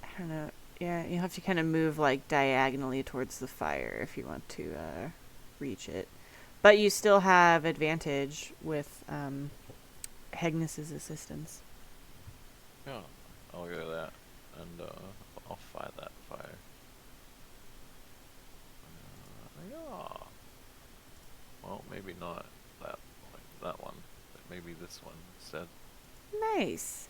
I don't know. Yeah, you'll have to kind of move, like, diagonally towards the fire if you want to reach it. But you still have advantage with Hegnus's assistance. Yeah, I'll go that, and I'll fight that fire. Yeah. Well, maybe not that one, but maybe this one instead. Nice.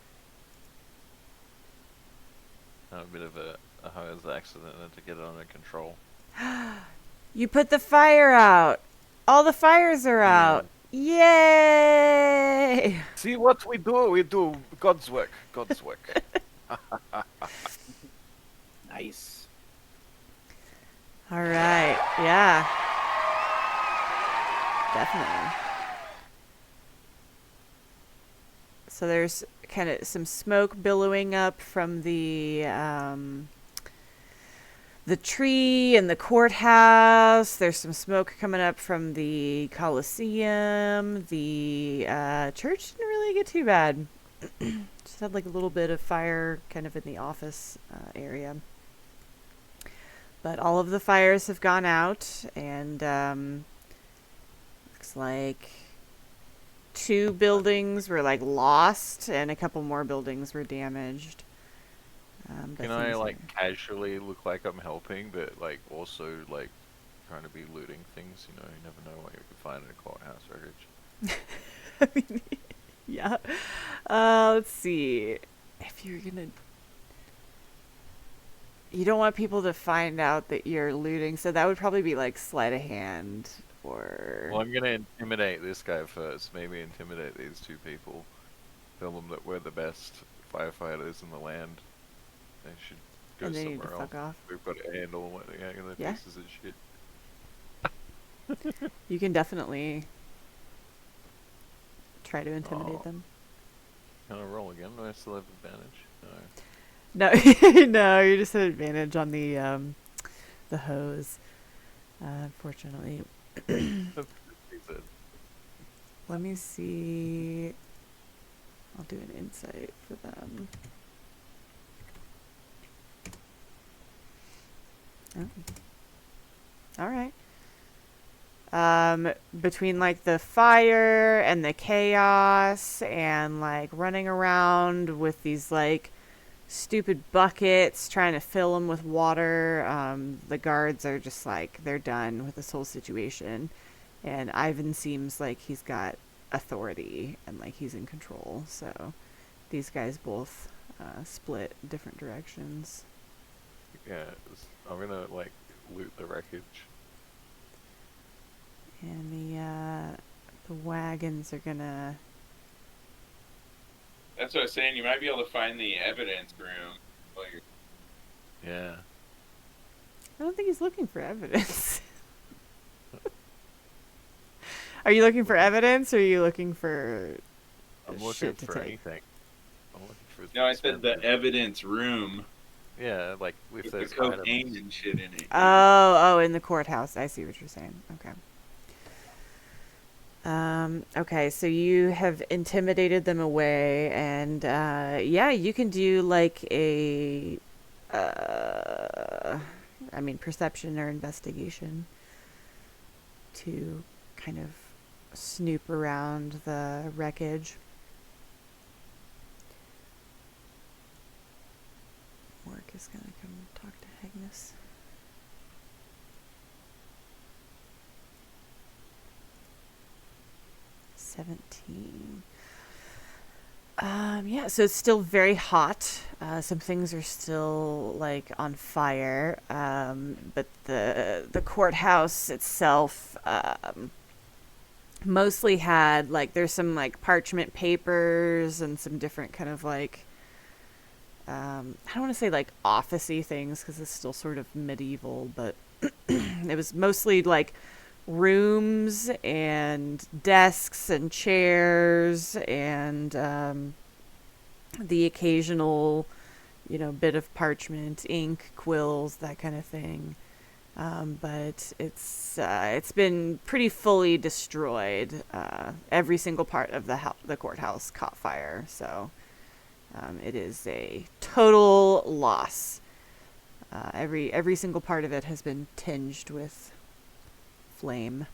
Had a bit of a hose accident to get it under control. You put the fire out. All the fires are out. Yay! See what we do? We do God's work. God's work. Nice. All right. Yeah. Definitely. So there's kind of some smoke billowing up from the tree and the courthouse. There's some smoke coming up from the Coliseum. The church didn't really get too bad. Just had like a little bit of fire kind of in the office area. But all of the fires have gone out, and looks like 2 buildings were like lost, and a couple more buildings were damaged. Can I like casually look like I'm helping, but like also like trying to be looting things? You know, you never know what you can find in a courthouse wreckage. I mean, yeah. Let's see. If you're gonna, you don't want people to find out that you're looting, so that would probably be like sleight of hand or. Well, I'm gonna intimidate this guy first. Maybe intimidate these 2 people. Tell them that we're the best firefighters in the land. They should go And they need to somewhere else. fuck off. We've got to handle what they're Yeah. pieces of shit. You can definitely try to intimidate Oh. them. Can I roll again? Do I still have advantage? No, No. no, you just had advantage on the hose. Unfortunately. Let me see. I'll do an insight for them. Oh. All right. Between like the fire and the chaos and like running around with these like stupid buckets trying to fill them with water, the guards are just like, they're done with this whole situation. And Ivan seems like he's got authority and like he's in control. So these guys both split different directions. Yeah, I'm gonna like loot the wreckage. And the The wagons are gonna. That's what I was saying. You might be able to find the evidence room. While you're... Yeah. I don't think he's looking for evidence. Are you looking for evidence, or are you looking for I'm looking shit to for take? anything. I'm looking for No, I said the expensive- evidence room Yeah, like if with the there's cocaine items. and shit in it. Oh, in the courthouse. I see what you're saying. Okay. Okay, so you have intimidated them away, and yeah, you can do like a, perception or investigation to kind of snoop around the wreckage. Mork is gonna come talk to Agnes. Yeah, so it's still very hot. Some things are still like on fire, but the courthouse itself mostly had like there's some like parchment papers and some different kind of like I don't want to say like officey things because it's still sort of medieval, but it was mostly like rooms and desks and chairs and the occasional, bit of parchment, ink, quills, that kind of thing. But it's been pretty fully destroyed. Every single part of the courthouse caught fire, so it is a total loss. Every single part of it has been tinged with flame.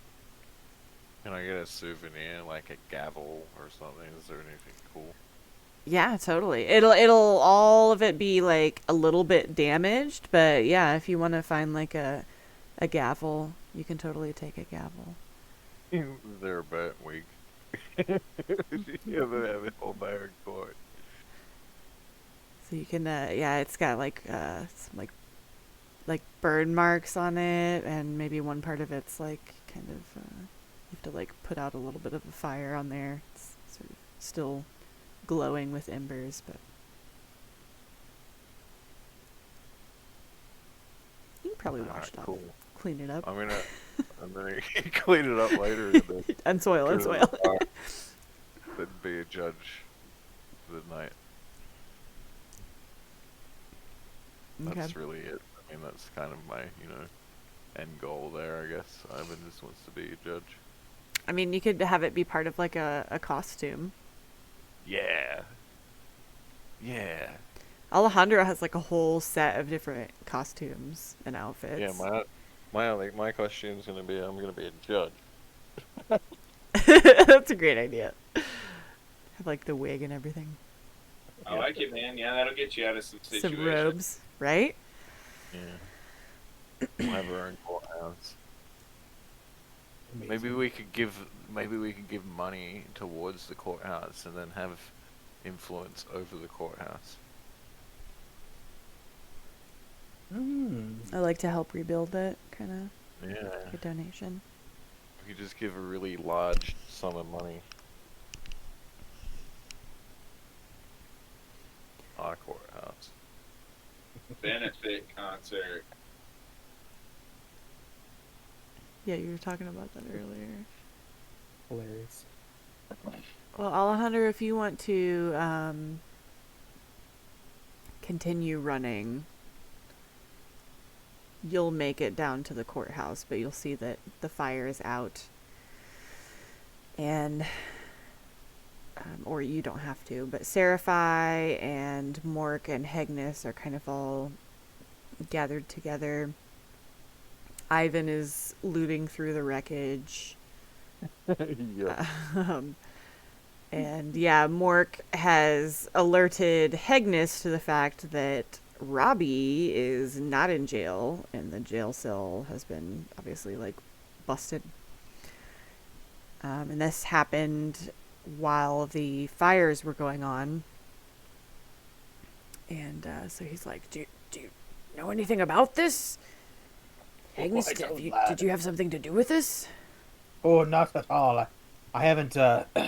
Can I get a souvenir, like a gavel or something? Is there anything cool? Yeah, totally. It'll all of it be like a little bit damaged, but yeah, if you want to find like a gavel, you can totally take a gavel. Is there a bat wig? Yeah, they have it all by our court. So you can yeah, it's got like some like burn marks on it, and maybe one part of it's like kind of you have to like put out a little bit of a fire on there. It's sort of still glowing with embers, but you can probably wash it off, Cool. clean it up, I'm gonna clean it up later and then unsoil. then be a judge for the night. Okay. That's really it. I mean, that's kind of my, end goal there, I guess. Ivan just wants to be a judge. I mean, you could have it be part of like a costume. Yeah. Yeah. Alejandro has like a whole set of different costumes and outfits. Yeah, my costume's gonna be I'm gonna be a judge. That's a great idea. Have like the wig and everything. I like it, man. Yeah, that'll get you out of some situations. Some robes, right? Yeah. We'll have our own courthouse. Maybe we could give money towards the courthouse and then have influence over the courthouse. I like to help rebuild it, kind of. Yeah. Like a donation. We could just give a really large sum of money. Our courthouse. Benefit concert. Yeah, you were talking about that earlier. Hilarious. Well, Alejandro, if you want to continue running, you'll make it down to the courthouse, but you'll see that the fire is out. And, or you don't have to, but Seraphi and Mork and Hegnis are kind of all gathered together. Ivan is looting through the wreckage. Yeah. And yeah, Mork has alerted Hegnis to the fact that Robbie is not in jail, and the jail cell has been obviously like busted. And this happened while the fires were going on. And so he's like, "Do you know anything about this? Agnes, did you have something to do with this?" Oh, not at all. I haven't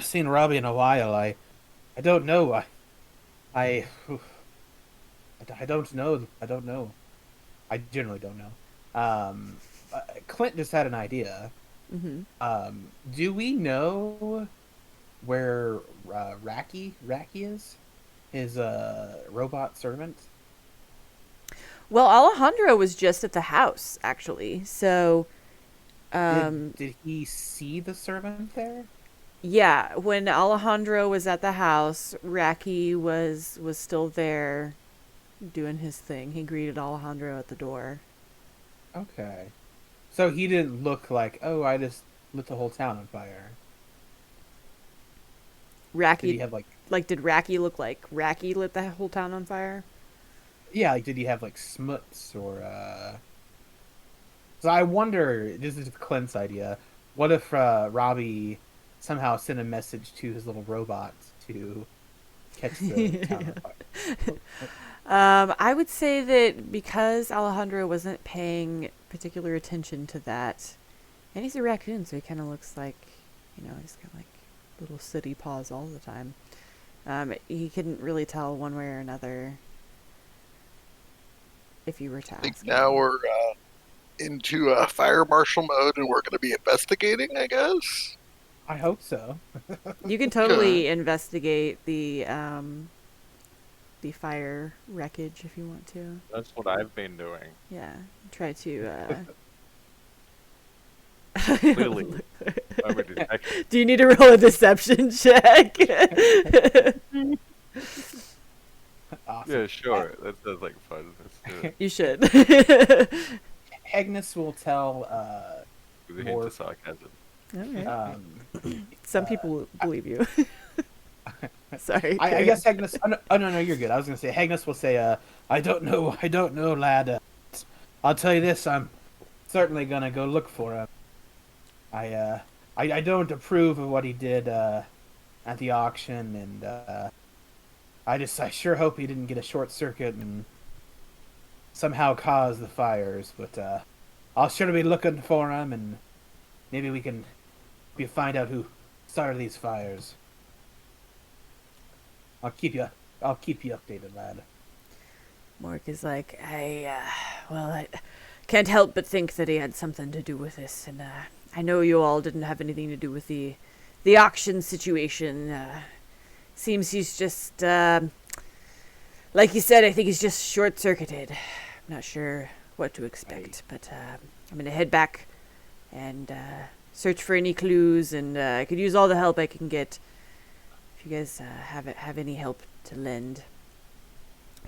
seen Robbie in a while. I don't know. I, I don't know. I don't know. I generally don't know. Clint just had an idea. Mm-hmm. Do we know where Raki is? His robot servant? Well, Alejandro was just at the house, actually. So, Did he see the servant there? yeah, when Alejandro was at the house, Raki was still there doing his thing. He greeted Alejandro at the door. Okay. So he didn't look like, oh, I just lit the whole town on fire. Did he Raki, have like, did Raki look like Raki lit the whole town on fire? yeah, like did he have like smuts or So I wonder, this is Clint's idea, what if Robbie somehow sent a message to his little robot to catch the town on fire? I would say that because Alejandro wasn't paying particular attention to that, and he's a raccoon, so he kind of looks like, he's got like little sooty paws all the time. He couldn't really tell one way or another if you were to I think ask now him. we're into fire marshal mode and we're going to be investigating, I guess. I hope so. You can totally investigate the fire wreckage if you want to. That's what I've been doing. Yeah, try to. Clearly, I'm a detective. Do you need to roll a deception check? Awesome. Yeah, sure. That sounds like fun. Let's do it. You should. Agnes will tell With a hint more. of sarcasm. Okay. Some people believe you. Sorry. I guess Agnes. Oh no, you're good. I was gonna say Agnes will say, I don't know, lad. I'll tell you this. I'm certainly gonna go look for him. I don't approve of what he did at the auction, and I sure hope he didn't get a short circuit and somehow cause the fires. But I'll sure be looking for him, and maybe we can find out who started these fires. I'll keep you updated, lad. Mork is like, I can't help but think that he had something to do with this, and I know you all didn't have anything to do with the auction situation. Seems he's just, like you said, I think he's just short-circuited. I'm not sure what to expect, but I'm gonna head back and search for any clues, and I could use all the help I can get if you guys have any help to lend.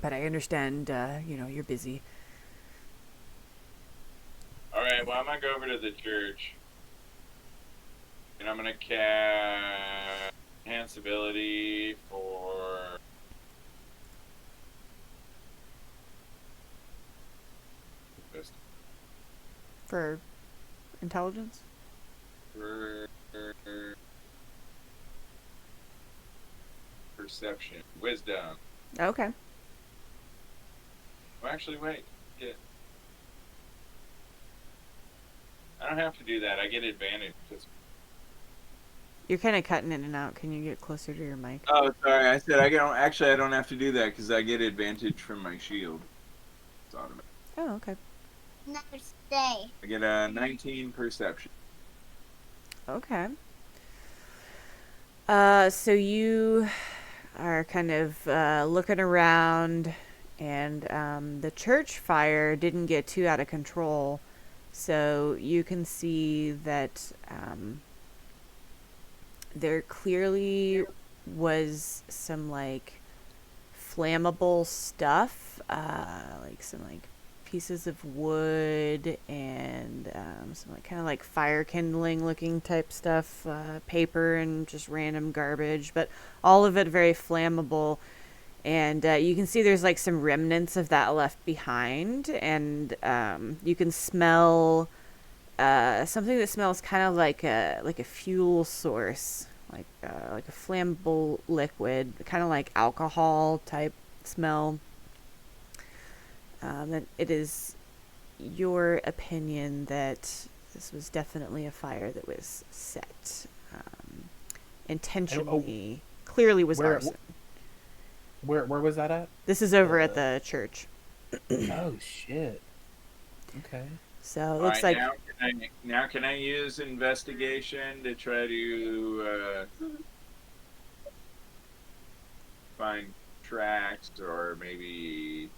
But I understand, you're busy. Alright, well, I'm gonna go over to the church. And I'm gonna cast enhance ability for For intelligence? perception. Wisdom. Okay. Well, actually, wait. Yeah. I don't have to do that. I get advantage. You're kind of cutting in and out. Can you get closer to your mic? Oh, sorry. I said I don't have to do that because I get advantage from my shield. It's automatic. Oh, okay. Never stay. I get a 19 perception. Okay. So you are kind of looking around, and the church fire didn't get too out of control. So you can see that there clearly was some like flammable stuff, like some like pieces of wood and some like kind of like fire kindling looking type stuff, paper and just random garbage, but all of it very flammable. And you can see there's like some remnants of that left behind, and you can smell something that smells kind of like a fuel source, like a flammable liquid, kind of like alcohol type smell. That it is your opinion that this was definitely a fire that was set. intentionally, clearly was Where- arson. Where was that at? This is over at the church. Oh shit. Okay. So it All looks right, like now can I use investigation to try to find tracks or maybe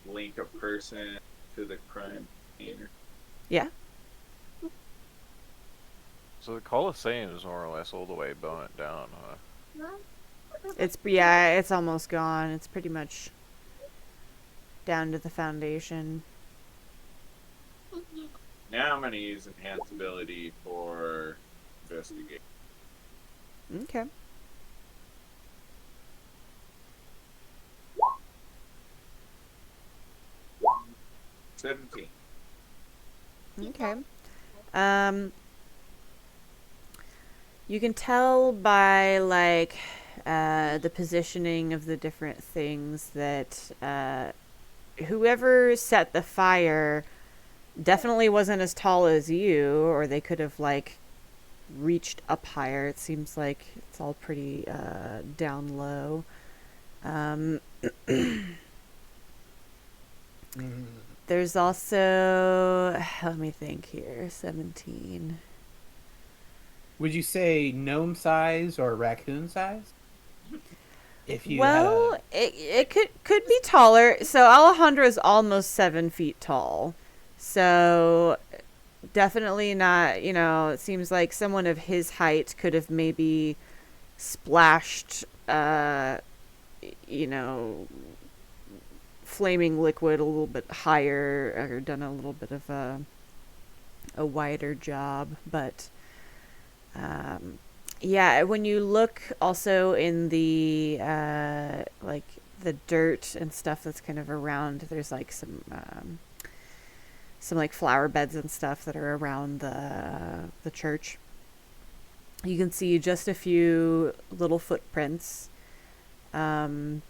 link a person to the crime scene? yeah. So the Colosseum is more or less all the way burnt down, huh? It's almost gone. It's pretty much down to the foundation. Now I'm going to use enhance ability for investigation. Okay. $17. Okay. You can tell by like the positioning of the different things that whoever set the fire definitely wasn't as tall as you, or they could have like reached up higher. It seems like it's all pretty down low. There's also, let me think here, 17. Would you say gnome size or raccoon size? If you Well, had it could be taller. So Alejandro is almost 7 feet tall. So definitely not, you know, it seems like someone of his height could have maybe splashed, you know, flaming liquid a little bit higher or done a little bit of a wider job. But yeah, when you look also in the like the dirt and stuff that's kind of around, there's like some like flower beds and stuff that are around the church. You can see just a few little footprints. They're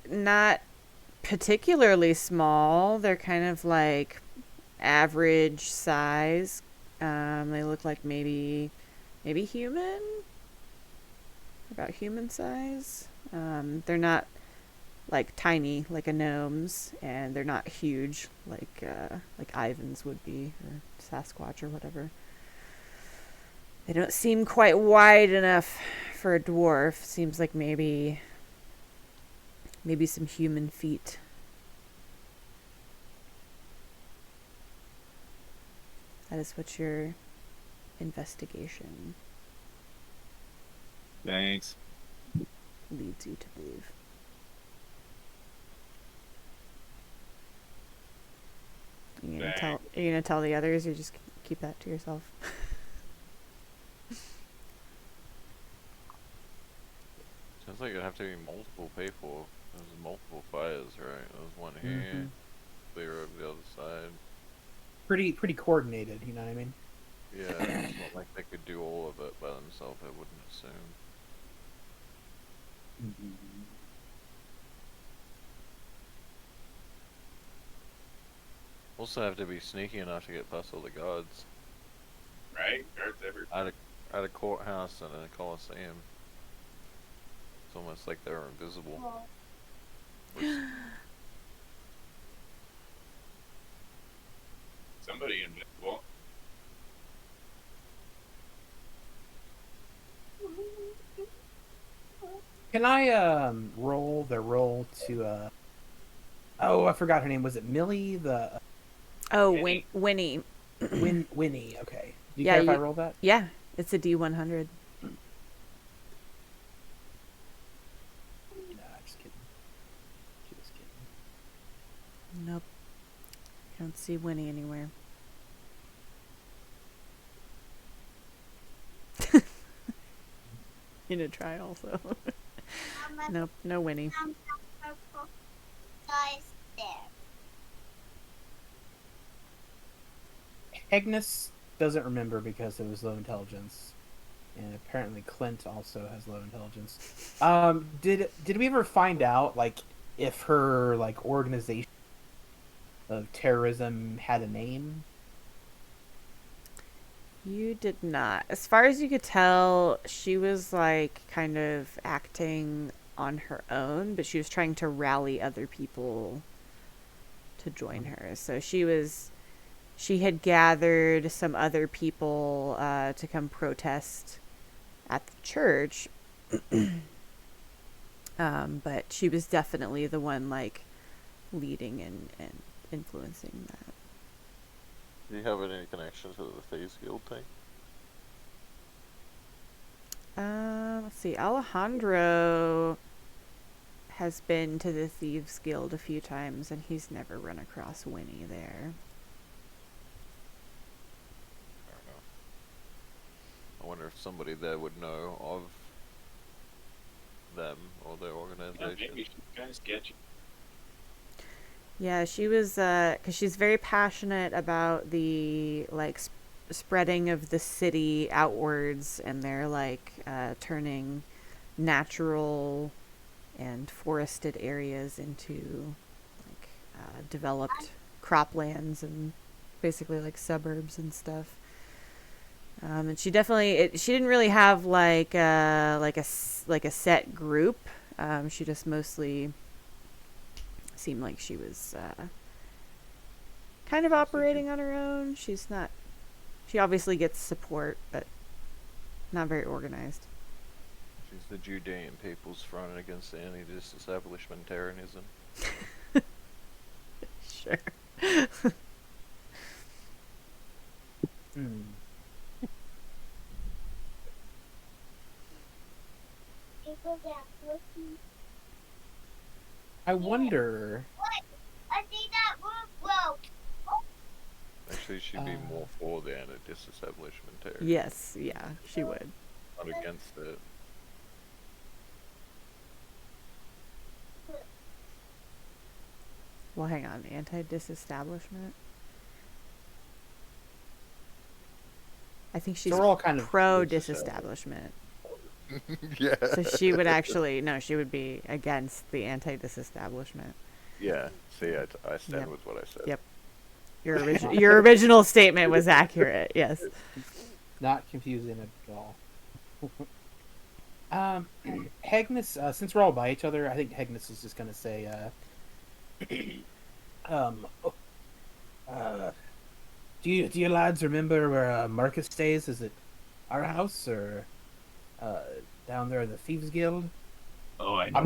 not particularly small. They're kind of like average size. They look like maybe human, about human size. They're not like tiny like a gnome's, and they're not huge like Ivan's would be, or Sasquatch or whatever. They don't seem quite wide enough for a dwarf. Seems like maybe some human feet. That is what your investigation Thanks. leads you to believe. Are you gonna tell the others, or just keep that to yourself? Sounds like it'd have to be multiple people. There's multiple fires, right? There's one here, clear over the other side. pretty coordinated, you know what I mean? Yeah, it's not like they could do all of it by themselves, I wouldn't assume. Also have to be sneaky enough to get past all the guards. Right? Guards everywhere. At a courthouse and a coliseum. It's almost like they're invisible. Somebody invisible. Can I roll to oh, I forgot her name. Was it Millie? The Oh, Winnie. Winnie. Winnie. Okay. Do you Yeah, care if I you- roll that? Yeah, it's a D100. Nah, just kidding. Just kidding. Nope. I don't see Winnie anywhere. You gonna try also? Nope, no Winnie. Purple size there. Agnes doesn't remember because it was low intelligence, and apparently Clint also has low intelligence. Did we ever find out like if her like organization of terrorism had a name? You did not. As far as you could tell, she was like kind of acting on her own, but she was trying to rally other people to join her. So she had gathered some other people to come protest at the church. But she was definitely the one like leading and influencing that. Do you have any connection to the Thieves Guild thing? Let's see. Alejandro has been to the Thieves Guild a few times, and he's never run across Winnie there. I don't know. I wonder if somebody there would know of them or their Yeah, organization. maybe she's kind of sketchy. Yeah, she was, because she's very passionate about the, like, spreading of the city outwards, and they're, like, turning natural and forested areas into, like, developed croplands and basically, like, suburbs and stuff. And she definitely, she didn't really have, like a set group. She just mostly seemed like she was kind of operating on her own. She obviously gets support, but not very organized. She's the Judean People's Front against anti-disestablishmentarianism. Sure. I wonder. I see that roof broke. Actually, she'd be more for the anti-disestablishmentarianism. Yes, yeah, she would. Not against it. Well, hang on. Anti-disestablishment? I think she's So we're all kind of pro-disestablishment. Yeah. So she would actually, no, she would be against the anti-disestablishment. Yeah. See, I stand Yep. with what I said. Yep. Your original statement was accurate, yes. Not confusing at all. Hegnus, since we're all by each other, I think Hegnus is just gonna say, do you lads remember where Marcus stays? Is it our house or down there in the Thieves Guild? Oh, I know. I'm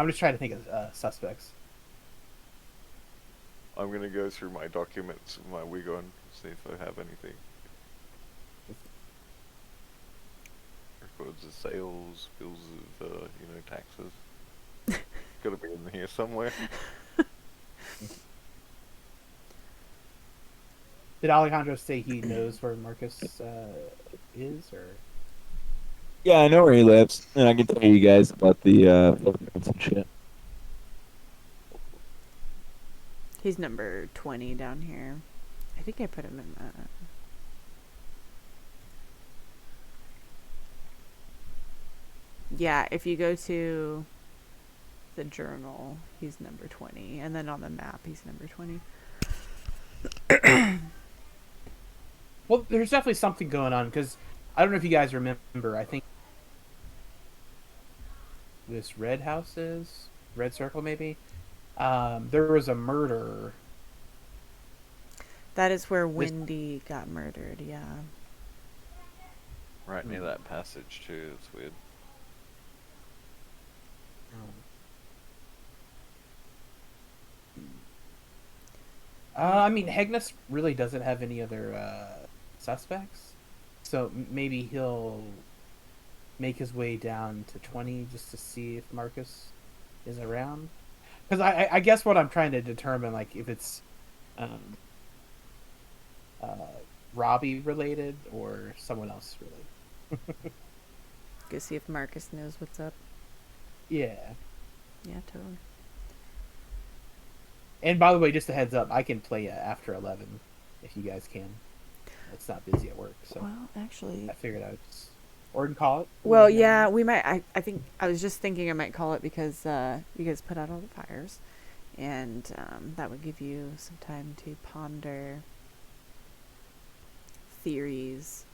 just trying to think of suspects. I'm gonna go through my documents, my Wigon, see if I have anything. Records of sales, bills of, taxes. Gotta be in here somewhere. Did Alejandro say he knows where Marcus is, or? Yeah, I know where he lives, and I can tell you guys about the photographs and shit. He's number 20 down here. I think I put him in Yeah, if you go to the journal, he's number 20. And then on the map, he's number 20. Well, there's definitely something going on, because I don't know if you guys remember, I think this red house is? Red circle, maybe? There was a murder. That is where Wendy got murdered, yeah. Right near that passage too, it's weird. I mean, Hegnus really doesn't have any other suspects, so maybe he'll make his way down to 20 just to see if Marcus is around. Because I guess what I'm trying to determine, like, if it's Robbie related or someone else related. Go see if Marcus knows what's up. Yeah. Yeah, totally. And by the way, just a heads up, I can play after 11 if you guys can. It's not busy at work, so Well, actually, I figured I would just... Or call it. well, yeah, we might. I think I was just thinking I might call it because you guys put out all the fires, and that would give you some time to ponder theories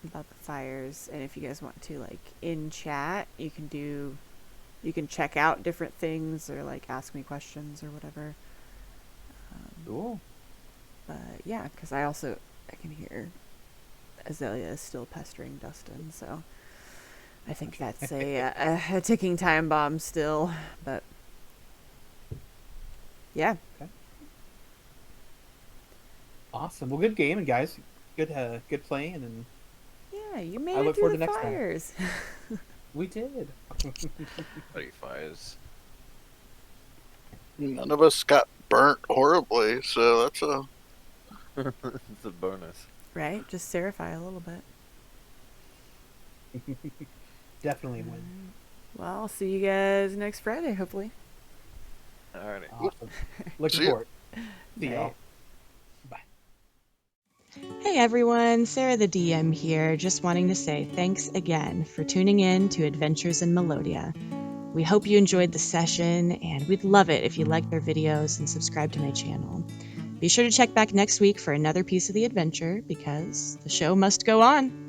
about the fires, and if you guys want to, like, in chat, you can check out different things or like ask me questions or whatever. Cool. But yeah, because I can hear Azalea is still pestering Dustin, so I think that's a ticking time bomb still. But yeah. Okay. Awesome. Well, good game, guys. Good playing, and Yeah, you made I it look through forward the to next time. fires. we did. Bloody fires. None of us got burnt horribly, so that's a. It's a bonus. Right? Just Serify a little bit. Definitely a win. Well, I'll see you guys next Friday, hopefully. Alrighty. Awesome. Looking See ya. forward. See y'all. Bye. Hey everyone, Sarah the DM here, just wanting to say thanks again for tuning in to Adventures in Melodia. We hope you enjoyed the session, and we'd love it if you liked our videos and subscribe to my channel. Be sure to check back next week for another piece of the adventure, because the show must go on.